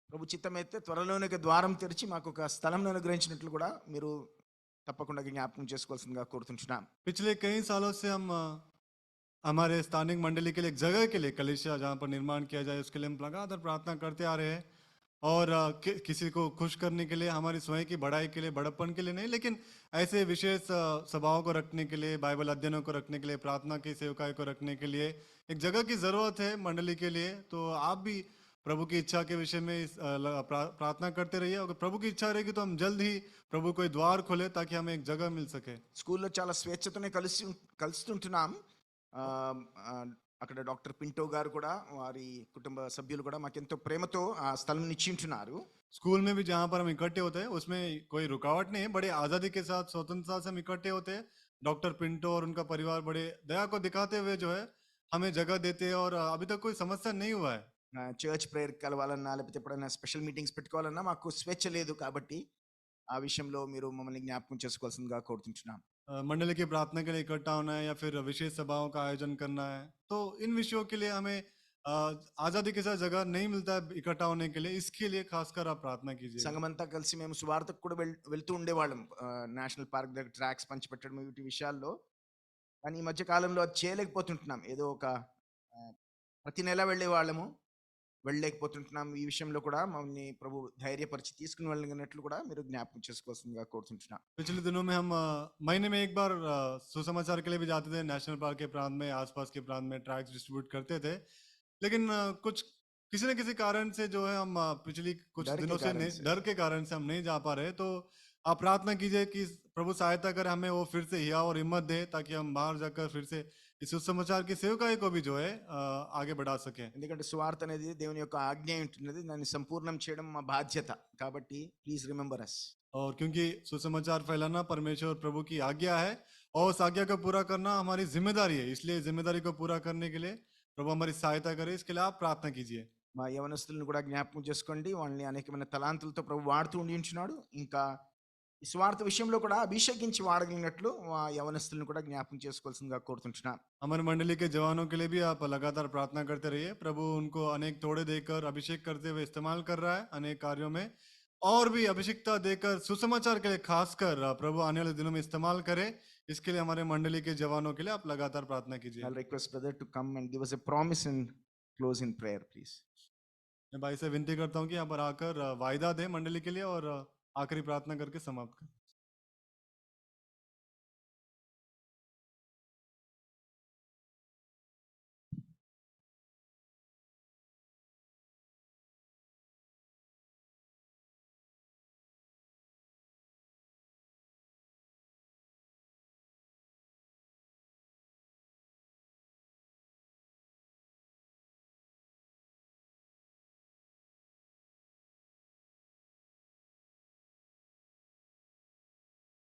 ప్రభు చిత్తమైతే త్వరలోనే ఒక ద్వారం తెరిచి మాకు ఒక స్థలం అనుగ్రహించినట్లు కూడా మీరు తప్పకుండా జ్ఞాపకం చేసుకోవాల్సిందిగా కోరుతుంటున్నాం. पिछले कई सालों से हम हमारे स्थानिक मंडली के लिए एक जगह के लिए कलीसिया जहाँ पर निर्माण किया जाए उसके लिए हम लगातार प्रार्थना करते आ रहे हैं और किसी को खुश करने के लिए, हमारी स्वयं की बढ़ाई के लिए, बड़प्पन के लिए नहीं, लेकिन ऐसे विशेष सभाओं को रखने के लिए, बाइबल अध्ययनों को रखने के लिए, प्रार्थना की सेवकाई को रखने के लिए एक जगह की जरूरत है मंडली के लिए. तो आप भी प्रभु की इच्छा के विषय में प्रार्थना करते रहिए. अगर प्रभु की इच्छा रहेगी तो हम जल्द ही प्रभु कोई द्वार खोले ताकि हमें एक जगह मिल सके. స్కూల్లో చాలా స్వేచ్ఛతోనే కలుస్తుంటున్నాం. అక్కడ డాక్టర్ పింటో గారు కూడా వారి కుటుంబ సభ్యులు కూడా మాకెంతో ప్రేమతో ఆ స్థలం నిశ్చయించున్నారు. स्कूल में भी जहाँ पर हम इकट्ठे होते हैं उसमें कोई रुकावट नहीं है, बड़े आज़ादी के साथ, स्वतंत्रता से हम इकट्ठे होते हैं. डॉक्टर पिंटो और उनका परिवार बड़े दया को दिखाते हुए जो है हमें जगह देते हैं और अभी तक कोई समस्या नहीं हुआ है. చర్చ్ ప్రేయర్ కలవాలన్నా లేకపోతే ఎప్పుడైనా స్పెషల్ మీటింగ్స్ పెట్టుకోవాలన్నా మాకు స్వేచ్ఛ లేదు, కాబట్టి ఆ విషయంలో మీరు మమ్మల్ని జ్ఞాపకం చేసుకోవాల్సిందిగా కోరుతుంటున్నాం. मंडली की प्रार्थना के लिए इकट्ठा होना है या फिर विशेष सभाओं का आयोजन करना है, तो इन विषयों के लिए हमें आज़ादी के साथ जगह नहीं मिलता है इकट्ठा होने के लिए. इसके लिए खासकर आप प्रार्थना कीजिए. సంఘమంతా కలిసి మేము సువార్తకు కూడా వెళ్తూ ఉండేవాళ్ళం, నేషనల్ పార్క్ దగ్గర ట్రాక్స్ పంచిపెట్టడం వీటి విషయాల్లో. కానీ ఈ మధ్య కాలంలో అది చేయలేకపోతుంటున్నాం. ఏదో ఒక ప్రతి నెల వెళ్ళేవాళ్ళము, వెళ్ళలేకపోతుంటున్నాం. ఈ విషయంలో కూడా మమ్మల్ని ప్రభు ధైర్యపరిచి తీసుకుని వెళ్ళినట్లు కూడా మీరు జ్ఞాపకం చేసుకోవాల్సిందిగా కోరుతుంటున్నాం. पिछले दिनों में हम महीने में एक बार सुसमाचार के लिए भी जाते थे. नेशनल पार्क के प्रांत में, आसपास के प्रांत में ट्रैक्स डिस्ट्रीब्यूट करते थे, लेकिन कुछ किसी न किसी कारण से जो है हम पिछली कुछ डर के दिनों से कारण से। डर के कारण से हम नहीं जा पा रहे. तो आप प्रार्थना कीजिए कि प्रभु सहायता करे, हमें वो फिर से हिया और हिम्मत दे ताकि हम बाहर जाकर फिर से इस सुसमाचार की सेवकाई को भी जो है आगे बढ़ा सके. ఎందుకంటే సువార్త అనేది దేవుని యొక్క ఆజ్ఞ ఉంటున్నది, దాన్ని సంపూర్ణం చేయడం మా బాధ్యత. కాబట్టి ప్లీజ్ రిమెంబర్ అస్. और क्योंकि सुसमाचार फैलाना परमेश्वर प्रभु की आज्ञा है और उस आज्ञा को पूरा करना हमारी जिम्मेदारी है. इसलिए जिम्मेदारी को पूरा करने के लिए प्रभु हमारी सहायता करे, इसके लिए आप प्रार्थना कीजिए. మా యవనస్తులను కూడా జ్ఞాపకం చేసుకోండి. వాళ్ళని అనేకమైన తలాంతులతో ప్రభు వాడుతూ ఉంటున్నాడు. ఇంకా ఈ స్వార్థ విషయంలో కూడా అభిషేకించి వాడగలిగినట్లు మా యవనస్తులను కూడా జ్ఞాపకం చేసుకోవాల్సిందిగా కోరుతుంటున్నాను. हमारे मंडली के जवानों के लिए भी आप लगातार प्रार्थना करते रहिए. प्रभु उनको अनेक तोड़े देकर अभिषेक करते हुए इस्तेमाल कर रहा है अनेक कार्यों में, और भी अभिषेकता देकर सुसमाचार के लिए खासकर प्रभु आने वाले दिनों में इस्तेमाल करे. इसके लिए हमारे मंडली के जवानों के लिए आप लगातार प्रार्थना कीजिए. I'll request brother to come and give us a promise and close in prayer, please. मैं भाई से विनती करता हूँ कि यहाँ पर आकर वायदा दे मंडली के लिए और आखिरी प्रार्थना करके समाप्त करें.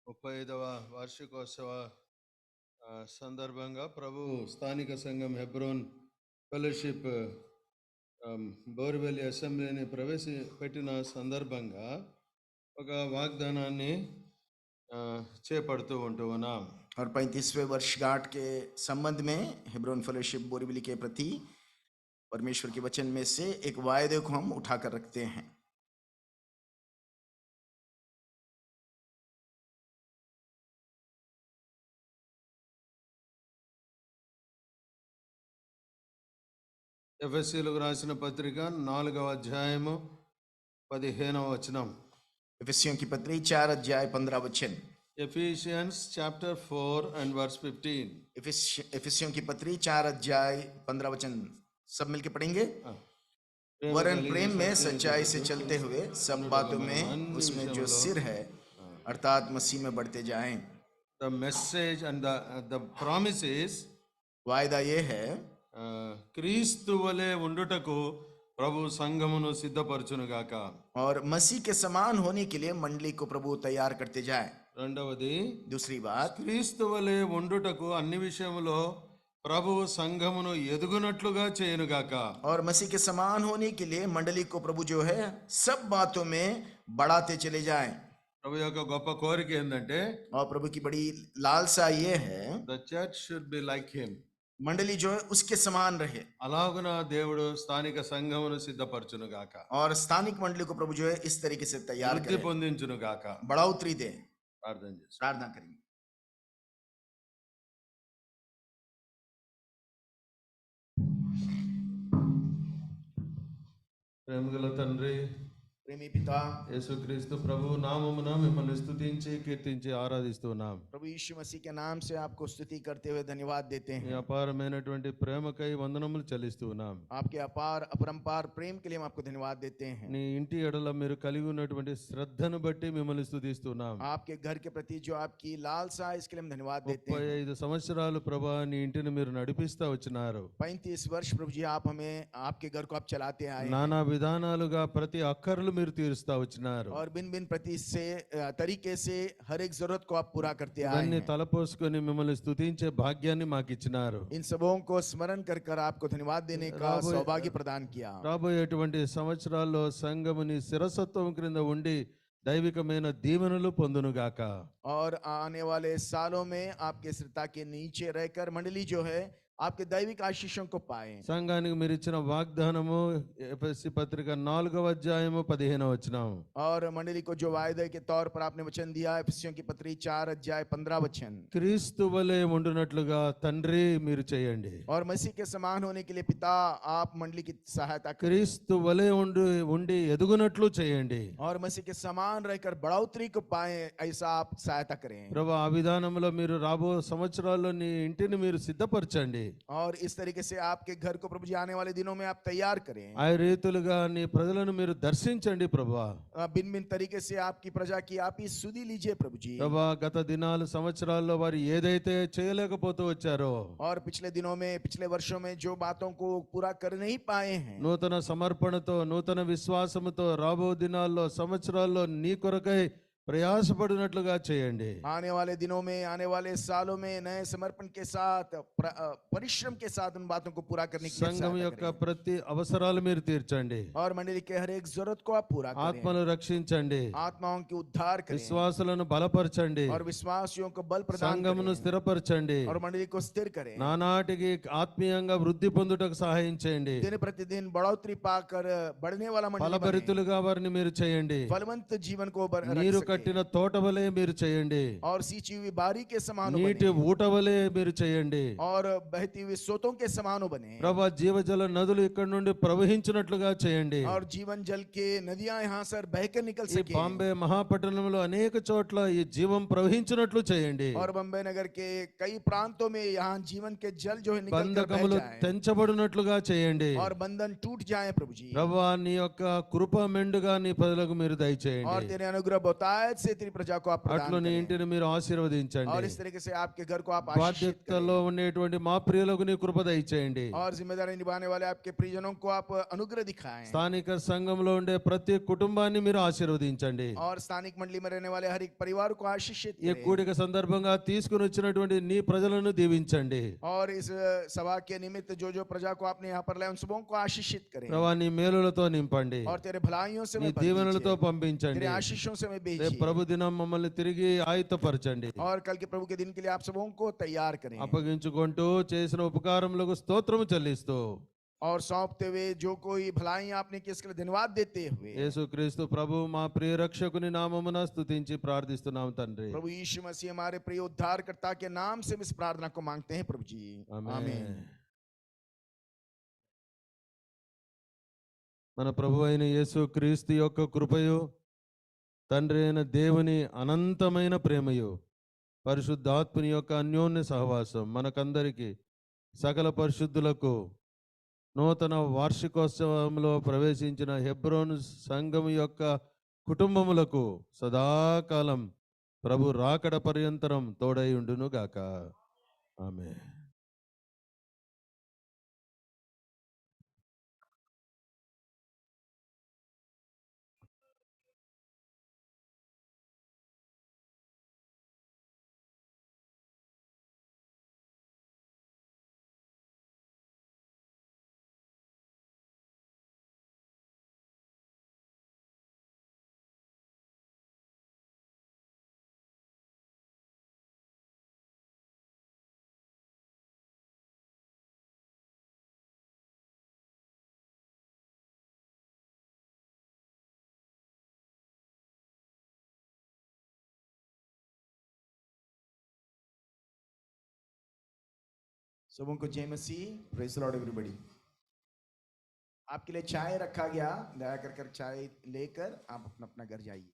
ముప్పై 35వ వార్షికోత్సవ సందర్భంగా ప్రభు స్థానిక సంఘం హెబ్రోన్ ఫెలోషిప్ బోర్వెల్లి అసెంబ్లీని ప్రవేశపెట్టిన సందర్భంగా ఒక వాగ్దానాన్ని చేపడుతూ ఉన్నాం. और 35वें वर्षगांठ के संबंध में हेब्रोन फेलोशिप बोरीवली के प्रति परमेश्वर के वचन में से एक वायदे को हम उठाकर रखते हैं. ఎఫెసీయులకు రాసిన పత్రిక 4వ అధ్యాయము 15వ వచనం. एफेसियों की पत्री 4 अध्याय 15 वचन. Ephesians chapter 4 and verse 15. एफेसियों की पत्री 4 अध्याय 15 वचन सब मिलके पढ़ेंगे. वरन प्रेम में सच्चाई से चलते हुए सब बातों में उसमें जो सिर है अर्थात मसीह में बढ़ते जाएं. The message and the promise is वायदा ये है క్రీస్తు వలె ఉండుటకు ప్రభు సంఘమును సిద్ధపరచునుగాక. और मसीह के समान होने के लिए मंडली को प्रभु तैयार करते जाए. రెండవది, दूसरी बात, క్రీస్తు వలె ఉండుటకు అన్ని విషయములో ప్రభు సంఘమును ఎదుగునట్లుగా చేయునుగాక. और मसीह के समान होने के लिए मंडली को प्रभु जो है सब बातों में बढ़ाते चले जाएं. ప్రభు యొక్క గొప్ప కోరిక ఏంటంటే और प्रभु की बड़ी लालसा ये है the church should be like him. मंडली जो है उसके समान रहे అలాగున దేవుడు స్థానిక సంఘమును సిద్ధపరచును గాక, और स्थानिक मंडली को प्रभु जो है इस तरीके से तैयार వృద్ధి करे, పొందించును గాక. बढ़ोतरी दे। ప్రార్థన చేస్తాం. प्रार्थना करेंगे। ప్రేమగల తండ్రి, प्रेमी पिता, యేసుక్రీస్తు ప్రభు నామమున మిమ్మల్ని స్తుతించి కీర్తించి ఆరాధిస్తున్నాం. प्रभु यीशु मसीह के नाम से आपको स्तुति करते हुए धन्यवाद देते మీ हैं। అపారమైనటువంటి ప్రేమకై వందనములు చెల్లిస్తున్నాం. आपके अपार अपरंपार प्रेम के लिए हम आपको धन्यवाद देते हैं। నీ ఇంటి ఎడల మీరు కలిగి ఉన్నటువంటి శ్రద్ధను బట్టి మిమ్మల్ని స్తుతిస్తున్నాం. आपके घर के प्रति जो आपकी लालसा है इसके लिए हम धन्यवाद देते हैं। 35 సంవత్సరాలు ప్రభా నీ ఇంటిని మీరు నడిపిస్తా వచ్చినారు. 35 वर्ष प्रभु जी आप हमें आपके घर को आप चलाते आए हैं। నానా విధానాలుగా ప్రతి అక్కర్లు మీరు తీరుస్తా వచ్చినారు. और भिन्न भिन्न प्रति से तरीके से हर एक जरूरत को आप पूरा करते आए ఇవన్నీ हैं। తలపోసుకొని మిమ్మల్ని స్తుతించే భాగ్యాన్ని మాకు ఇచ్చినారు. इन सबों को स्मरण कर कर आपको धन्यवाद देने का राबोये- सौभाग्य प्रदान किया। రాబోయేటువంటి సంవత్సరాల్లో సంఘముని శిరసత్వం క్రింద ఉండి దైవికమైన దీవెనలు పొందునుగాక. और आने वाले सालों में आपके श्रद्धा के नीचे रहकर मंडली जो है आपके दैविक आशीषों को पाए। సంఘానికి మీరు ఇచ్చిన వాగ్దానము ఎఫెసీ పత్రిక 4వ అధ్యాయము 15వ వచనం. और मंडली को जो वायदे के तौर पर आपने वचन दिया एफिसियों की पत्री 4 अध्याय 15 वचन। క్రీస్తు వలె ఉండునట్లుగా తండ్రి మీరు చేయండి. और मसीह के समान होने के लिए पिता आप मंडली की सहायता करें। క్రీస్తు వలె ఉండి ఎదుగునట్లు చేయండి. और मसीह के समान रहकर बढ़ोतरी को पाए ऐसा आप सहायता करें। ప్రభు ఆ విధానంలో మీరు రాబో సంవత్సరాల్లో నీ ఇంటిని మీరు సిద్ధపరచండి. और इस तरीके से आपके घर को प्रभु जी आने वाले दिनों में आप तैयार करें। ఆ రీతులుగా నీ ప్రజలను మీరు దర్శించండి ప్రభువా. भिन्न भिन्न तरीके से आपकी प्रजा की आप ही सुधि लीजिए प्रभु जी। ప్రభా గత దినాలు సంవత్సరాల్లో వారు ఏదైతే చేయలేకపోతూ వచ్చారో, और पिछले दिनों में पिछले वर्षों में जो बातों को पूरा कर नहीं पाए हैं, నూతన సమర్పణతో నూతన విశ్వాసముతో రాబో దినాల్లో సంవత్సరాల్లో నీ కొరకై ప్రయాసపడినట్లుగా చేయండి. आने वाले दिनों में आने वाले सालों में नए समर्पण के साथ परिश्रम के साथ उन बातों को पूरा करने की సంఘం सहायता యొక్క करें। ప్రతి అవసరాలు మీరు తీర్చండి. और मंडली के हर एक जरूरत को आप पूरा करें। ఆత్మను రక్షించండి. आत्माओं की उद्धार करें విశ్వాసులను బలపరచండి. और विश्वासियों को बल प्रदान సంఘమును करें స్థిరపరచండి. और मंडली को स्थिर करें। నానాటికి ఆత్మీయంగా వృద్ధి పొందుటకు సహాయం చేయండి. दिन प्रतिदिन बढ़ोतरी पाकर बढ़ने वाला मंडली बने। ఫలభరితులుగా వారిని మీరు చేయండి. फलवंत जीवन को रख నీరు सके। కట్టిన తోట వలె మీరు చేయండి. और सींची हुई बारी के समान నీటి बने ఊట వలె మీరు చేయండి. और बहती हुई सोतों के समान बने ప్రభా జీవజల నదులు ఇక్కడ నుండి ప్రవహించినట్లుగా చేయండి. और जीवन जल के नदियां यहाँ से बहकर निकल ఈ सके। బాంబే మహాపట్టణంలో అనేక చోట్ల ఈ జీవం ప్రవహించినట్లు చేయండి. और बम्बई नगर के कई प्रांतों में यहाँ जीवन के जल जो है निकल कर बह బంధకములు जाए తెంచబడినట్లుగా చేయండి. और बंधन टूट जाए प्रभु जी। ప్రభా నీ యొక్క కృప మెండుగా నీ ప్రజలకు మీరు और దయచేయండి. तेरे अनुग्रह बहुतायत से तेरी प्रजा को आप అట్లు प्रदान నీ करें। ఇంటిని మీరు और ఆశీర్వదించండి. इस तरीके से आपके घर को आप आशीषित బాధ్యతలో करें। ఉండేటువంటి మా ప్రియులకు నీ కృప దయచేయండి. और जिम्मेदारी निभाने वाले आपके परिजनों को आप अनुग्रह दिखाएं। స్థానిక సంఘంలో ఉండే ప్రతి కుటుంబాన్ని మీరు ఆశీర్వదించండి. और स्थानिक मंडली में रहने वाले हर एक परिवार को आशीषित ఈ करें। కూడిక సందర్భంగా తీసుకుని వచ్చినటువంటి నీ ప్రజలను దీవించండి. और इस सभा के निमित्त जो जो प्रजा को आपने यहाँ पर लाया उन सबों को आशीषित करें। ప్రభా నీ మేలులతో నింపండి. और तेरे भलाइयों से నీ मैं भर దీవెనలతో दीजिए। పంపించండి. तेरे आशीषों से मैं రేపు भेजिए। ప్రభు దినం మమ్మల్ని తిరిగి ఆయుధపరచండి. और कल के प्रभु के दिन के लिए आप सबों को तैयार करें। అప్పగించుకుంటూ చేసిన ఉపకారములకు స్తోత్రము చెల్లిస్తూ और सौंपते हुए जो कोई भलाई आपने की इसके लिए धन्यवाद देते हुए యేసుక్రీస్తు ప్రభు మా ప్రియ రక్షకుని నామమున స్తుతించి ప్రార్థిస్తున్నాం తండ్రి. प्रभु यीशु मसीह हमारे प्रिय उद्धारकर्ता के नाम से हम इस प्रार्थना को मांगते हैं प्रभु जी। आमीन। మన ప్రభు అయిన యేసుక్రీస్తు యొక్క కృపయు తండ్రి అయిన దేవుని అనంతమైన ప్రేమయు పరిశుద్ధాత్మని యొక్క అన్యోన్య సహవాసం మనకందరికి సకల పరిశుద్ధులకు నూతన వార్షికోత్సవంలో ప్రవేశించిన హెబ్రోను సంఘం యొక్క కుటుంబములకు సదాకాలం ప్రభు రాకడ పర్యంతరం తోడై ఉండును గాక. ఆమేన్. सबों को जय मसीह, प्रेज द लॉर्ड एवरीबॉडी। आपके लिए चाय रखा गया, दया कर चाय लेकर आप अपना अपना घर जाइए।